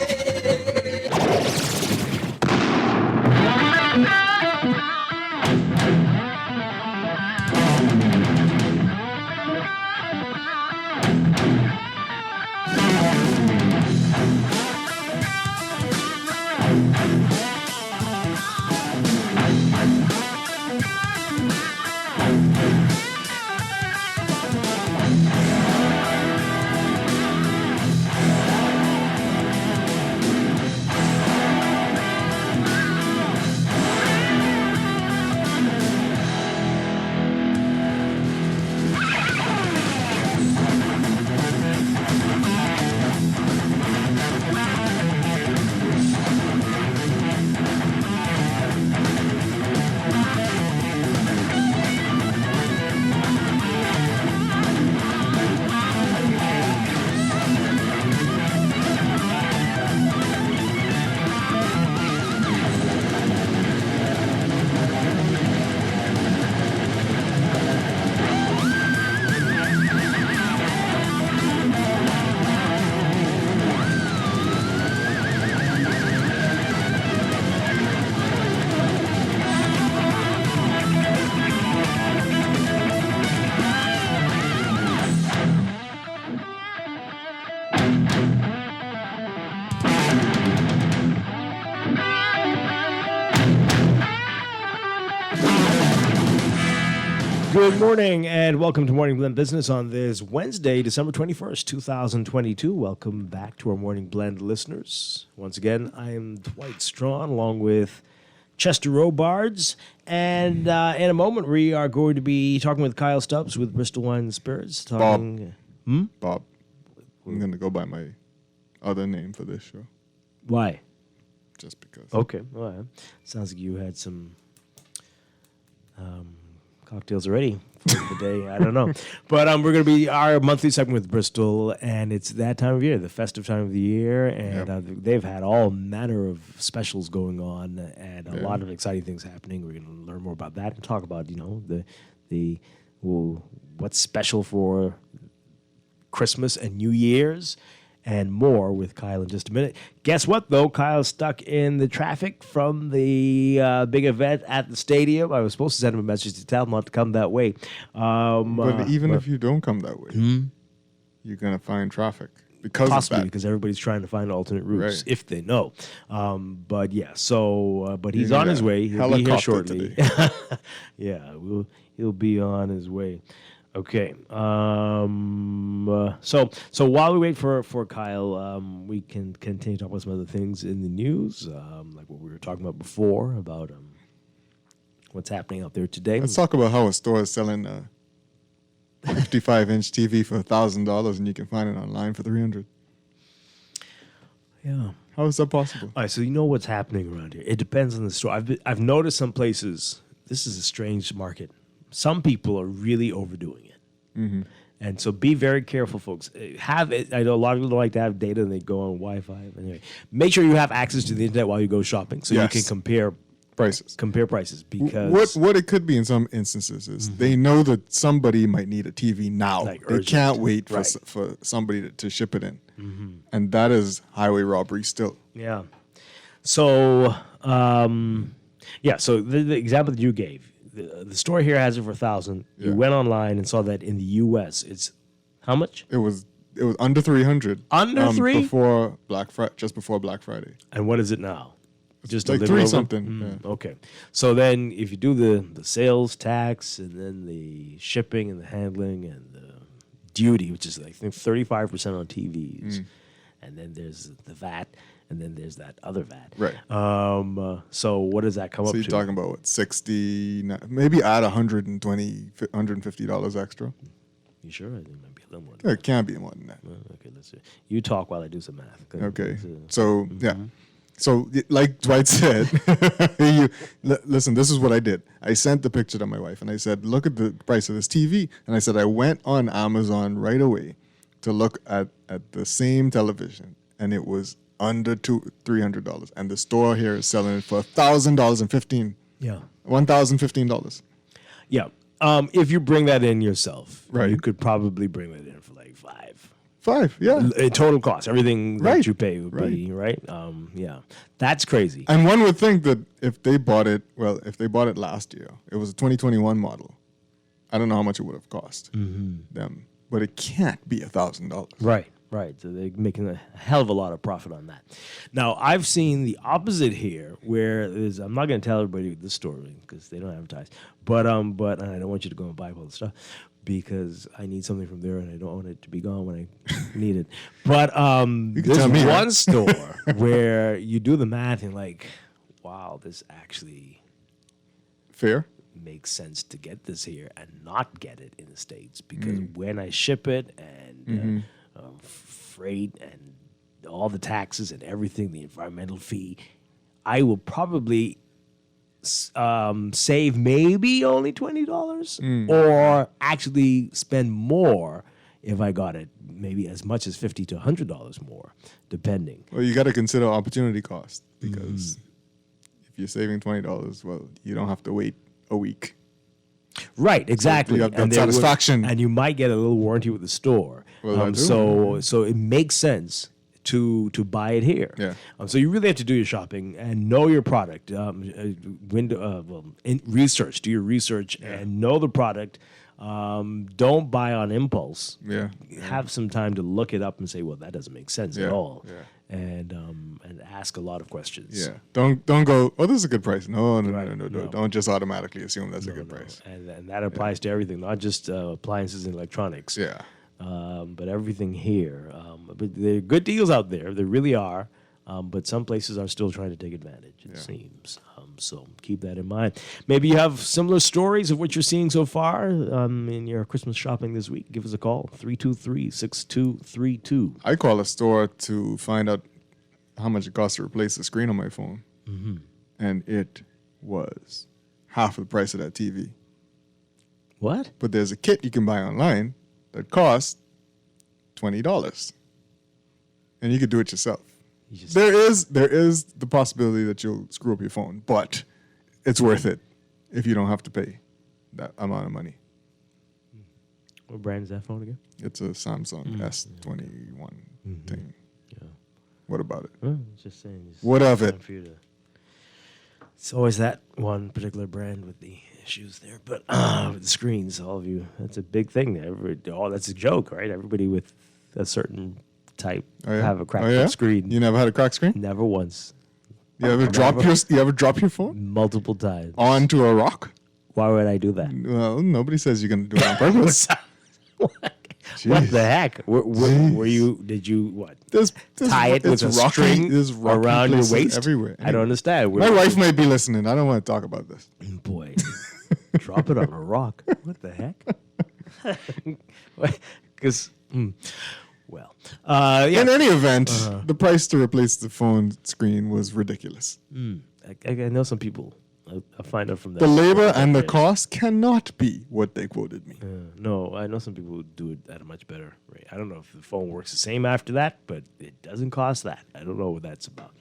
Speaker 2: Good morning and welcome to Morning Blend Business on this Wednesday, December 21st, 2022. Welcome back to our Morning Blend listeners. Once again, I am Dwight Strachan along with Chester Robards. And in a moment, we are going to be talking with Kyle Stubbs with Bristol Wine and Spirits. Talking,
Speaker 8: Bob. I'm going to go by my other name for this show.
Speaker 2: Why?
Speaker 8: Just because.
Speaker 2: Okay. All right. Sounds like you had some cocktails already for the day. I don't know. But we're going to be our monthly segment with Bristol, and it's that time of year, the festive time of the year, and they've had all manner of specials going on and a lot of exciting things happening. We're going to learn more about that and talk about, what's special for Christmas and New Year's and more with Kyle in just a minute. Guess what, though? Kyle's stuck in the traffic from the big event at the stadium. I was supposed to send him a message to tell him not to come that way.
Speaker 8: But even if you don't come that way, you're going to find traffic because
Speaker 2: possibly
Speaker 8: of that.
Speaker 2: because everybody's trying to find alternate routes
Speaker 8: Right.
Speaker 2: if they know. But he's on his way. He'll be here shortly. Yeah, he'll be on his way. Okay. So while we wait for Kyle, we can continue to talk about some other things in the news, like what we were talking about before about what's happening out there today.
Speaker 8: Let's talk about how a store is selling a 55-inch TV for $1,000 and you can find it online for $300.
Speaker 2: Yeah.
Speaker 8: How is that possible?
Speaker 2: All right, so you know what's happening around here. It depends on the store. I've noticed some places. This is a strange market. Some people are really overdoing it.
Speaker 8: Mm-hmm.
Speaker 2: And so be very careful, folks. I know a lot of people don't like to have data and they go on Wi-Fi. Anyway, make sure you have access to the internet while you go shopping so you can compare
Speaker 8: prices.
Speaker 2: Because
Speaker 8: what it could be in some instances is they know that somebody might need a TV now.
Speaker 2: Like
Speaker 8: they
Speaker 2: urgent.
Speaker 8: can't wait for,
Speaker 2: Right.
Speaker 8: for somebody to ship it in. And that is highway robbery still.
Speaker 2: Yeah. So, so the example that you gave, the store here has it for $1,000. You went online and saw that in the U.S. it's how much?
Speaker 8: It was under $300.
Speaker 2: Under $300?
Speaker 8: Before just before Black Friday.
Speaker 2: And what is it now? Just
Speaker 8: like
Speaker 2: a little over?
Speaker 8: $3-something. Yeah.
Speaker 2: Okay. So then if you do the sales tax and then the shipping and the handling and the duty, which is I think 35% on TVs, and then there's the VAT, and then there's that other VAT.
Speaker 8: Right.
Speaker 2: So what does that come up
Speaker 8: So
Speaker 2: to?
Speaker 8: you're talking about what, 60, maybe add $120, $150 extra.
Speaker 2: You sure? I think it might be a little more.
Speaker 8: It can't be more than that.
Speaker 2: Okay, let's see. You talk while I do some math.
Speaker 8: Okay. So, yeah. So, like Dwight said, listen, this is what I did. I sent the picture to my wife, and I said, look at the price of this TV. And I said, I went on Amazon right away to look at the same television, and it was under $300. And the store here is selling it for $1,015.
Speaker 2: Yeah.
Speaker 8: $1,015.
Speaker 2: Yeah. If you bring that in yourself,
Speaker 8: Right.
Speaker 2: you could probably bring that in for like $5.
Speaker 8: $5, yeah.
Speaker 2: Total cost, everything that
Speaker 8: Right.
Speaker 2: you pay would be, right? Yeah. That's crazy.
Speaker 8: And one would think that if they bought it last year, it was a 2021 model. I don't know how much it would have cost them, but it can't be $1,000.
Speaker 2: Right. So they're making a hell of a lot of profit on that. Now, I've seen the opposite here, where I'm not going to tell everybody the story because they don't advertise, but and I don't want you to go and buy all the stuff because I need something from there and I don't want it to be gone when I need it. But there's
Speaker 8: tell me,
Speaker 2: one
Speaker 8: right?
Speaker 2: store where you do the math and like, wow, this actually
Speaker 8: Fair?
Speaker 2: makes sense to get this here and not get it in the States because when I ship it and freight and all the taxes and everything, the environmental fee, I will probably save maybe only $20 or actually spend more if I got it maybe as much as $50 to $100 more, depending.
Speaker 8: Well, you got to consider opportunity cost because if you're saving $20, well, you don't have to wait a week.
Speaker 2: Right, exactly.
Speaker 8: You have that
Speaker 2: And there
Speaker 8: satisfaction.
Speaker 2: and you might get a little warranty with the store.
Speaker 8: Well, I do.
Speaker 2: So it makes sense to buy it here.
Speaker 8: Yeah.
Speaker 2: So you really have to do your shopping and know your product. Research. Do your research and know the product. Don't buy on impulse.
Speaker 8: Yeah.
Speaker 2: Have some time to look it up and say, well, that doesn't make sense at all.
Speaker 8: Yeah.
Speaker 2: And ask a lot of questions.
Speaker 8: Yeah. Don't go, oh, this is a good price. No. Don't just automatically assume that's a good price.
Speaker 2: And that applies to everything, not just appliances and electronics.
Speaker 8: Yeah.
Speaker 2: But everything here. But there are good deals out there. There really are. But some places are still trying to take advantage, it seems. So keep that in mind. Maybe you have similar stories of what you're seeing so far in your Christmas shopping this week. Give us a call, 323-6232.
Speaker 8: I call a store to find out how much it costs to replace the screen on my phone.
Speaker 2: Mm-hmm.
Speaker 8: And it was half of the price of that TV.
Speaker 2: What?
Speaker 8: But there's a kit you can buy online that costs $20. And you could do it yourself. There is the possibility that you'll screw up your phone, but it's worth it if you don't have to pay that amount of money.
Speaker 2: What brand is that phone again?
Speaker 8: It's a Samsung S21 thing.
Speaker 2: Yeah.
Speaker 8: What about it?
Speaker 2: Just saying.
Speaker 8: What of it?
Speaker 2: It's always that one particular brand with the issues there, but with the screens, all of you, that's a big thing. That's a joke, right? Everybody with a certain type have a cracked screen.
Speaker 8: You never had a cracked screen?
Speaker 2: Never once.
Speaker 8: You ever drop your phone?
Speaker 2: Multiple times.
Speaker 8: Onto a rock?
Speaker 2: Why would I do that?
Speaker 8: Well, nobody says you're going to do it on purpose.
Speaker 2: What the heck? Were you? Did you what? Tie it with a string around your waist?
Speaker 8: Everywhere.
Speaker 2: I don't understand.
Speaker 8: My wife might be listening. I don't want to talk about this.
Speaker 2: Boy, drop it on a rock. What the heck? Because. Well, yeah.
Speaker 8: In any event, the price to replace the phone screen was ridiculous.
Speaker 2: I know some people. I find out from
Speaker 8: the labor and the cost cannot be what they quoted me.
Speaker 2: No, I know some people who do it at a much better rate. I don't know if the phone works the same after that, but it doesn't cost that. I don't know what that's about.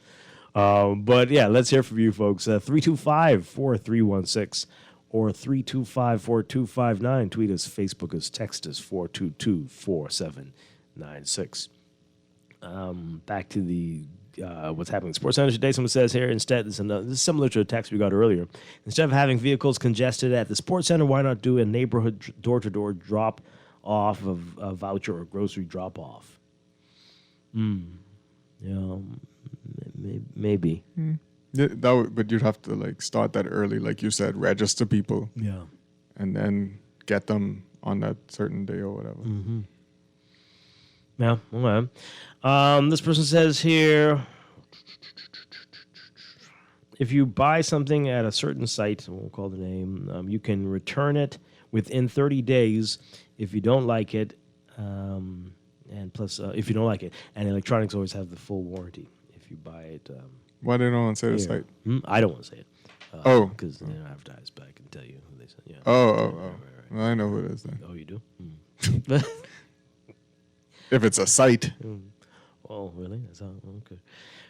Speaker 2: But yeah, let's hear from you folks. 325-4316 or 325-4259. Tweet us, Facebook us, text us 422-4796. Back to the what's happening in Sports Center today. Someone says here, instead, this is similar to a text we got earlier. Instead of having vehicles congested at the Sports Center, why not do a neighborhood door-to-door drop off of a voucher or grocery drop off? Maybe.
Speaker 8: Yeah, but you'd have to start that early, like you said, register people.
Speaker 2: Yeah.
Speaker 8: And then get them on that certain day or whatever.
Speaker 2: Mm-hmm. Yeah, okay. This person says here, if you buy something at a certain site, we'll call the name, you can return it within 30 days if you don't like it, and plus if you don't like it. And electronics always have the full warranty if you buy it.
Speaker 8: Why do they don't want to say the site?
Speaker 2: I don't want to say it. Because they don't advertise, but I can tell you who they say. Yeah.
Speaker 8: Right. Well, I know who it is then.
Speaker 2: Oh, you do?
Speaker 8: If it's a site.
Speaker 2: Oh, really? That's how, okay.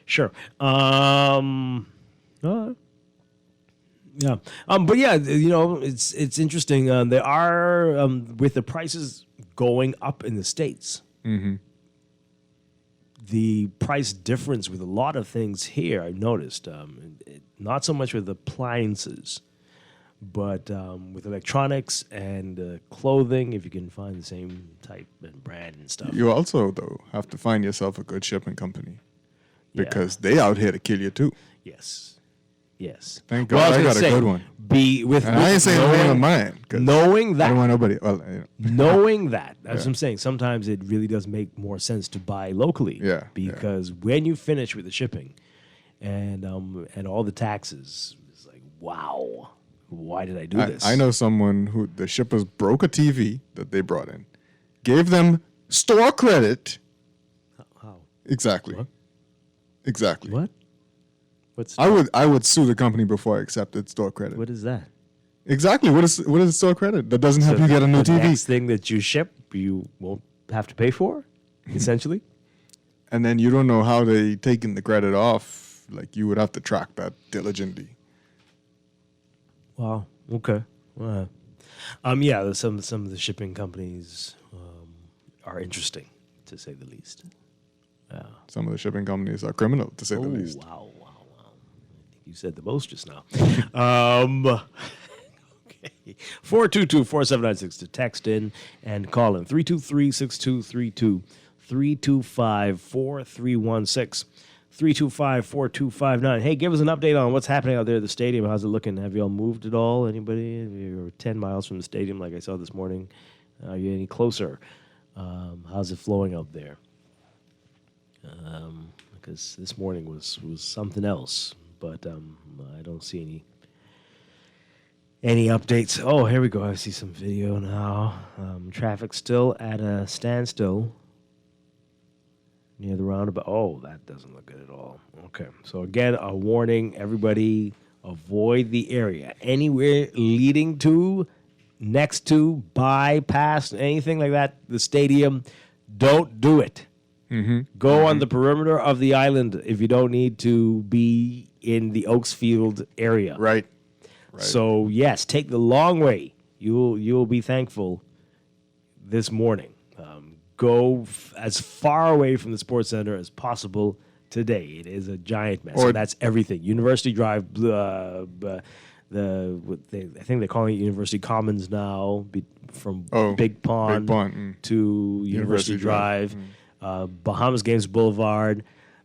Speaker 2: Sure. Yeah. But yeah, it's interesting. There are with the prices going up in the States.
Speaker 8: Mm-hmm.
Speaker 2: The price difference with a lot of things here, I noticed, not so much with appliances, but with electronics and clothing, if you can find the same type and brand and stuff.
Speaker 8: You also, though, have to find yourself a good shipping company because they out here to kill you, too.
Speaker 2: Yes.
Speaker 8: Thank God I got a good one. I ain't saying the name of mine.
Speaker 2: Knowing that.
Speaker 8: I don't want nobody.
Speaker 2: Knowing that. That's what I'm saying. Sometimes it really does make more sense to buy locally.
Speaker 8: Yeah.
Speaker 2: Because when you finish with the shipping and all the taxes, it's like, wow. Why did I do this?
Speaker 8: I know someone who the shippers broke a TV that they brought in, gave them store credit.
Speaker 2: How?
Speaker 8: Exactly.
Speaker 2: What?
Speaker 8: Exactly.
Speaker 2: What?
Speaker 8: I would sue the company before I accepted store credit.
Speaker 2: What is that?
Speaker 8: Exactly. What is store credit? That doesn't help you get a new
Speaker 2: the
Speaker 8: TV.
Speaker 2: Next thing that you ship, you won't have to pay for, essentially.
Speaker 8: And then you don't know how they taking the credit off. Like you would have to track that diligently.
Speaker 2: Wow. Okay. Wow. Yeah. Some of the shipping companies are interesting, to say the least.
Speaker 8: Some of the shipping companies are criminal, to say the least.
Speaker 2: Wow. I think you said the most just now. Okay. 422-4796 to text in and call in. 323-6232, 325-4316. 325-4259. Hey, give us an update on what's happening out there at the stadium. How's it looking? Have you all moved at all? Anybody? You're 10 miles from the stadium like I saw this morning. Are you any closer? How's it flowing out there? because this morning was something else. But I don't see any updates. Oh, here we go. I see some video now. Traffic still at a standstill near the roundabout. Oh, that doesn't look good at all. Okay, so again, a warning: everybody, avoid the area anywhere leading to, next to, by, past, anything like that. The stadium. Don't do it. Go on the perimeter of the island if you don't need to be in the Oaksfield area.
Speaker 8: Right.
Speaker 2: So yes, take the long way. You'll be thankful this morning. Go as far away from the sports center as possible today. It is a giant mess. So that's everything. University Drive. I think they're calling it University Commons now, from Big Pond, to University Drive. Bahamas Games Boulevard,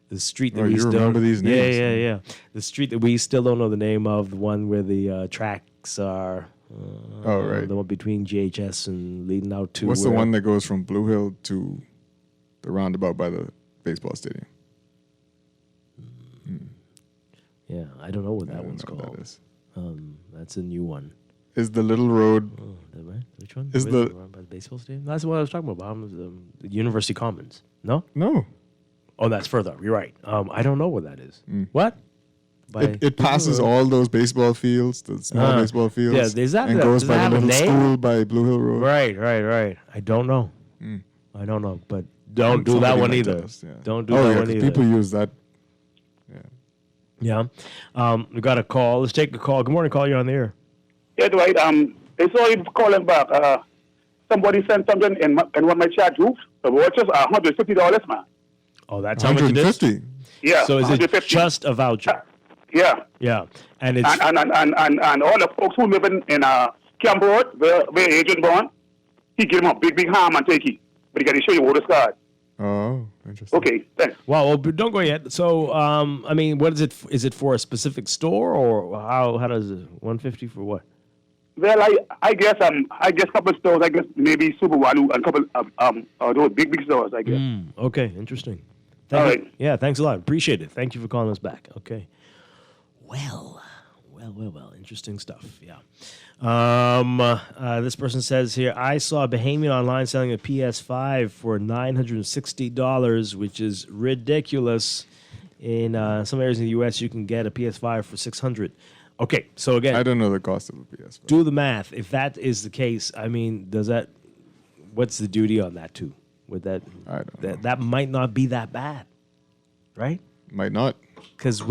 Speaker 2: the street that we still
Speaker 8: remember these names.
Speaker 2: Yeah. The street that we still don't know the name of, the one where the tracks are.
Speaker 8: Right.
Speaker 2: The one between GHS and leading out to.
Speaker 8: What's the one that goes from Blue Hill to the roundabout by the baseball stadium?
Speaker 2: Yeah, I don't know what that one's called.
Speaker 8: That is.
Speaker 2: That's a new one.
Speaker 8: Is the little road?
Speaker 2: Which one?
Speaker 8: Is
Speaker 2: Where's
Speaker 8: the
Speaker 2: one by the baseball stadium? That's what I was talking about. The University Commons. No. Oh, that's further up. You're right. I don't know what that is. What?
Speaker 8: It passes all those baseball fields, the small baseball fields, and goes by the little school by Blue Hill Road.
Speaker 2: Right. I don't know. But don't do that one either. Don't do that one either.
Speaker 8: People use that.
Speaker 2: Yeah. We got a call. Let's take the call. Good morning, call. You're on the air.
Speaker 12: Yeah, Dwight. I saw you calling back. Somebody sent something in one of my chat groups. It was just $150, man.
Speaker 2: Oh, that's how much it is?
Speaker 8: $150.
Speaker 12: Yeah.
Speaker 2: So is it just a voucher?
Speaker 12: Yeah.
Speaker 2: And it's
Speaker 12: and all the folks who live in Camp Road, where Agent born, he gave him a big ham and take it. But he got to show you what it's got.
Speaker 8: Oh, interesting.
Speaker 12: Okay, thanks.
Speaker 2: Well, don't go yet. So, I mean, what is it? Is it for a specific store, or how does it? $150 for what?
Speaker 12: Well, I guess a couple of stores. I guess maybe Super Walu and a couple of those big stores. I guess.
Speaker 2: Okay, interesting.
Speaker 12: All right.
Speaker 2: Yeah, thanks a lot. Appreciate it. Thank you for calling us back. Okay. Well. Interesting stuff. Yeah. This person says here, I saw Bahamian online selling a PS5 for $960, which is ridiculous. In some areas in the U.S., you can get a PS5 for $600. Okay, so again,
Speaker 8: I don't know the cost of a PS5.
Speaker 2: Do the math. If that is the case, I mean, what's the duty on that too? With that,
Speaker 8: I don't know.
Speaker 2: That might not be that bad, right?
Speaker 8: Might not.
Speaker 2: Because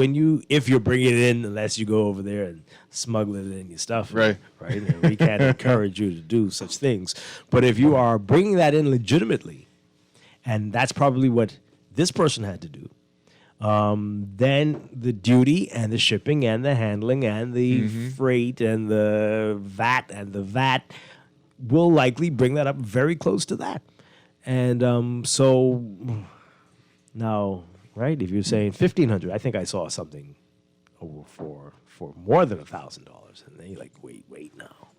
Speaker 2: if you're bringing it in, unless you go over there and smuggle it in your stuff, right? And we can't encourage you to do such things. But if you are bringing that in legitimately, and that's probably what this person had to do, then the duty and the shipping and the handling and the freight and the VAT will likely bring that up very close to that. And so now, right, if you're saying $1,500, I think I saw something for more than $1,000, and then you're like, wait now.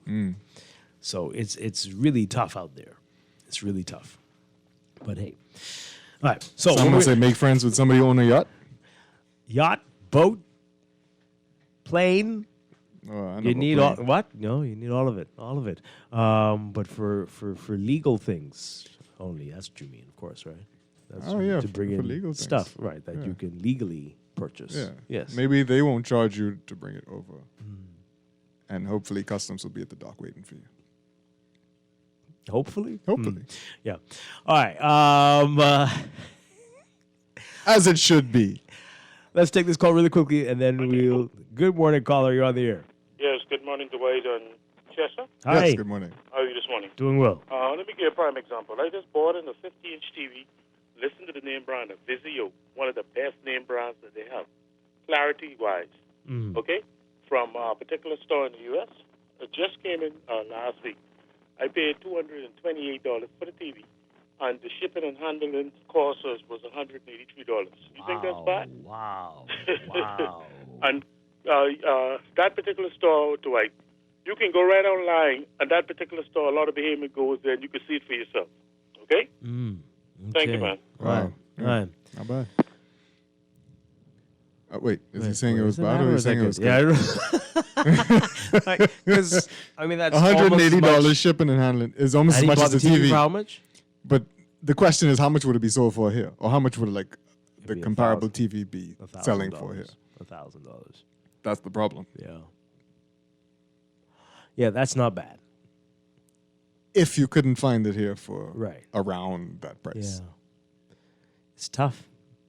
Speaker 2: So it's really tough out there. It's really tough. But hey. All right. So
Speaker 8: someone say make friends with somebody who owns a yacht?
Speaker 2: Yacht, boat, plane.
Speaker 8: You
Speaker 2: need all what? No, you need all of it. All of it. But for legal things only. That's what you mean, of course, right? That's to bring in
Speaker 8: legal
Speaker 2: stuff,
Speaker 8: things.
Speaker 2: right, that you can legally purchase.
Speaker 8: Yeah.
Speaker 2: Yes.
Speaker 8: Maybe they won't charge you to bring it over. And hopefully customs will be at the dock waiting for you.
Speaker 2: Hopefully? Yeah. All right.
Speaker 8: As it should be.
Speaker 2: Let's take this call really quickly, and then we'll... Good morning, caller. You're on the air.
Speaker 13: Yes, good morning, Dwight and Chester.
Speaker 2: Hi.
Speaker 8: Yes, good morning.
Speaker 13: How are you this morning?
Speaker 2: Doing well.
Speaker 13: Let me give you a prime example. I just bought in a 50-inch TV. Listen to the name brand of Vizio, one of the best name brands that they have, clarity-wise. Okay? From a particular store in the U.S. It just came in last week. I paid $228 for the TV, and the shipping and handling cost was $183. You think that's bad?
Speaker 2: Wow.
Speaker 13: And that particular store, Dwight, you can go right online, and that particular store, a lot of behavior goes there, and you can see it for yourself. Okay? Thank you, man.
Speaker 2: Right.
Speaker 8: Not bad. Wait, is he saying it was bad or is he saying it was good?
Speaker 2: Yeah, because I mean that's
Speaker 8: $180 shipping and handling is almost as
Speaker 2: And he
Speaker 8: much
Speaker 2: bought
Speaker 8: as the
Speaker 2: the
Speaker 8: TV.
Speaker 2: for how much?
Speaker 8: But the question is, how much would it be sold for here, or how much would like the comparable TV be selling for here?
Speaker 2: $1,000.
Speaker 8: That's the problem.
Speaker 2: Yeah. Yeah, that's not bad.
Speaker 8: If you couldn't find it here for
Speaker 2: Right.
Speaker 8: around that price.
Speaker 2: Yeah. It's tough.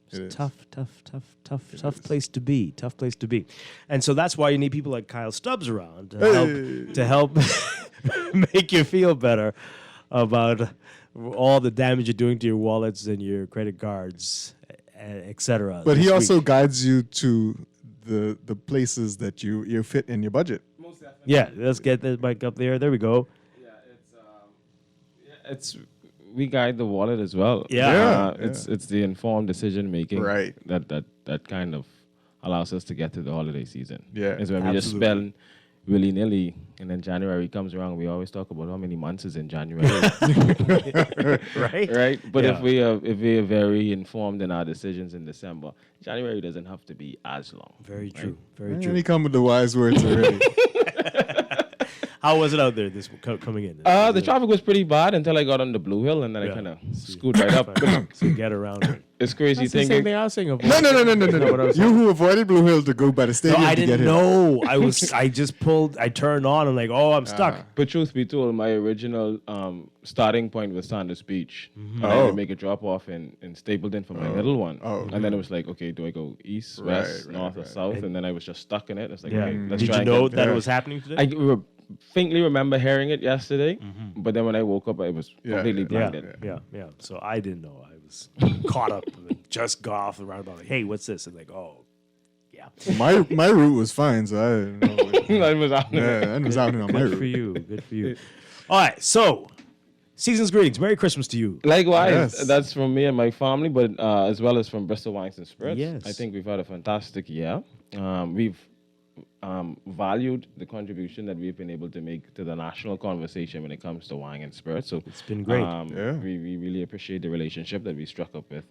Speaker 2: It's tough place to be. Tough place to be. And so that's why you need people like Kyle Stubbs around to help make you feel better about all the damage you're doing to your wallets and your credit cards, etc.
Speaker 8: But he also guides you to the places that you fit in your budget.
Speaker 2: Most definitely. Yeah, let's get this mic up there. There we go.
Speaker 15: We guide the wallet as well. It's the informed decision making that kind of allows us to get to the holiday season.
Speaker 8: Yeah,
Speaker 15: is when we just spend willy nilly, and then January comes around. We always talk about how many months is in January, right? But if we are very informed in our decisions in December, January doesn't have to be as long.
Speaker 2: Very true. Very
Speaker 8: And
Speaker 2: true.
Speaker 8: he come with the wise words already.
Speaker 2: How was it out there this coming in?
Speaker 15: The traffic was pretty bad until I got on the Blue Hill, and then I kind of scooted right up.
Speaker 2: So get around it.
Speaker 15: It's crazy
Speaker 2: That's the
Speaker 15: thinking.
Speaker 2: same thing I was saying.
Speaker 8: No. You who avoided Blue Hill to go by the stadium.
Speaker 2: No, I
Speaker 8: to get
Speaker 2: didn't
Speaker 8: here.
Speaker 2: know. I just pulled. I turned on. I'm like, oh, I'm stuck.
Speaker 15: But truth be told, my original starting point was Sanders Beach.
Speaker 2: Mhm.
Speaker 15: I had to make a drop off in Stapleton for my little one. And then it was like, okay, do I go east, west, north, or south? And then I was just stuck in it. It's like,
Speaker 2: Yeah.
Speaker 15: okay, let's
Speaker 2: Did
Speaker 15: try
Speaker 2: you
Speaker 15: and
Speaker 2: know
Speaker 15: get
Speaker 2: that
Speaker 15: there.
Speaker 2: it was happening today?
Speaker 15: I faintly remember hearing it yesterday, but then when I woke up, I was completely blinded.
Speaker 2: Yeah. So I didn't know. I was caught up and just got off the roundabout. Like, hey, what's this? And like, oh, yeah.
Speaker 8: My route was fine, so I didn't know.
Speaker 15: That was happening.
Speaker 8: Yeah, that was happening on my
Speaker 2: Good
Speaker 8: route.
Speaker 2: for you. Good for you. All right. So, season's greetings. Merry Christmas to you.
Speaker 15: Likewise,
Speaker 2: Yes.
Speaker 15: that's from me and my family, but as well as from Bristol Wines and Spirits.
Speaker 2: Yes.
Speaker 15: I think we've had a fantastic year. We've valued the contribution that we've been able to make to the national conversation when it comes to wine and spirits. So
Speaker 2: it's been great.
Speaker 15: We really appreciate the relationship that we struck up with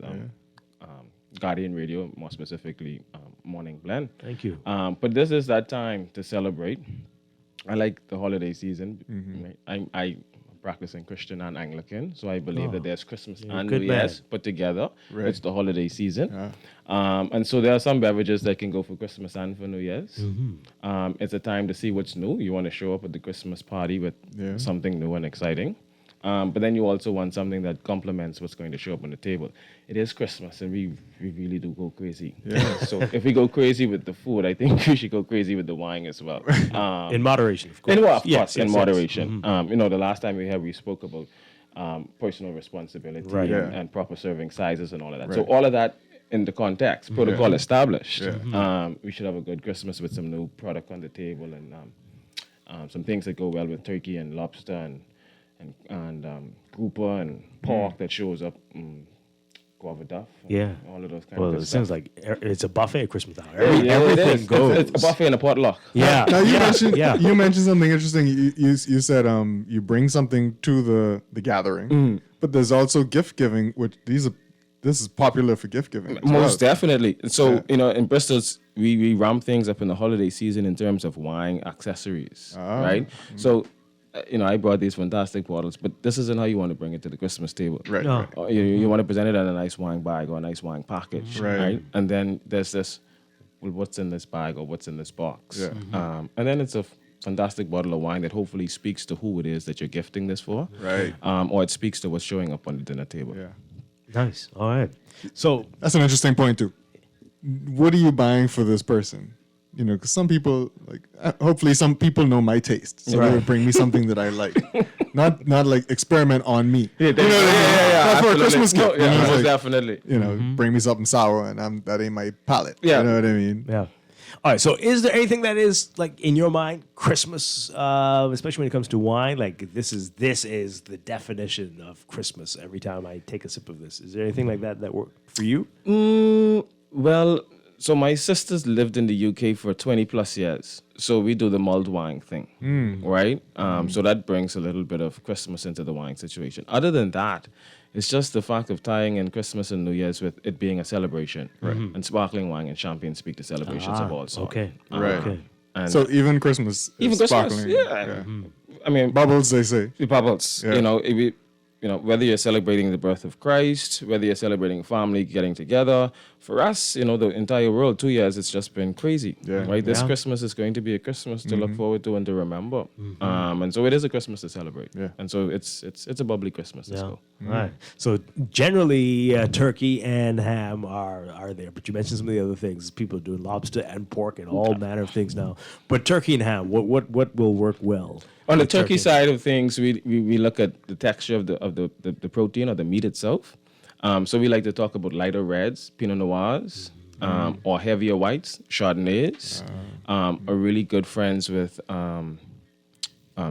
Speaker 15: Guardian Radio, more specifically Morning Blend.
Speaker 2: Thank you.
Speaker 15: But this is that time to celebrate. I like the holiday season. Right? I'm practicing Christian and Anglican, so I believe that there's Christmas and New Year's put together.
Speaker 8: Right.
Speaker 15: It's the holiday season. And so there are some beverages that can go for Christmas and for New Year's. It's a time to see what's new. You want to show up at the Christmas party with something new and exciting. But then you also want something that complements what's going to show up on the table. It is Christmas, and we really do go crazy.
Speaker 8: Yeah.
Speaker 15: So if we go crazy with the food, I think we should go crazy with the wine as well.
Speaker 2: In moderation, of course.
Speaker 15: Of
Speaker 2: Yes,
Speaker 15: course, in
Speaker 2: yes,
Speaker 15: moderation.
Speaker 2: yes.
Speaker 15: The last time we spoke about personal responsibility
Speaker 2: Right.
Speaker 15: and proper serving sizes and all of that. So
Speaker 8: Right.
Speaker 15: all of that in the context, protocol established.
Speaker 8: Yeah.
Speaker 15: We should have a good Christmas with some new product on the table and some things that go well with turkey and lobster and grouper and pork that shows up. Guava duff.
Speaker 2: Yeah.
Speaker 15: All of those kind
Speaker 2: Well,
Speaker 15: of
Speaker 2: it
Speaker 15: good
Speaker 2: seems
Speaker 15: stuff.
Speaker 2: like it's a buffet at Christmas hour.
Speaker 15: It
Speaker 2: Everything
Speaker 15: is.
Speaker 2: goes.
Speaker 15: It's a buffet and a potluck.
Speaker 2: Yeah.
Speaker 8: Now you
Speaker 2: yeah.
Speaker 8: mentioned something interesting. You said you bring something to the gathering, but there's also gift giving, which this is popular for gift giving. as
Speaker 15: Most
Speaker 8: well.
Speaker 15: definitely. So, in Bristol's, we ramp things up in the holiday season in terms of wine accessories, right? So, I brought these fantastic bottles, but this isn't how you want to bring it to the Christmas table.
Speaker 8: Right.
Speaker 2: No.
Speaker 8: right.
Speaker 15: Or you want to present it in a nice wine bag or a nice wine package,
Speaker 8: Right.
Speaker 15: right? And then there's this, well, what's in this bag or what's in this box?
Speaker 8: Yeah.
Speaker 15: And then it's a fantastic bottle of wine that hopefully speaks to who it is that you're gifting this for.
Speaker 8: Right.
Speaker 15: Or it speaks to what's showing up on the dinner table.
Speaker 8: Yeah.
Speaker 2: Nice. All right. So
Speaker 8: That's an interesting point too. What are you buying for this person? Because some people hopefully some people know my taste, so they would bring me something that I like, not like experiment on me.
Speaker 15: Yeah,
Speaker 8: Not for a
Speaker 15: absolutely.
Speaker 8: Christmas
Speaker 15: No,
Speaker 8: gift.
Speaker 15: yeah,
Speaker 8: It's
Speaker 15: most definitely.
Speaker 8: Bring me something sour, and that ain't my palate.
Speaker 15: Yeah.
Speaker 8: You know what I mean?
Speaker 2: yeah. All right. So is there anything that is like in your mind Christmas, especially when it comes to wine? Like this is the definition of Christmas. Every time I take a sip of this, is there anything like that work for you?
Speaker 15: Well, So my sisters lived in the UK for 20 plus years. So we do the mulled wine thing, right? So that brings a little bit of Christmas into the wine situation. Other than that, it's just the fact of tying in Christmas and New Year's with it being a celebration. Right. And sparkling wine and champagne speak to celebrations of all sorts.
Speaker 2: Okay.
Speaker 8: Right.
Speaker 15: And
Speaker 8: So even Christmas is sparkling.
Speaker 15: yeah. I mean,
Speaker 8: Bubbles, they say.
Speaker 15: bubbles.
Speaker 8: Yeah.
Speaker 15: You know, whether you're celebrating the birth of Christ, whether you're celebrating family getting together. For us, the entire world, 2 years, it's just been crazy. Right? This Christmas is going to be a Christmas to look forward to and to remember. And so it is a Christmas to celebrate.
Speaker 8: Yeah.
Speaker 15: And so it's a bubbly Christmas. Let's go.
Speaker 2: Right. So generally, turkey and ham are there, but you mentioned some of the other things. People are doing lobster and pork and all manner of things now. But turkey and ham, what will work well?
Speaker 15: On the turkey side of things, we look at the texture of the protein or the meat itself. So we like to talk about lighter reds, Pinot Noirs, or heavier whites, Chardonnays. Are really good friends with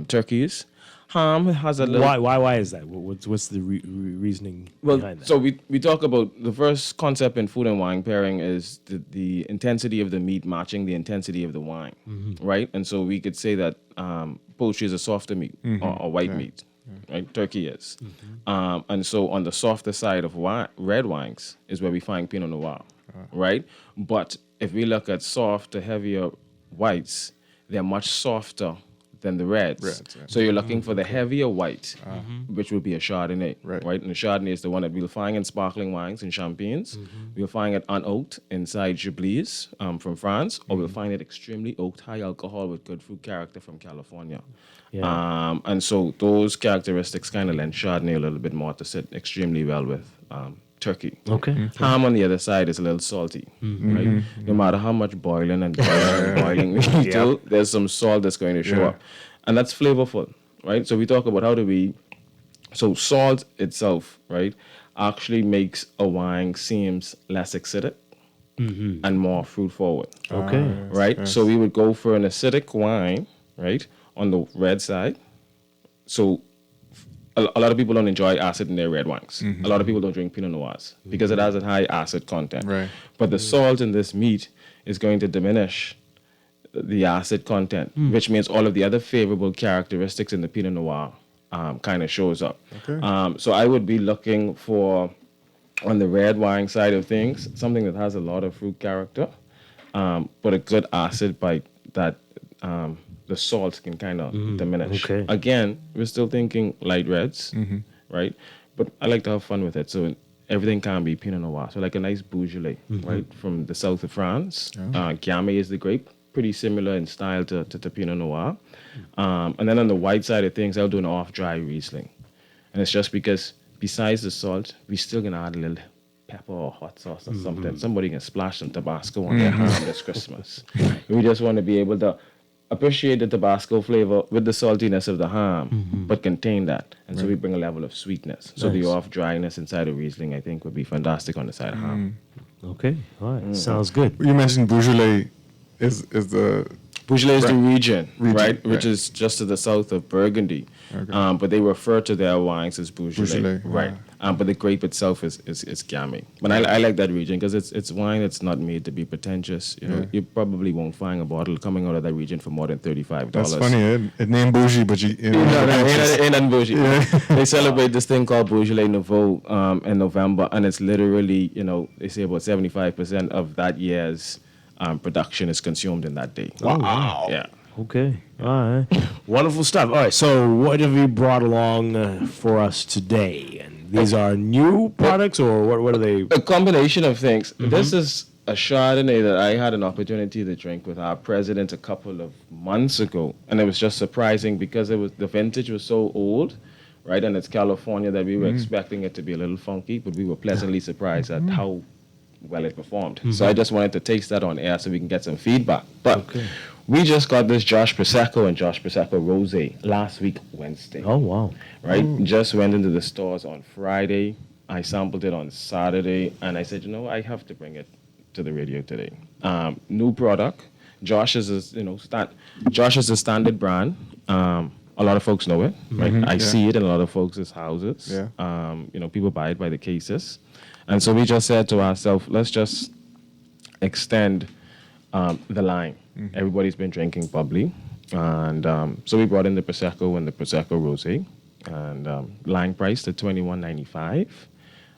Speaker 15: turkeys. Ham has a little.
Speaker 2: Why is that? What's the reasoning behind that?
Speaker 15: So we talk about the first concept in food and wine pairing is the intensity of the meat matching the intensity of the wine, right? And so we could say that poultry is a softer meat or white meat, right? Turkey is. And so on the softer side of red wines is where we find Pinot Noir, right? But if we look at softer, heavier whites, they're much softer than the reds. So you're looking for the heavier white, which would be a Chardonnay, right? And the Chardonnay is the one that we'll find in sparkling wines and champagnes. We'll find it unoaked inside Chablis from France, or we'll find it extremely oaked, high alcohol with good fruit character from California. And so those characteristics kind of lend Chardonnay a little bit more to sit extremely well with turkey.
Speaker 2: Okay.
Speaker 15: Ham on the other side is a little salty, right? No matter how much boiling and boiling we do, there's some salt that's going to show up. And that's flavorful, right? So we talk about so salt itself, right, actually makes a wine seems less acidic and more fruit forward.
Speaker 2: Okay.
Speaker 15: Right? So we would go for an acidic wine, right, on the red side. So a lot of people don't enjoy acid in their red wines. A lot of people don't drink Pinot Noirs because it has a high acid content.
Speaker 8: Right.
Speaker 15: But the salt in this meat is going to diminish the acid content, which means all of the other favorable characteristics in the Pinot Noir kind of shows up.
Speaker 8: Okay.
Speaker 15: So I would be looking for, on the red wine side of things, something that has a lot of fruit character, but a good acid bite that the salt can kind of diminish.
Speaker 2: Okay.
Speaker 15: Again, we're still thinking light reds, right? But I like to have fun with it. So everything can be Pinot Noir. So like a nice Beaujolais, right? From the south of France. Gamay is the grape. Pretty similar in style to Pinot Noir. And then on the white side of things, I'll do an off-dry Riesling. And it's just because besides the salt, we still going to add a little pepper or hot sauce or something. Somebody can splash some Tabasco on their ham this Christmas. We just want to be able to appreciate the Tabasco flavor with the saltiness of the ham, but contain that. And so we bring a level of sweetness. So the off dryness inside of Riesling, I think, would be fantastic on the side of ham.
Speaker 2: Okay. All right. Sounds good.
Speaker 8: You mentioned Beaujolais is the
Speaker 15: Beaujolais is the region, right? Which is just to the south of Burgundy.
Speaker 8: Okay.
Speaker 15: But they refer to their wines as Beaujolais. Right. But the grape itself is Gamay. But I like that region because it's wine that's not made to be pretentious. You probably won't find a bottle coming out of that region for more than $35.
Speaker 8: That's funny. It named Bougie, but you
Speaker 15: ain't that bougie. They celebrate this thing called Beaujolais Nouveau in November, and it's literally, they say about 75% of that year's production is consumed in that day.
Speaker 2: Wow.
Speaker 15: Yeah.
Speaker 2: Okay. All right. Wonderful stuff. All right. So what have you brought along for us today? And these are new products, or what are they?
Speaker 15: A combination of things. This is a Chardonnay that I had an opportunity to drink with our president a couple of months ago. And it was just surprising because the vintage was so old, right? And it's California that we were expecting it to be a little funky, but we were pleasantly surprised at how well it performed. So I just wanted to taste that on air so we can get some feedback. But we just got this Josh Prosecco and Josh Prosecco Rosé last week, Wednesday.
Speaker 2: Oh, wow.
Speaker 15: Right? Just went into the stores on Friday. I sampled it on Saturday, and I said, I have to bring it to the radio today. New product. Josh is a standard brand. A lot of folks know it, right? I see it in a lot of folks' houses. People buy it by the cases. And so we just said to ourselves, let's just extend the line. Everybody's been drinking bubbly. And so we brought in the Prosecco and the Prosecco Rosé. And line price at $21.95.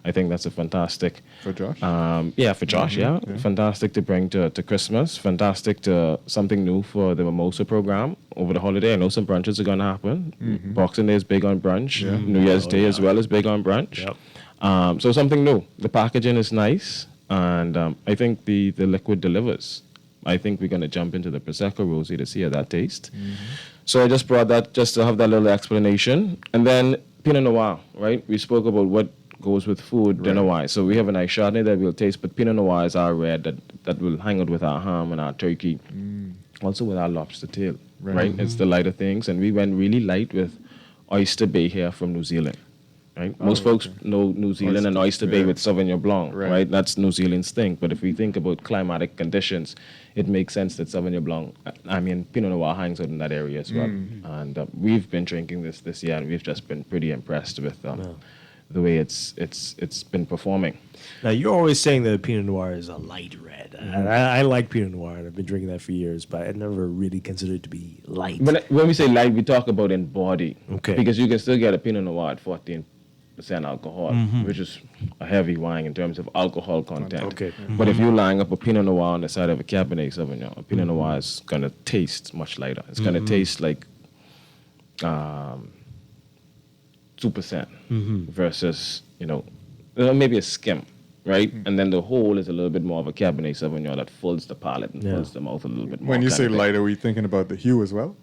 Speaker 15: I think that's a fantastic.
Speaker 8: For Josh?
Speaker 15: Yeah, for Josh, yeah. Fantastic to bring to Christmas. Fantastic to something new for the Mimosa program over the holiday. I know some brunches are going to happen. Boxing Day is big on brunch. New Year's Day as well is big on brunch. So something new. The packaging is nice. And I think the liquid delivers. I think we're going to jump into the Prosecco Rosé to see how that tastes. So I just brought that just to have that little explanation. And then Pinot Noir, right? We spoke about what goes with food dinner-wise. So we have a nice Chardonnay that we'll taste, but Pinot Noir is our red that will hang out with our ham and our turkey. Also with our lobster tail, right? It's the lighter things. And we went really light with Oyster Bay here from New Zealand. Right? Most folks know New Zealand and Oyster Bay with Sauvignon Blanc, right? That's New Zealand's thing. But if we think about climatic conditions, it makes sense that Sauvignon Blanc, Pinot Noir hangs out in that area as well. And we've been drinking this year, and we've just been pretty impressed with the way it's been performing.
Speaker 2: Now, you're always saying that Pinot Noir is a light red. And I like Pinot Noir, and I've been drinking that for years, but I never really considered it to be light.
Speaker 15: When we say light, we talk about in body.
Speaker 2: Okay.
Speaker 15: Because you can still get a Pinot Noir at 14% alcohol, which is a heavy wine in terms of alcohol content.
Speaker 2: Okay.
Speaker 15: But if you're lining up a Pinot Noir on the side of a Cabernet Sauvignon, a Pinot Noir is going to taste much lighter. It's going to taste like 2% versus, maybe a skim, right? And then the whole is a little bit more of a Cabernet Sauvignon that fills the palate and fills the mouth a little bit more.
Speaker 8: When you say light, are we thinking about the hue as well?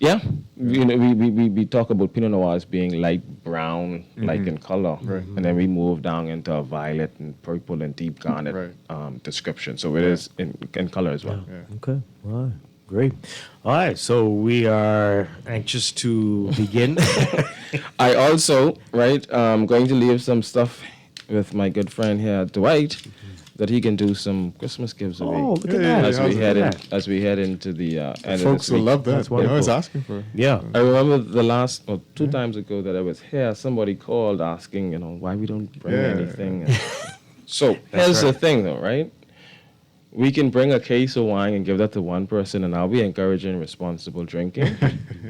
Speaker 15: Yeah, we talk about Pinot Noir as being light brown, like in color, and then we move down into a violet and purple and deep garnet description. So it is in color as well.
Speaker 2: Okay, all right, great. All right, so we are anxious to begin.
Speaker 15: I also, going to leave some stuff with my good friend here, Dwight, that he can do some Christmas gives away.
Speaker 2: Oh, look at that.
Speaker 15: As we head into the end of
Speaker 8: Folks
Speaker 15: this
Speaker 8: will
Speaker 15: week.
Speaker 8: love that. I was asking for it.
Speaker 2: Yeah.
Speaker 15: I remember the last, 2 times ago that I was here, somebody called asking, why we don't bring anything. So here's the thing, though, right? We can bring a case of wine and give that to one person, and are we encouraging responsible drinking?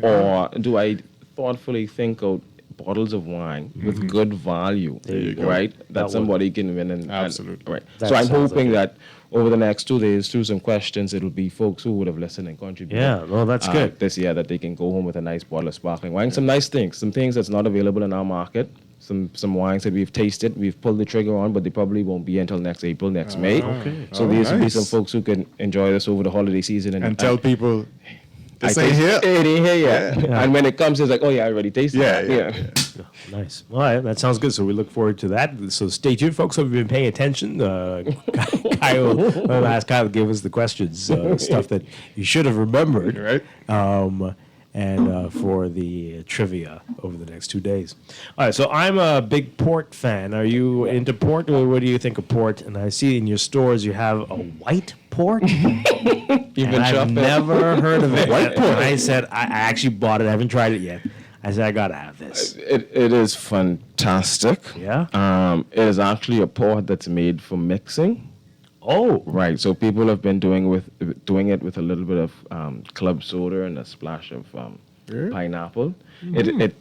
Speaker 15: Or do I thoughtfully think out bottles of wine with good value, right? That somebody can win.
Speaker 8: Absolutely.
Speaker 15: Right. So I'm hoping that over the next 2 days, through some questions, it'll be folks who would have listened and contributed.
Speaker 2: Yeah, well, that's good.
Speaker 15: This year, that they can go home with a nice bottle of sparkling wine. Some nice things, some things that's not available in our market. Some wines that we've tasted, we've pulled the trigger on, but they probably won't be until next April, next May.
Speaker 2: Okay.
Speaker 15: So these will be some folks who can enjoy this over the holiday season.
Speaker 8: And tell people,
Speaker 15: It ain't here yet. And when it comes, it's like, oh, yeah, I already tasted it.
Speaker 2: Yeah. Nice. All right, that sounds good. So we look forward to that. So stay tuned, folks. Have you been paying attention? Kyle, last Kyle gave us the questions, stuff that you should have remembered.
Speaker 8: Right.
Speaker 2: And for the trivia over the next 2 days. All right, so I'm a big port fan. Are you into port, or what do you think of port? And I see in your stores you have a white port. I've never heard of it. White port. And I said, I actually bought it. I haven't tried it yet. I said, I got to have this.
Speaker 15: It is fantastic.
Speaker 2: Yeah?
Speaker 15: It is actually a port that's made for mixing.
Speaker 2: Oh,
Speaker 15: right. So people have been doing it with a little bit of club soda and a splash of pineapple. It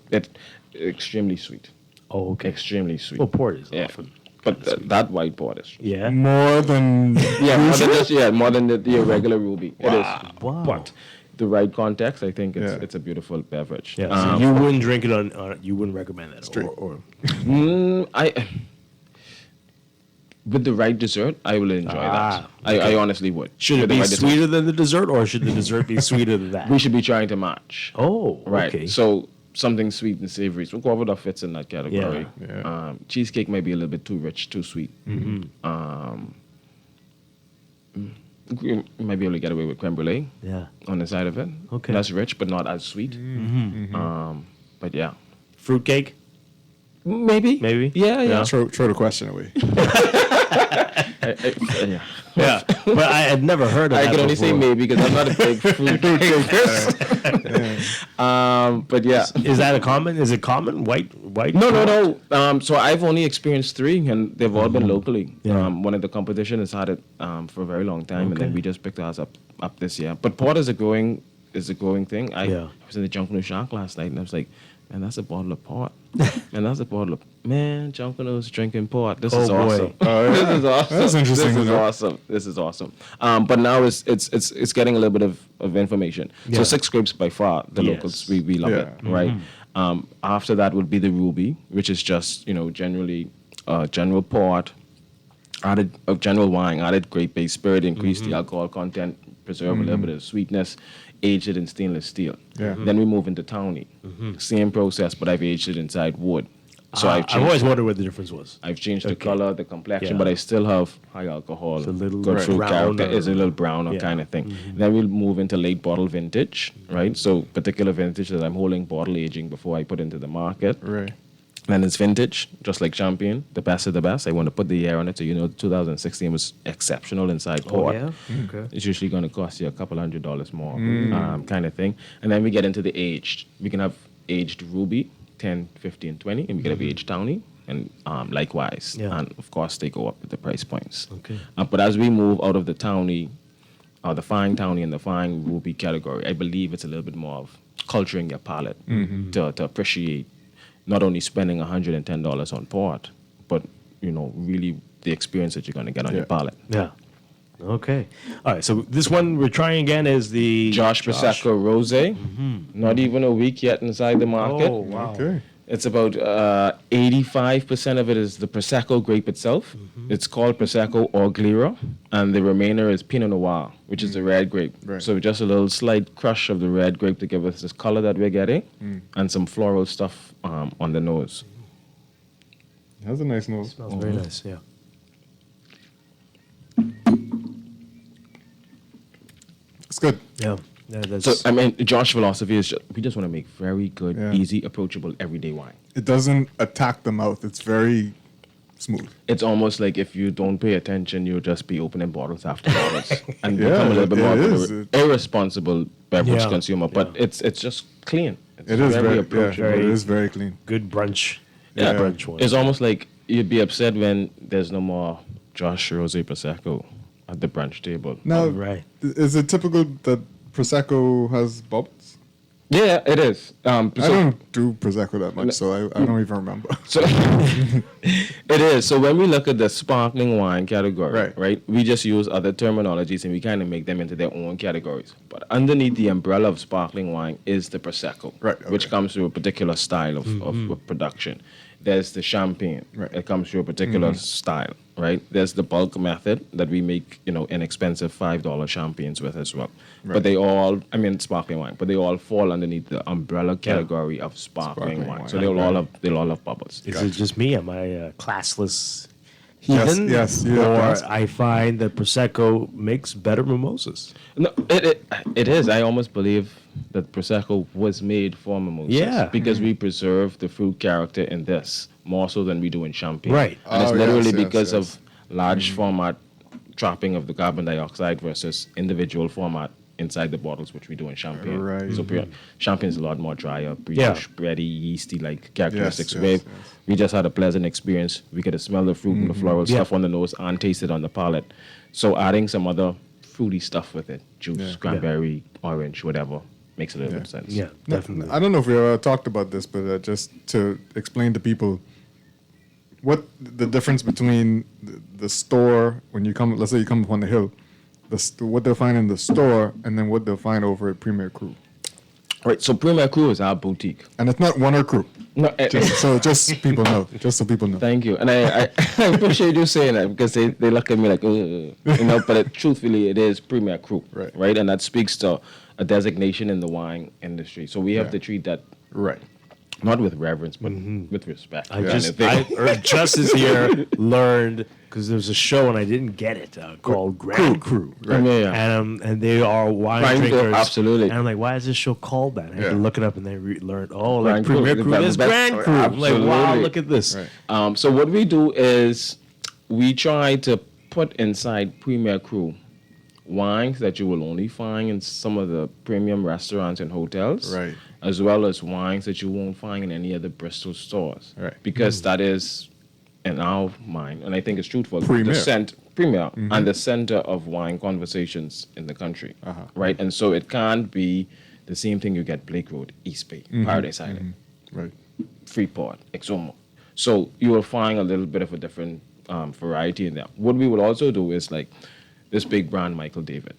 Speaker 15: extremely sweet.
Speaker 2: Oh, okay.
Speaker 15: Extremely sweet.
Speaker 2: Well, port is often.
Speaker 15: But that white port is
Speaker 8: more than
Speaker 15: more than the regular ruby. It is.
Speaker 2: Wow.
Speaker 15: But the right context, I think it's a beautiful beverage.
Speaker 2: Yeah. So you wouldn't drink it on you wouldn't recommend that. Or
Speaker 15: with the right dessert, I will enjoy that. I honestly would.
Speaker 2: Should it be sweeter than the dessert, or should the dessert be sweeter than that?
Speaker 15: We should be trying to match.
Speaker 2: Oh,
Speaker 15: right.
Speaker 2: Okay.
Speaker 15: So something sweet and savory. So guava fits in that category.
Speaker 8: Yeah.
Speaker 15: Cheesecake might be a little bit too rich, too sweet.
Speaker 2: Mm-hmm.
Speaker 15: You might be able to get away with creme brulee.
Speaker 2: Yeah.
Speaker 15: On the side of it.
Speaker 2: Okay.
Speaker 15: That's rich, but not as sweet. But yeah.
Speaker 2: Fruitcake.
Speaker 15: Maybe.
Speaker 2: Maybe.
Speaker 15: Yeah.
Speaker 8: Throw the question away.
Speaker 15: Yeah.
Speaker 2: Yeah, but I had never heard of
Speaker 15: I
Speaker 2: that
Speaker 15: can only say
Speaker 2: before.
Speaker 15: maybe because I'm not a big fruit cake person. But yeah,
Speaker 2: is that a common? Is it common? White?
Speaker 15: No. So I've only experienced 3, and they've all been locally.
Speaker 2: Yeah.
Speaker 15: One of the competition has had it for a very long time, and then
Speaker 2: Okay.
Speaker 15: we just picked ours up this year. But port is a growing thing. I was in the Junkanoo Shark last night, and I was like, man, that's a bottle of port. Man, that's a bottle of Junkanoo's drinking port. This is
Speaker 2: boy.
Speaker 15: awesome.
Speaker 8: Oh, yeah.
Speaker 15: This is awesome.
Speaker 8: That's interesting
Speaker 15: This
Speaker 8: to
Speaker 15: is
Speaker 8: know.
Speaker 15: awesome. This is awesome. But now it's getting a little bit of information.
Speaker 2: Yeah.
Speaker 15: So 6 grapes by far the
Speaker 2: Yes.
Speaker 15: locals we love
Speaker 8: Yeah.
Speaker 15: it, right? After that would be the ruby, which is just generally general port, added general wine, added grape-based spirit, increase the alcohol content, preserve a little bit of sweetness, aged it in stainless steel.
Speaker 8: Yeah.
Speaker 15: Then we move into towny, same process, but I've aged it inside wood. So I've
Speaker 2: always
Speaker 15: changed.
Speaker 2: wondered what the difference was.
Speaker 15: I've changed the
Speaker 2: Okay.
Speaker 15: color, the complexion,
Speaker 2: Yeah.
Speaker 15: but I still have high alcohol.
Speaker 2: It's a little
Speaker 15: good fruit
Speaker 2: brown
Speaker 15: character.
Speaker 2: or-
Speaker 15: It's a little browner
Speaker 2: Yeah.
Speaker 15: kind of thing. Then we'll move into late bottle vintage, right? So particular vintage that I'm holding bottle aging before I put into the market.
Speaker 8: Right.
Speaker 15: Then it's vintage, just like champagne, the best of the best. I want to put the year on it, so 2016 was exceptional inside port.
Speaker 2: yeah? Okay.
Speaker 15: It's usually going to cost you a couple $100 more, kind of thing. And then we get into the aged. We can have aged ruby, 10, 15, 20, and we can have aged towny, and likewise.
Speaker 2: Yeah.
Speaker 15: And of course, they go up with the price points.
Speaker 2: Okay.
Speaker 15: But as we move out of the towny, the fine towny and the fine ruby category, I believe it's a little bit more of culturing your palate to appreciate not only spending $110 on port, but really the experience that you're going to get on your palate.
Speaker 2: Yeah. Okay. All right. So this one we're trying again is the
Speaker 15: Josh Prosecco Rosé. Not even a week yet inside the market.
Speaker 2: Oh, wow.
Speaker 8: Okay.
Speaker 15: It's about 85% of it is the Prosecco grape itself. It's called Prosecco or Glera, and the remainder is Pinot Noir, which is the red grape.
Speaker 8: Right.
Speaker 15: So just a little slight crush of the red grape to give us this color that we're getting, and some floral stuff on the nose.
Speaker 8: It has a nice nose.
Speaker 2: Smells very nice. Yeah.
Speaker 8: It's good.
Speaker 2: Yeah. Yeah, that's,
Speaker 15: So, I mean, Josh's philosophy is we just want to make very good,
Speaker 8: Yeah.
Speaker 15: easy, approachable, everyday wine.
Speaker 8: It doesn't attack the mouth. It's very smooth.
Speaker 15: It's almost like if you don't pay attention, you'll just be opening bottles after bottles and
Speaker 8: Yeah,
Speaker 15: become a little bit more
Speaker 8: it
Speaker 15: of
Speaker 8: is.
Speaker 15: an irresponsible beverage
Speaker 2: Yeah,
Speaker 15: consumer. But it's just clean. It's
Speaker 8: It is very,
Speaker 15: approachable.
Speaker 8: it is very clean.
Speaker 2: good brunch.
Speaker 15: Yeah.
Speaker 2: Good brunch one.
Speaker 15: It's almost like you'd be upset when there's no more Josh Rosé Prosecco at the brunch table.
Speaker 8: Now,
Speaker 2: right.
Speaker 8: is it typical that Prosecco has bubbles?
Speaker 15: Yeah, it is.
Speaker 8: I don't do Prosecco that much, so I don't even remember.
Speaker 15: So it is. So when we look at the sparkling wine category, right, we just use other terminologies and we kind of make them into their own categories. But underneath the umbrella of sparkling wine is the Prosecco, which comes through a particular style of production. There's the champagne. It comes through a particular style, right? There's the bulk method that we make, inexpensive $5 champagnes with as well.
Speaker 8: Right.
Speaker 15: But they all, sparkling wine, but they all fall underneath the umbrella category of sparkling wine. So they'll all have bubbles.
Speaker 2: Is it just me? Am I classless
Speaker 8: Yes,
Speaker 2: heathen?
Speaker 8: yes, you have
Speaker 2: Or
Speaker 8: class.
Speaker 2: I find that Prosecco makes better mimosas.
Speaker 15: No, it is. I almost believe that Prosecco was made for mimosas.
Speaker 2: Yeah.
Speaker 15: Because we preserve the fruit character in this more so than we do in champagne.
Speaker 2: Right.
Speaker 15: And it's
Speaker 8: Oh,
Speaker 15: literally
Speaker 8: yes, yes,
Speaker 15: because
Speaker 8: yes.
Speaker 15: of large format trapping of the carbon dioxide versus individual format inside the bottles, which we do in champagne.
Speaker 8: Right.
Speaker 15: So champagne is a lot more drier,
Speaker 2: Yeah.
Speaker 15: bready, yeasty like characteristics.
Speaker 8: Yes,
Speaker 15: Where
Speaker 8: yes.
Speaker 15: we just had a pleasant experience. We get to smell the fruit and the floral
Speaker 2: Yeah.
Speaker 15: stuff on the nose and taste it on the palate. So adding some other fruity stuff with it, juice,
Speaker 8: Yeah.
Speaker 15: cranberry, orange, whatever, makes a little bit of sense.
Speaker 2: Yeah,
Speaker 8: No,
Speaker 2: definitely.
Speaker 8: I don't know if we ever talked about this, but just to explain to people what the difference between the store when you come, let's say you come up on the hill, what they'll find in the store and then what they'll find over at Premier Crew.
Speaker 15: Right, so Premier Crew is our boutique.
Speaker 8: And it's not one or crew.
Speaker 15: No,
Speaker 8: Just people know. Just so people know.
Speaker 15: Thank you, and I appreciate you saying that because they look at me like, but truthfully, it is Premier Crew, right, and that speaks to a designation in the wine industry. So we have to treat that not with reverence, but with respect.
Speaker 2: I just this year learned because there's a show and I didn't get it called Grand Crew,
Speaker 15: Right. Yeah.
Speaker 2: And they are wine
Speaker 15: Wine
Speaker 2: drinkers.
Speaker 15: Crew, absolutely.
Speaker 2: And I'm like, why is this show called that? I had to look it up and then learned. Oh, like
Speaker 15: Grand Crew,
Speaker 2: Premier Crew, there's
Speaker 15: that's-
Speaker 2: Grand Crew. I'm like, wow,
Speaker 15: absolutely.
Speaker 2: look at this.
Speaker 15: So what we do is we try to put inside Premier Cru wines that you will only find in some of the premium restaurants and hotels,
Speaker 8: Right.
Speaker 15: as well as wines that you won't find in any other Bristol stores,
Speaker 8: right?
Speaker 15: Because that is, in our mind, and I think it's truthful,
Speaker 8: Premier.
Speaker 15: premier and the center of wine conversations in the country, right? And so it can't be the same thing you get Blake Road, East Bay, Paradise Island,
Speaker 8: right?
Speaker 15: Freeport, Exomo. So you will find a little bit of a different variety in that. What we will also do is like this big brand, Michael David.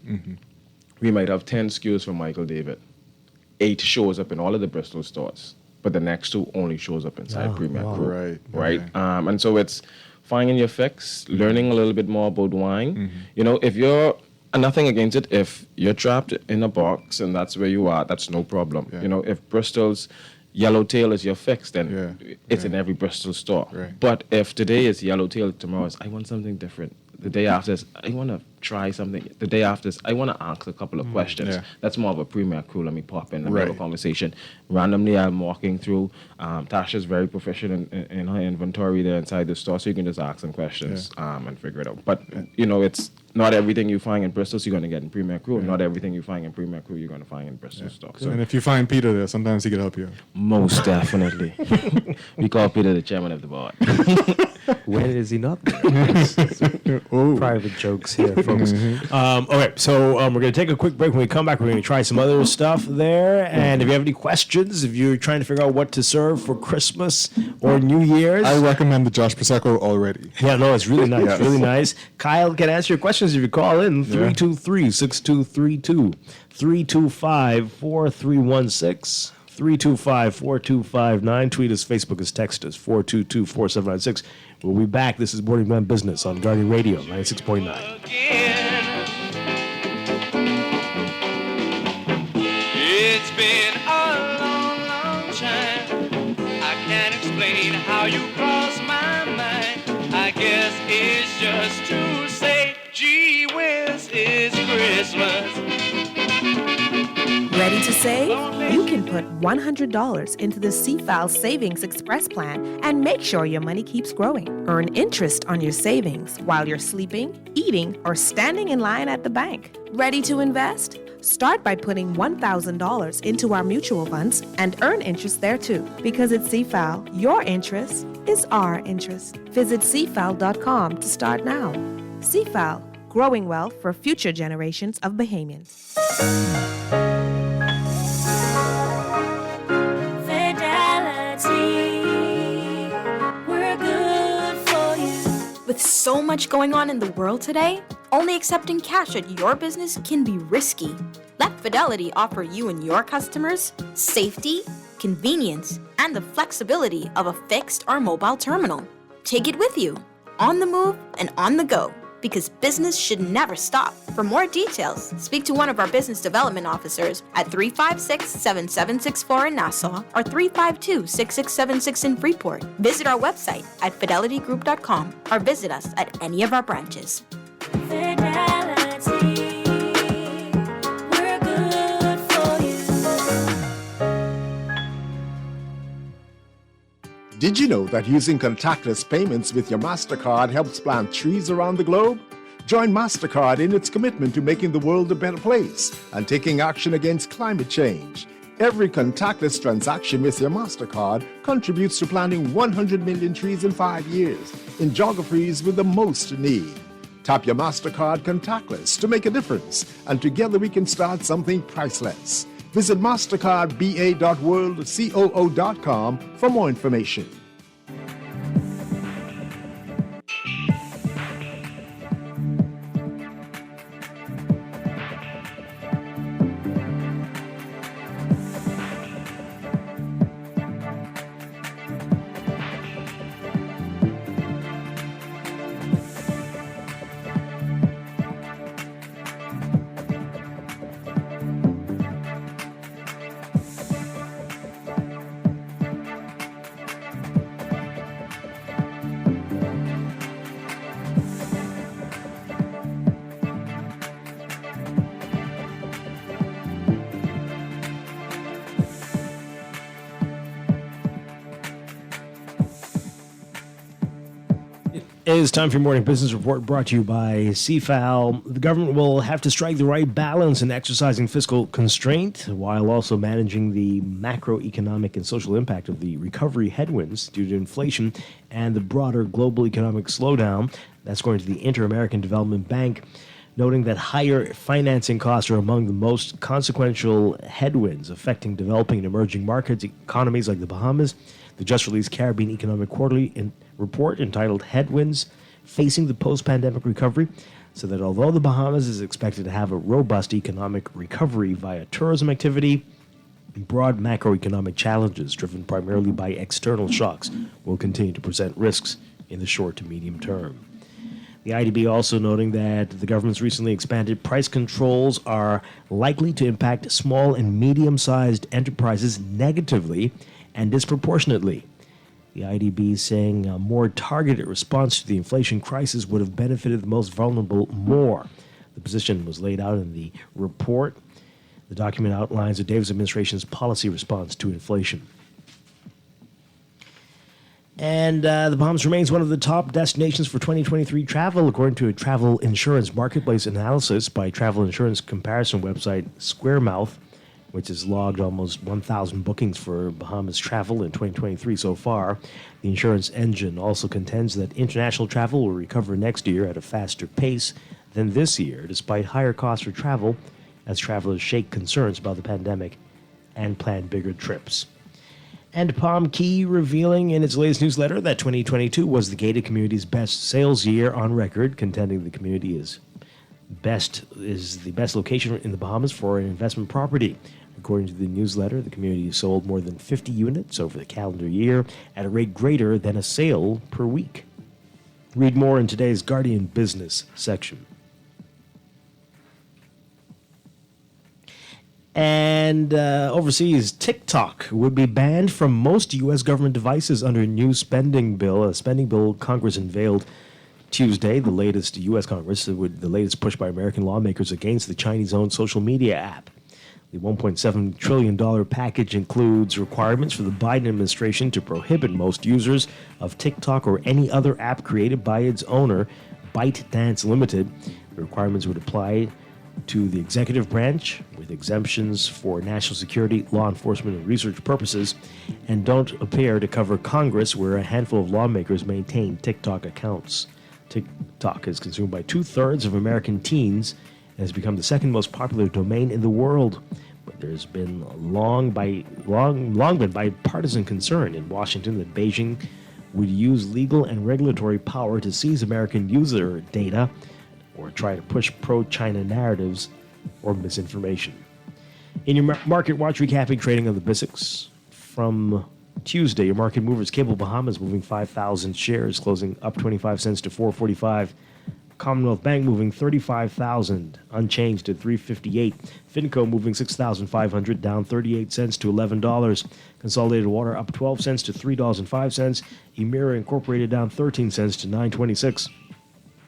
Speaker 15: We might have 10 SKUs for Michael David. 8 shows up in all of the Bristol stores, but the next 2 only shows up inside Premier Cru. Right. And so it's finding your fix, learning a little bit more about wine. You know, if you're, and nothing against it, if you're trapped in a box and that's where you are, that's no problem. You know, if Bristol's Yellowtail is your fix, then it's in every Bristol store. But if today is Yellowtail, tomorrow is, I want something different. The day after is, I want to try something. The day after is, I want to ask a couple of questions. That's more of a Premier Cru. Let me pop in and have a conversation. Randomly, I'm walking through. Tasha's very proficient in her inventory there inside the store, so you can just ask some questions and figure it out. But, you know, it's not everything you find in Bristol you're going to get in Premier Cru. Not everything you find in Premier Cru you're going to find in Bristol store. So,
Speaker 8: and if you find Peter there, sometimes he can help you.
Speaker 15: Most definitely. We call Peter the chairman of the board.
Speaker 2: When is he not there? Private jokes here, folks. Okay, so we're going to take a quick break. When we come back, we're going to try some other stuff there. And if you have any questions, if you're trying to figure out what to serve for Christmas or New Year's,
Speaker 8: I recommend the Josh Prosecco already.
Speaker 2: Yeah, no, it's really nice. Really nice. Kyle can answer your questions if you call in 323-6232, 325-4316. 325-4259. Tweet us, Facebook us, text us, 422-4796. We'll be back. This is Morning Man Business on Guardian Radio, 96.9.
Speaker 1: It's been a long, long time. I can't explain how you cross my mind. I guess it's just to say, gee whiz, it's Christmas.
Speaker 16: Ready to save? You can put $100 into the CFAL Savings Express Plan and make sure your money keeps growing. Earn interest on your savings while you're sleeping, eating, or standing in line at the bank. Ready to invest? Start by putting $1,000 into our mutual funds and earn interest there too. Because at CFAL, your interest is our interest. Visit CFAL.com to start now. CFAL, growing wealth for future generations of Bahamians.
Speaker 5: With so much going on in the world today, only accepting cash at your business can be risky. Let Fidelity offer you and your customers safety, convenience, and the flexibility of a fixed or mobile terminal. Take it with you, on the move and on the go, because business should never stop. For more details, speak to one of our business development officers at 356-7764 in Nassau or 352-6676 in Freeport. Visit our website at fidelitygroup.com or visit us at any of our branches.
Speaker 19: Did you know that using contactless payments with your MasterCard helps plant trees around the globe? Join MasterCard in its commitment to making the world a better place and taking action against climate change. Every contactless transaction with your MasterCard contributes to planting 100 million trees in 5 years in geographies with the most need. Tap your MasterCard contactless to make a difference, and together we can start something priceless. Visit mastercardba.worldcoo.com for more information.
Speaker 2: It is time for your morning business report brought to you by CFAL. The government will have to strike the right balance in exercising fiscal constraint while also managing the macroeconomic and social impact of the recovery headwinds due to inflation and the broader global economic slowdown. That's according to the Inter-American Development Bank, noting that higher financing costs are among the most consequential headwinds affecting developing and emerging markets, economies like the Bahamas. The just-released Caribbean Economic Quarterly report entitled Headwinds Facing the Post-Pandemic Recovery said that although the Bahamas is expected to have a robust economic recovery via tourism activity, broad macroeconomic challenges driven primarily by external shocks will continue to present risks in the short to medium term. The IDB also noting that the government's recently expanded price controls are likely to impact small and medium-sized enterprises negatively and disproportionately. The IDB saying a more targeted response to the inflation crisis would have benefited the most vulnerable more. The position was laid out in the report. The document outlines the Davis administration's policy response to inflation. And the Bahamas remains one of the top destinations for 2023 travel, according to a travel insurance marketplace analysis by travel insurance comparison website Squaremouth, which has logged almost 1,000 bookings for Bahamas travel in 2023 so far. The insurance engine also contends that international travel will recover next year at a faster pace than this year, despite higher costs for travel, as travelers shake concerns about the pandemic and plan bigger trips. And Palm Key revealing in its latest newsletter that 2022 was the gated community's best sales year on record, contending the community is the best location in the Bahamas for an investment property. According to the newsletter, the community sold more than 50 units over the calendar year at a rate greater than a sale per week. Read more in today's Guardian Business section. And overseas, TikTok would be banned from most U.S. government devices under a new spending bill. A spending bill Congress unveiled Tuesday, the latest U.S. Congress, the latest push by American lawmakers against the Chinese-owned social media app. The $1.7 trillion package includes requirements for the Biden administration to prohibit most users of TikTok or any other app created by its owner, ByteDance Limited. The requirements would apply to the executive branch, with exemptions for national security, law enforcement, and research purposes, and don't appear to cover Congress, where a handful of lawmakers maintain TikTok accounts. TikTok is consumed by 2/3 of American teens and has become the second most popular domain in the world. But there's been long been bipartisan concern in Washington that Beijing would use legal and regulatory power to seize American user data or try to push pro-China narratives or misinformation. In your Market Watch, recapping trading of the BISX from Tuesday, your market movers, Cable Bahamas moving 5,000 shares, closing up 25 cents to 445. Commonwealth Bank moving 35,000, unchanged at 358. Finco moving 6,500, down 38 cents to $11. Consolidated Water up 12 cents to $3.05. Emira Incorporated down 13 cents to 926.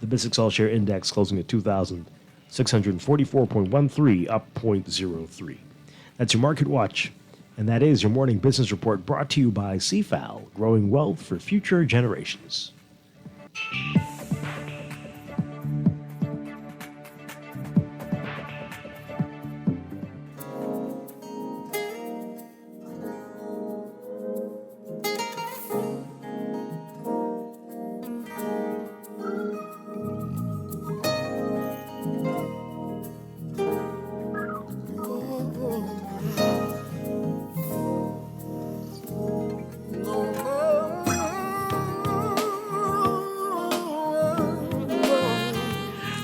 Speaker 2: The BISX All-Share Index closing at 2,644.13, up 0.03. That's your Market Watch, and that is your morning business report brought to you by CFAL, growing wealth for future generations.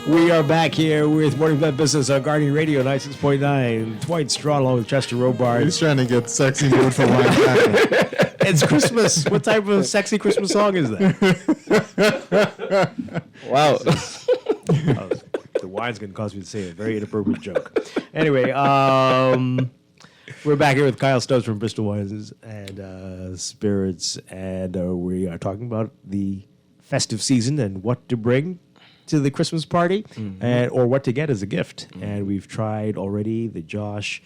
Speaker 2: We are back here with Morning Blood Business on Guardian Radio 96.9. Dwight Strachan along with Chester Robart.
Speaker 8: He's trying to get sexy mood for wine.
Speaker 2: It's Christmas. What type of sexy Christmas song is that?
Speaker 15: Wow.
Speaker 2: The wine's going to cause me to say a very inappropriate joke. Anyway, we're back here with Kyle Stubbs from Bristol Wines and Spirits, and we are talking about the festive season and what to bring to the Christmas party, and or what to get as a gift. And we've tried already the Josh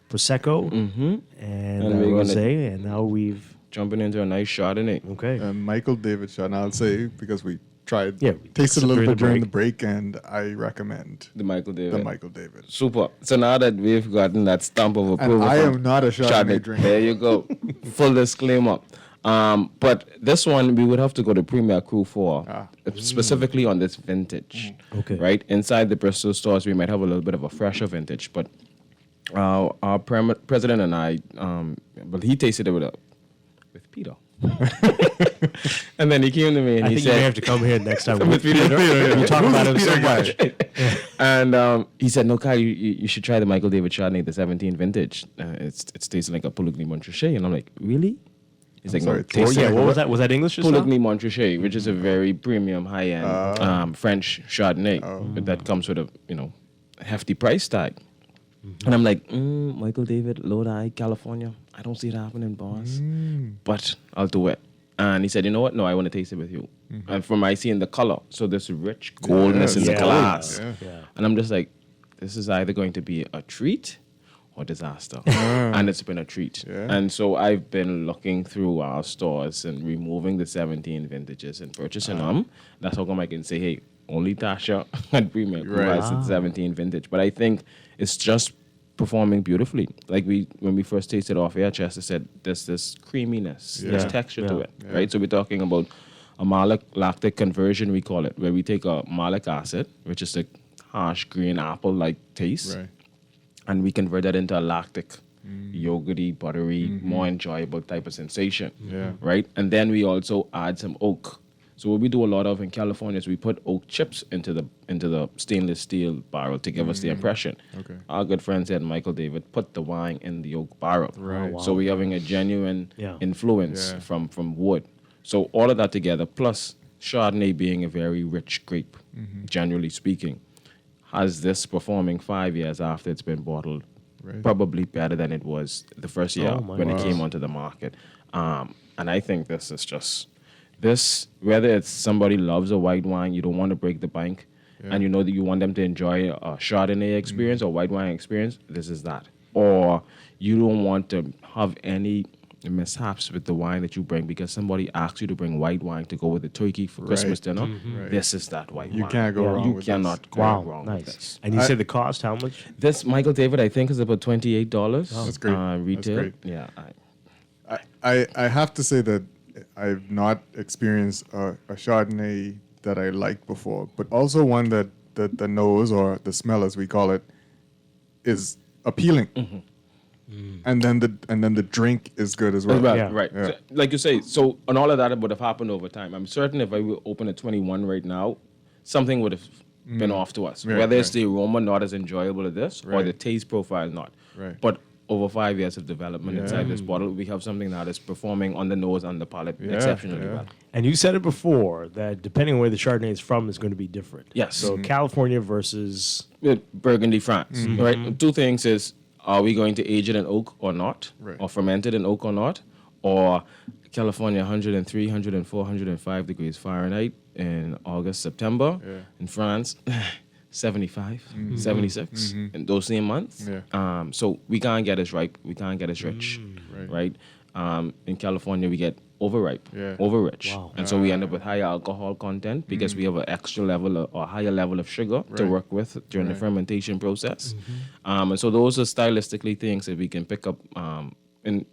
Speaker 2: Prosecco and Rosé, and now we've
Speaker 15: jumping into a nice Chardonnay.
Speaker 2: Okay.
Speaker 8: Michael David Chardonnay, I'll say, because we tried.
Speaker 2: Yeah,
Speaker 8: Tasted a little
Speaker 2: during
Speaker 8: bit
Speaker 2: the
Speaker 8: during the break, and I recommend
Speaker 15: the Michael David.
Speaker 8: The Michael David.
Speaker 15: Super. So now that we've gotten that stamp of approval,
Speaker 8: I
Speaker 15: from
Speaker 8: am not a Chardonnay drinker.
Speaker 15: There you go. Full disclaimer. But this one we would have to go to Premier Cru for, specifically on this vintage.
Speaker 2: Okay.
Speaker 15: Right? Inside the Bristol stores, we might have a little bit of a fresher vintage, but our president and I, well, he tasted it with Peter. And then he came to me and
Speaker 2: I
Speaker 15: he
Speaker 2: think
Speaker 15: said,
Speaker 2: you may have to come here next time.
Speaker 15: with Peter.
Speaker 2: You talk about him so much.
Speaker 15: And he said, no, Kyle, you should try the Michael David Chardonnay, the 17 vintage. It's tasting like a Pouligny Montrachet. And I'm like, really? He's like, no,
Speaker 2: what was that? Was that English?
Speaker 15: Pouligny Montrachet, which is a very premium, high-end French Chardonnay that comes with a hefty price tag. And I'm like, Michael David, Lodi, California. I don't see it happening, boss. But I'll do it. And he said, you know what? No, I want to taste it with you. And from I see in the color, so this rich goldness in the glass. And I'm just like, this is either going to be a treat or disaster. And it's been a treat. And so I've been looking through our stores and removing the 17 vintages and purchasing them. That's how come I can say, hey, only Tasha at Premier provides the 17 vintage. But I think it's just performing beautifully. Like when we first tasted off air, Chester said there's this creaminess, there's texture to it, right? So we're talking about a malic lactic conversion, we call it, where we take a malic acid, which is a harsh green apple-like taste, and we convert that into a lactic, yogurty, buttery, more enjoyable type of sensation, right? And then we also add some oak. So what we do a lot of in California is we put oak chips into the stainless steel barrel to give us the impression.
Speaker 8: Okay.
Speaker 15: Our good friend said, Michael David, put the wine in the oak barrel.
Speaker 8: Right.
Speaker 15: So we're having a genuine influence from wood. So all of that together, plus Chardonnay being a very rich grape, generally speaking, has this performing 5 years after it's been bottled, probably better than it was the first year when it came onto the market. And I think this is just... whether it's somebody loves a white wine, you don't want to break the bank, and you know that you want them to enjoy a Chardonnay experience or white wine experience, this is that. Or you don't want to have any mishaps with the wine that you bring because somebody asks you to bring white wine to go with the turkey for Christmas dinner. This is that white wine.
Speaker 8: You can't go wrong with this.
Speaker 15: You cannot go wrong with this.
Speaker 2: And you said the cost, how much?
Speaker 15: This Michael David, I think, is about $28.
Speaker 8: Oh, that's great.
Speaker 15: Retail.
Speaker 8: That's great.
Speaker 15: Yeah.
Speaker 8: I have to say that I've not experienced a Chardonnay that I liked before, but also one that the nose or the smell, as we call it, is appealing. And then the drink is good as well.
Speaker 15: Right. So, like you say, so and all of that would have happened over time. I'm certain if I were open at 21 right now, something would have been off to us. Whether it's the aroma not as enjoyable as this or the taste profile not. But over 5 years of development inside this bottle, we have something that is performing on the nose and the palate exceptionally well.
Speaker 2: And you said it before that depending on where the Chardonnay is from is going to be different.
Speaker 15: Yes.
Speaker 2: So California versus
Speaker 15: Burgundy, France. Right. Two things is, are we going to age it in oak or not? Or ferment it in oak or not? Or California 103, 104, 105 degrees Fahrenheit in August, September. In France, 75, 76 in those same months. So we can't get as ripe. We can't get as rich. Right. In California, we get overripe, over-rich. And so we end up with higher alcohol content because we have an extra level or higher level of sugar to work with during the fermentation process. And so those are stylistically things that we can pick up in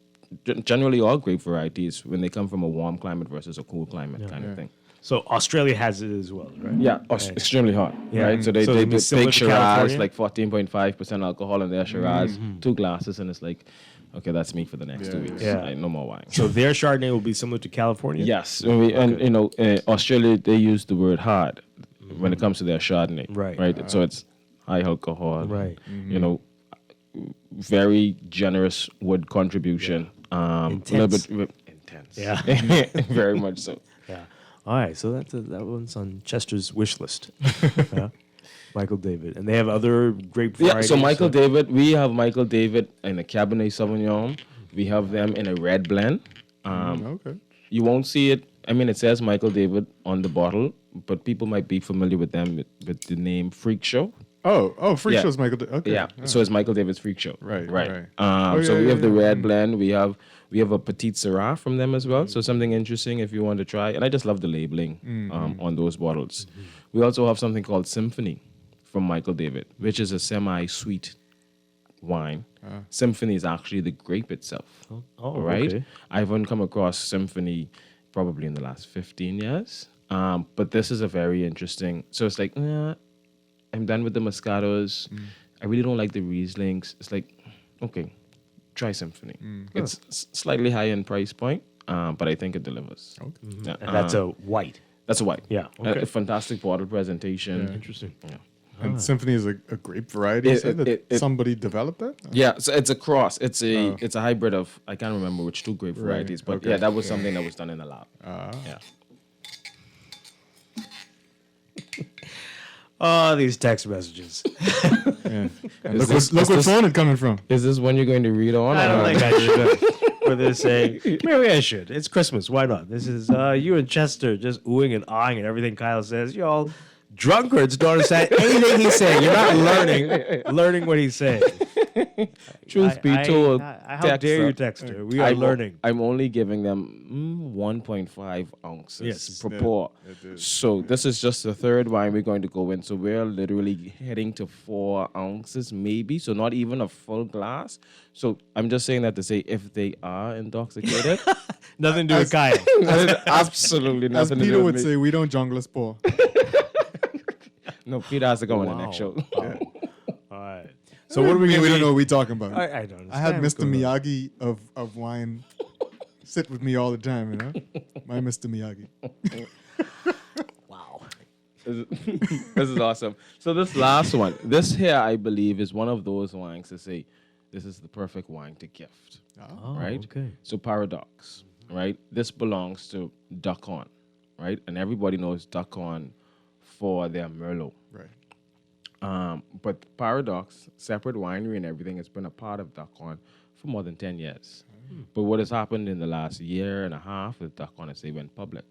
Speaker 15: generally all grape varieties when they come from a warm climate versus a cool climate kind of thing.
Speaker 2: So Australia has it as well, right?
Speaker 15: Yeah, extremely hot, right? So they take Shiraz, like 14.5% alcohol in their Shiraz, 2 glasses, and it's like, okay, that's me for the next 2 weeks. No more wine.
Speaker 2: So their Chardonnay will be similar to California?
Speaker 15: Yes. And Australia, they use the word hard when it comes to their Chardonnay. Right. So it's high alcohol.
Speaker 2: Right.
Speaker 15: Very generous wood contribution.
Speaker 2: Intense.
Speaker 15: A little bit intense.
Speaker 2: Yeah.
Speaker 15: Very much so.
Speaker 2: Yeah. All right. So that one's on Chester's wish list. Michael David. And they have other grape varieties?
Speaker 15: Yeah, so Michael David, we have Michael David in a Cabernet Sauvignon. We have them in a red blend. You won't see it. I mean, it says Michael David on the bottle, but people might be familiar with them with the name Freak Show.
Speaker 8: Freak
Speaker 15: Yeah.
Speaker 8: Show's Michael. Okay.
Speaker 15: Yeah. So it's Michael David's Freak Show.
Speaker 8: Right.
Speaker 15: Right.
Speaker 8: Oh,
Speaker 15: So
Speaker 8: yeah,
Speaker 15: we have the
Speaker 8: yeah,
Speaker 15: red blend. We have a Petite Syrah from them as well. So something interesting if you want to try. And I just love the labeling on those bottles. We also have something called Symphony from Michael David, which is a semi-sweet wine. Symphony is actually the grape itself. Right?
Speaker 2: okay.
Speaker 15: I haven't come across Symphony probably in the last 15 years. But this is a very interesting. So it's like, I'm done with the Moscatos. I really don't like the Rieslings. It's like, okay, try Symphony. It's slightly high in price point, but I think it delivers.
Speaker 2: Okay.
Speaker 15: Yeah,
Speaker 2: And that's a white.
Speaker 15: That's a white.
Speaker 2: Yeah,
Speaker 15: A
Speaker 2: okay.
Speaker 15: fantastic bottle presentation.
Speaker 2: Interesting.
Speaker 15: Yeah.
Speaker 8: And Symphony is a grape variety. You said that somebody developed that?
Speaker 15: Yeah, so it's a cross. It's a hybrid of, I can't remember which two grape
Speaker 8: Right,
Speaker 15: varieties, but
Speaker 8: okay.
Speaker 15: yeah, that was something that was done in the lab. Yeah.
Speaker 2: Oh, these text messages.
Speaker 8: And look what phone it's coming from.
Speaker 15: Is this one you're going to read on?
Speaker 2: I don't
Speaker 15: or-
Speaker 2: think I should. Where they're saying, maybe I should. It's Christmas. Why not? This is you and Chester just oohing and ahhing and everything Kyle says. You all drunkards don't understand anything he's saying. You're not learning what he's saying.
Speaker 15: Truth be told,
Speaker 2: how dare you, Texter? We are learning.
Speaker 15: I'm only giving them 1.5 ounces
Speaker 2: Yes.
Speaker 15: per
Speaker 2: Yeah,
Speaker 15: pour.
Speaker 8: it is.
Speaker 15: So this is just the third wine we're going to go in. So we're literally heading to 4 ounces, maybe. So not even a full glass. So I'm just saying that to say if they are intoxicated,
Speaker 2: Nothing to do with Kyle.
Speaker 15: absolutely
Speaker 8: As
Speaker 15: nothing to
Speaker 8: Peter
Speaker 15: do
Speaker 8: would
Speaker 15: with me.
Speaker 8: say, we don't jungle us poor.
Speaker 15: No, Peter has to go on the next show.
Speaker 2: All right. So what do we?
Speaker 8: We
Speaker 2: gonna
Speaker 8: don't
Speaker 2: be-
Speaker 8: know what we're talking about.
Speaker 2: I don't understand.
Speaker 8: I had
Speaker 2: what's
Speaker 8: Mr.
Speaker 2: going on.
Speaker 8: Miyagi of wine sit with me all the time, you know? My Mr. Miyagi.
Speaker 2: Wow.
Speaker 15: This is awesome. So this last one, this here, I believe, is one of those wines to say, this is the perfect wine to gift.
Speaker 2: Oh,
Speaker 15: right?
Speaker 2: okay.
Speaker 15: So Paradox, right? This belongs to Duckhorn, right? And everybody knows Duckhorn for their Merlot.
Speaker 8: Right.
Speaker 15: But Paradox, separate winery and everything, has been a part of Duckhorn for more than 10 years. But what has happened in the last year and a half with Duckhorn is they went public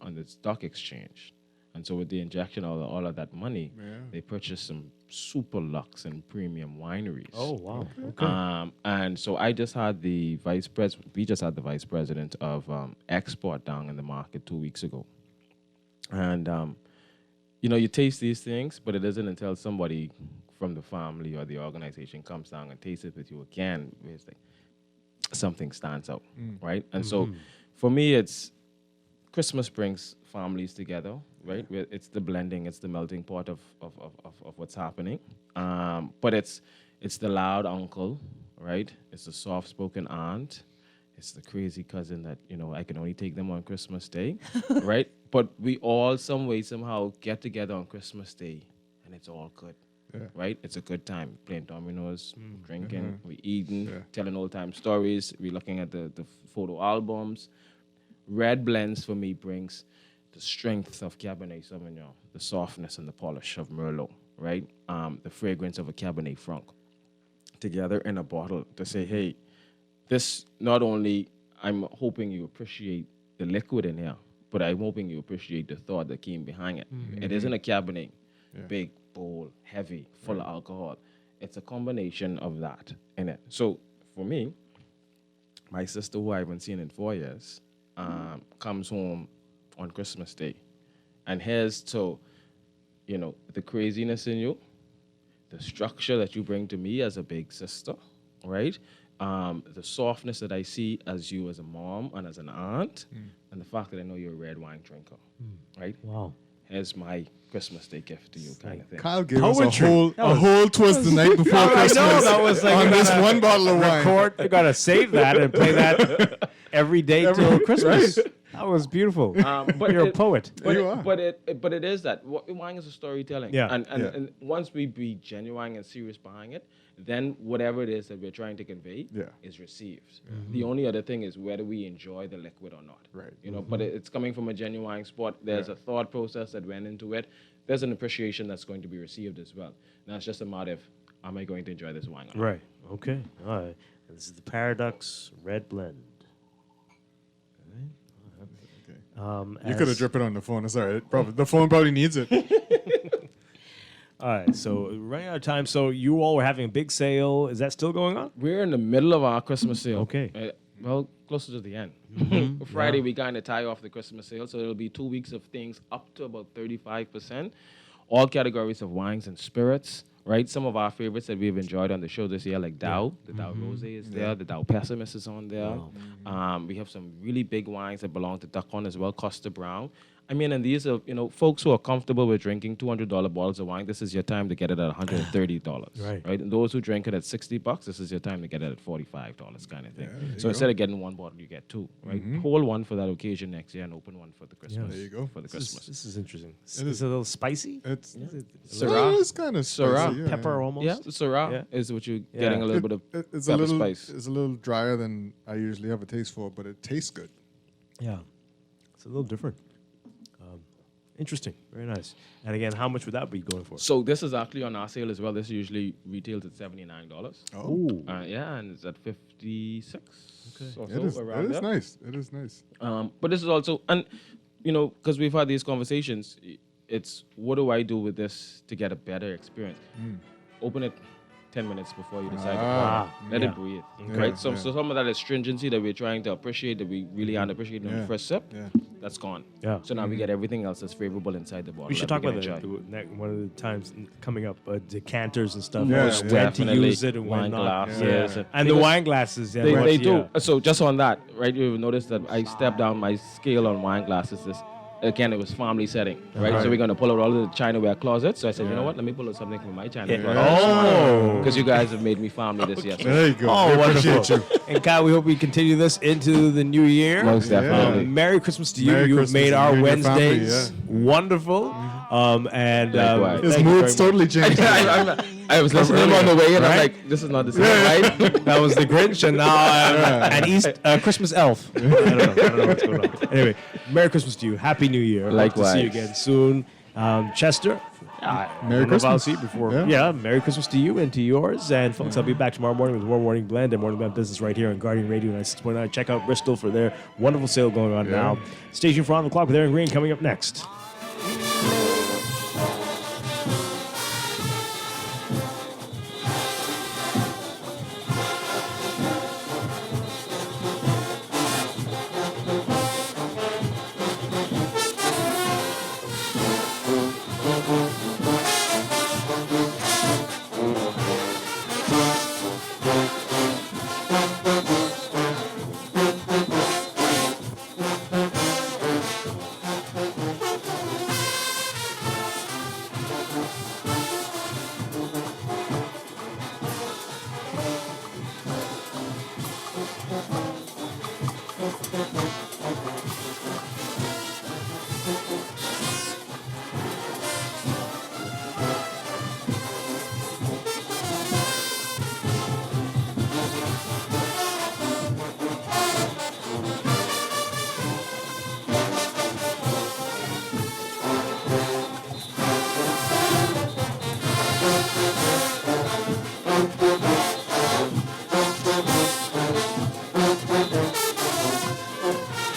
Speaker 15: on the stock exchange. And so with the injection of all of that money, they purchased some super luxe and premium wineries.
Speaker 2: Oh, wow. Okay.
Speaker 15: And so I just had the vice president, we just had the vice president of export down in the market 2 weeks ago. And, you taste these things, but it isn't until somebody from the family or the organization comes down and tastes it with you again, where it's like something stands out, right? And so for me, it's Christmas brings families together, right? It's the blending, it's the melting pot of what's happening. But it's the loud uncle, right? It's the soft-spoken aunt. It's the crazy cousin that, I can only take them on Christmas Day, right? But we all, some way, somehow get together on Christmas Day, and it's all good, right? It's a good time. Playing dominoes, drinking, we eating, telling old-time stories. We're looking at the photo albums. Red blends, for me, brings the strength of Cabernet Sauvignon, the softness and the polish of Merlot, right? The fragrance of a Cabernet Franc together in a bottle to say, hey, this not only I'm hoping you appreciate the liquid in here, but I'm hoping you appreciate the thought that came behind it. It isn't a Cabernet, big, bold, heavy, full of alcohol. It's a combination of that in it. So for me, my sister, who I haven't seen in 4 years, comes home on Christmas Day. And here's to, the craziness in you, the structure that you bring to me as a big sister, right? The softness that I see as you as a mom and as an aunt, and the fact that I know you're a red wine drinker, right?
Speaker 2: Wow.
Speaker 15: Here's my Christmas Day gift to you, kind of thing.
Speaker 8: Kyle gave us a whole twist the night before Christmas
Speaker 2: that was like
Speaker 8: on this one bottle of wine.
Speaker 2: You gotta save that and play that every day till Christmas.
Speaker 8: Right.
Speaker 2: That was beautiful.
Speaker 15: But
Speaker 2: You're a poet.
Speaker 15: But
Speaker 8: You are.
Speaker 15: But it is that wine is a storytelling.
Speaker 2: Yeah.
Speaker 15: And once we be genuine and serious behind it, then whatever it is that we're trying to convey is received. The only other thing is whether we enjoy the liquid or not.
Speaker 8: Right.
Speaker 15: But it's coming from a genuine spot. There's a thought process that went into it. There's an appreciation that's going to be received as well. Now it's just a matter of, am I going to enjoy this wine or not?
Speaker 2: Right. Okay. All right. This is the Paradox Red Blend.
Speaker 8: You could have dripped it on the phone. It's all right. Probably, the phone probably needs it.
Speaker 2: All right, so we're running out of time. So you all were having a big sale. Is that still going on?
Speaker 15: We're in the middle of our Christmas sale.
Speaker 2: Okay.
Speaker 15: Well, closer to the end. Friday, we kind of tie off the Christmas sale, so it'll be 2 weeks of things up to about 35%. All categories of wines and spirits, right? Some of our favorites that we've enjoyed on the show this year, like Dow. The Dow Rosé is there. The Dow Pessimist is on there. We have some really big wines that belong to Duckhorn as well, Costa Brown. I mean, and these are, folks who are comfortable with drinking $200 bottles of wine, this is your time to get it at $130. Right. And those who drink it at $60, this is your time to get it at $45 kind of thing. So instead of getting one bottle, you get two, right? Hold one for that occasion next year and open one for the Christmas.
Speaker 8: There you go.
Speaker 15: For the Christmas.
Speaker 2: This is interesting. Is it a little spicy?
Speaker 8: It's
Speaker 15: Syrah.
Speaker 8: It's kind of spicy. Yeah.
Speaker 2: Pepper almost.
Speaker 15: Yeah, the Syrah is what you're getting a little bit of
Speaker 8: it's
Speaker 15: pepper
Speaker 8: a little
Speaker 15: spice.
Speaker 8: It's a little drier than I usually have a taste for, but it tastes good.
Speaker 2: Yeah. It's a little different. Interesting. Very nice. And again, how much would that be going for?
Speaker 15: So this is actually on our sale as well. This usually retails at $79.
Speaker 8: Oh.
Speaker 15: Yeah, and it's at 56.
Speaker 8: Okay.
Speaker 15: Or
Speaker 8: It
Speaker 15: so,
Speaker 8: is
Speaker 15: around there.
Speaker 8: nice. It is nice.
Speaker 15: But this is also, and because we've had these conversations, it's what do I do with this to get a better experience? Open it 10 minutes before you decide to pour it. Let it breathe, right? So some of that astringency that we're trying to appreciate, that we really aren't appreciating on the first sip, that's gone.
Speaker 2: Yeah.
Speaker 15: So now we get everything else that's favorable inside the bottle.
Speaker 2: We should
Speaker 15: that
Speaker 2: talk about
Speaker 15: can
Speaker 2: that
Speaker 15: enjoy.
Speaker 2: one of the times coming up, decanters and stuff.
Speaker 15: Most
Speaker 2: When
Speaker 15: definitely.
Speaker 2: to use it and when
Speaker 15: Wine
Speaker 2: not.
Speaker 15: glasses.
Speaker 2: And the wine glasses. Yeah,
Speaker 15: They do. So just on that, right, you've noticed that I stepped down my scale on wine glasses. Again, it was family setting, right? So we're going to pull out all of the Chinaware closets. So I said, you know what? Let me pull out something from my Chinaware closet. Because you guys have made me family this year. So.
Speaker 8: There you go.
Speaker 2: Oh,
Speaker 8: We
Speaker 2: wonderful.
Speaker 8: appreciate you.
Speaker 2: And Kyle, we hope we continue this into the new year.
Speaker 15: Most definitely.
Speaker 2: Merry Christmas to you.
Speaker 8: Merry
Speaker 2: You've
Speaker 8: Christmas
Speaker 2: made
Speaker 8: to
Speaker 2: our
Speaker 8: you and your family,
Speaker 2: Wednesdays wonderful. And
Speaker 15: Likewise.
Speaker 8: His
Speaker 2: thank you
Speaker 8: mood's
Speaker 2: very much.
Speaker 8: totally changed.
Speaker 15: I was listening to him on the way, and I'm like, this is not the same, right?
Speaker 2: That was the Grinch, and now I'm an Christmas elf. I don't know what's going on. Anyway, Merry Christmas to you. Happy New Year. Hope to see you
Speaker 15: Likewise.
Speaker 2: again soon. Chester,
Speaker 8: Merry
Speaker 2: I'll
Speaker 8: Christmas.
Speaker 2: see you before.
Speaker 8: Yeah.
Speaker 2: Merry Christmas to you and to yours. And folks, I'll be back tomorrow morning with more Morning Blend and Morning Blend Business right here on Guardian Radio 96.9. Check out Bristol for their wonderful sale going on now. Station for On the Clock with Aaron Green coming up next.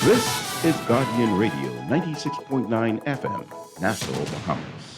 Speaker 7: This is Guardian Radio 96.9 FM, Nassau, Bahamas.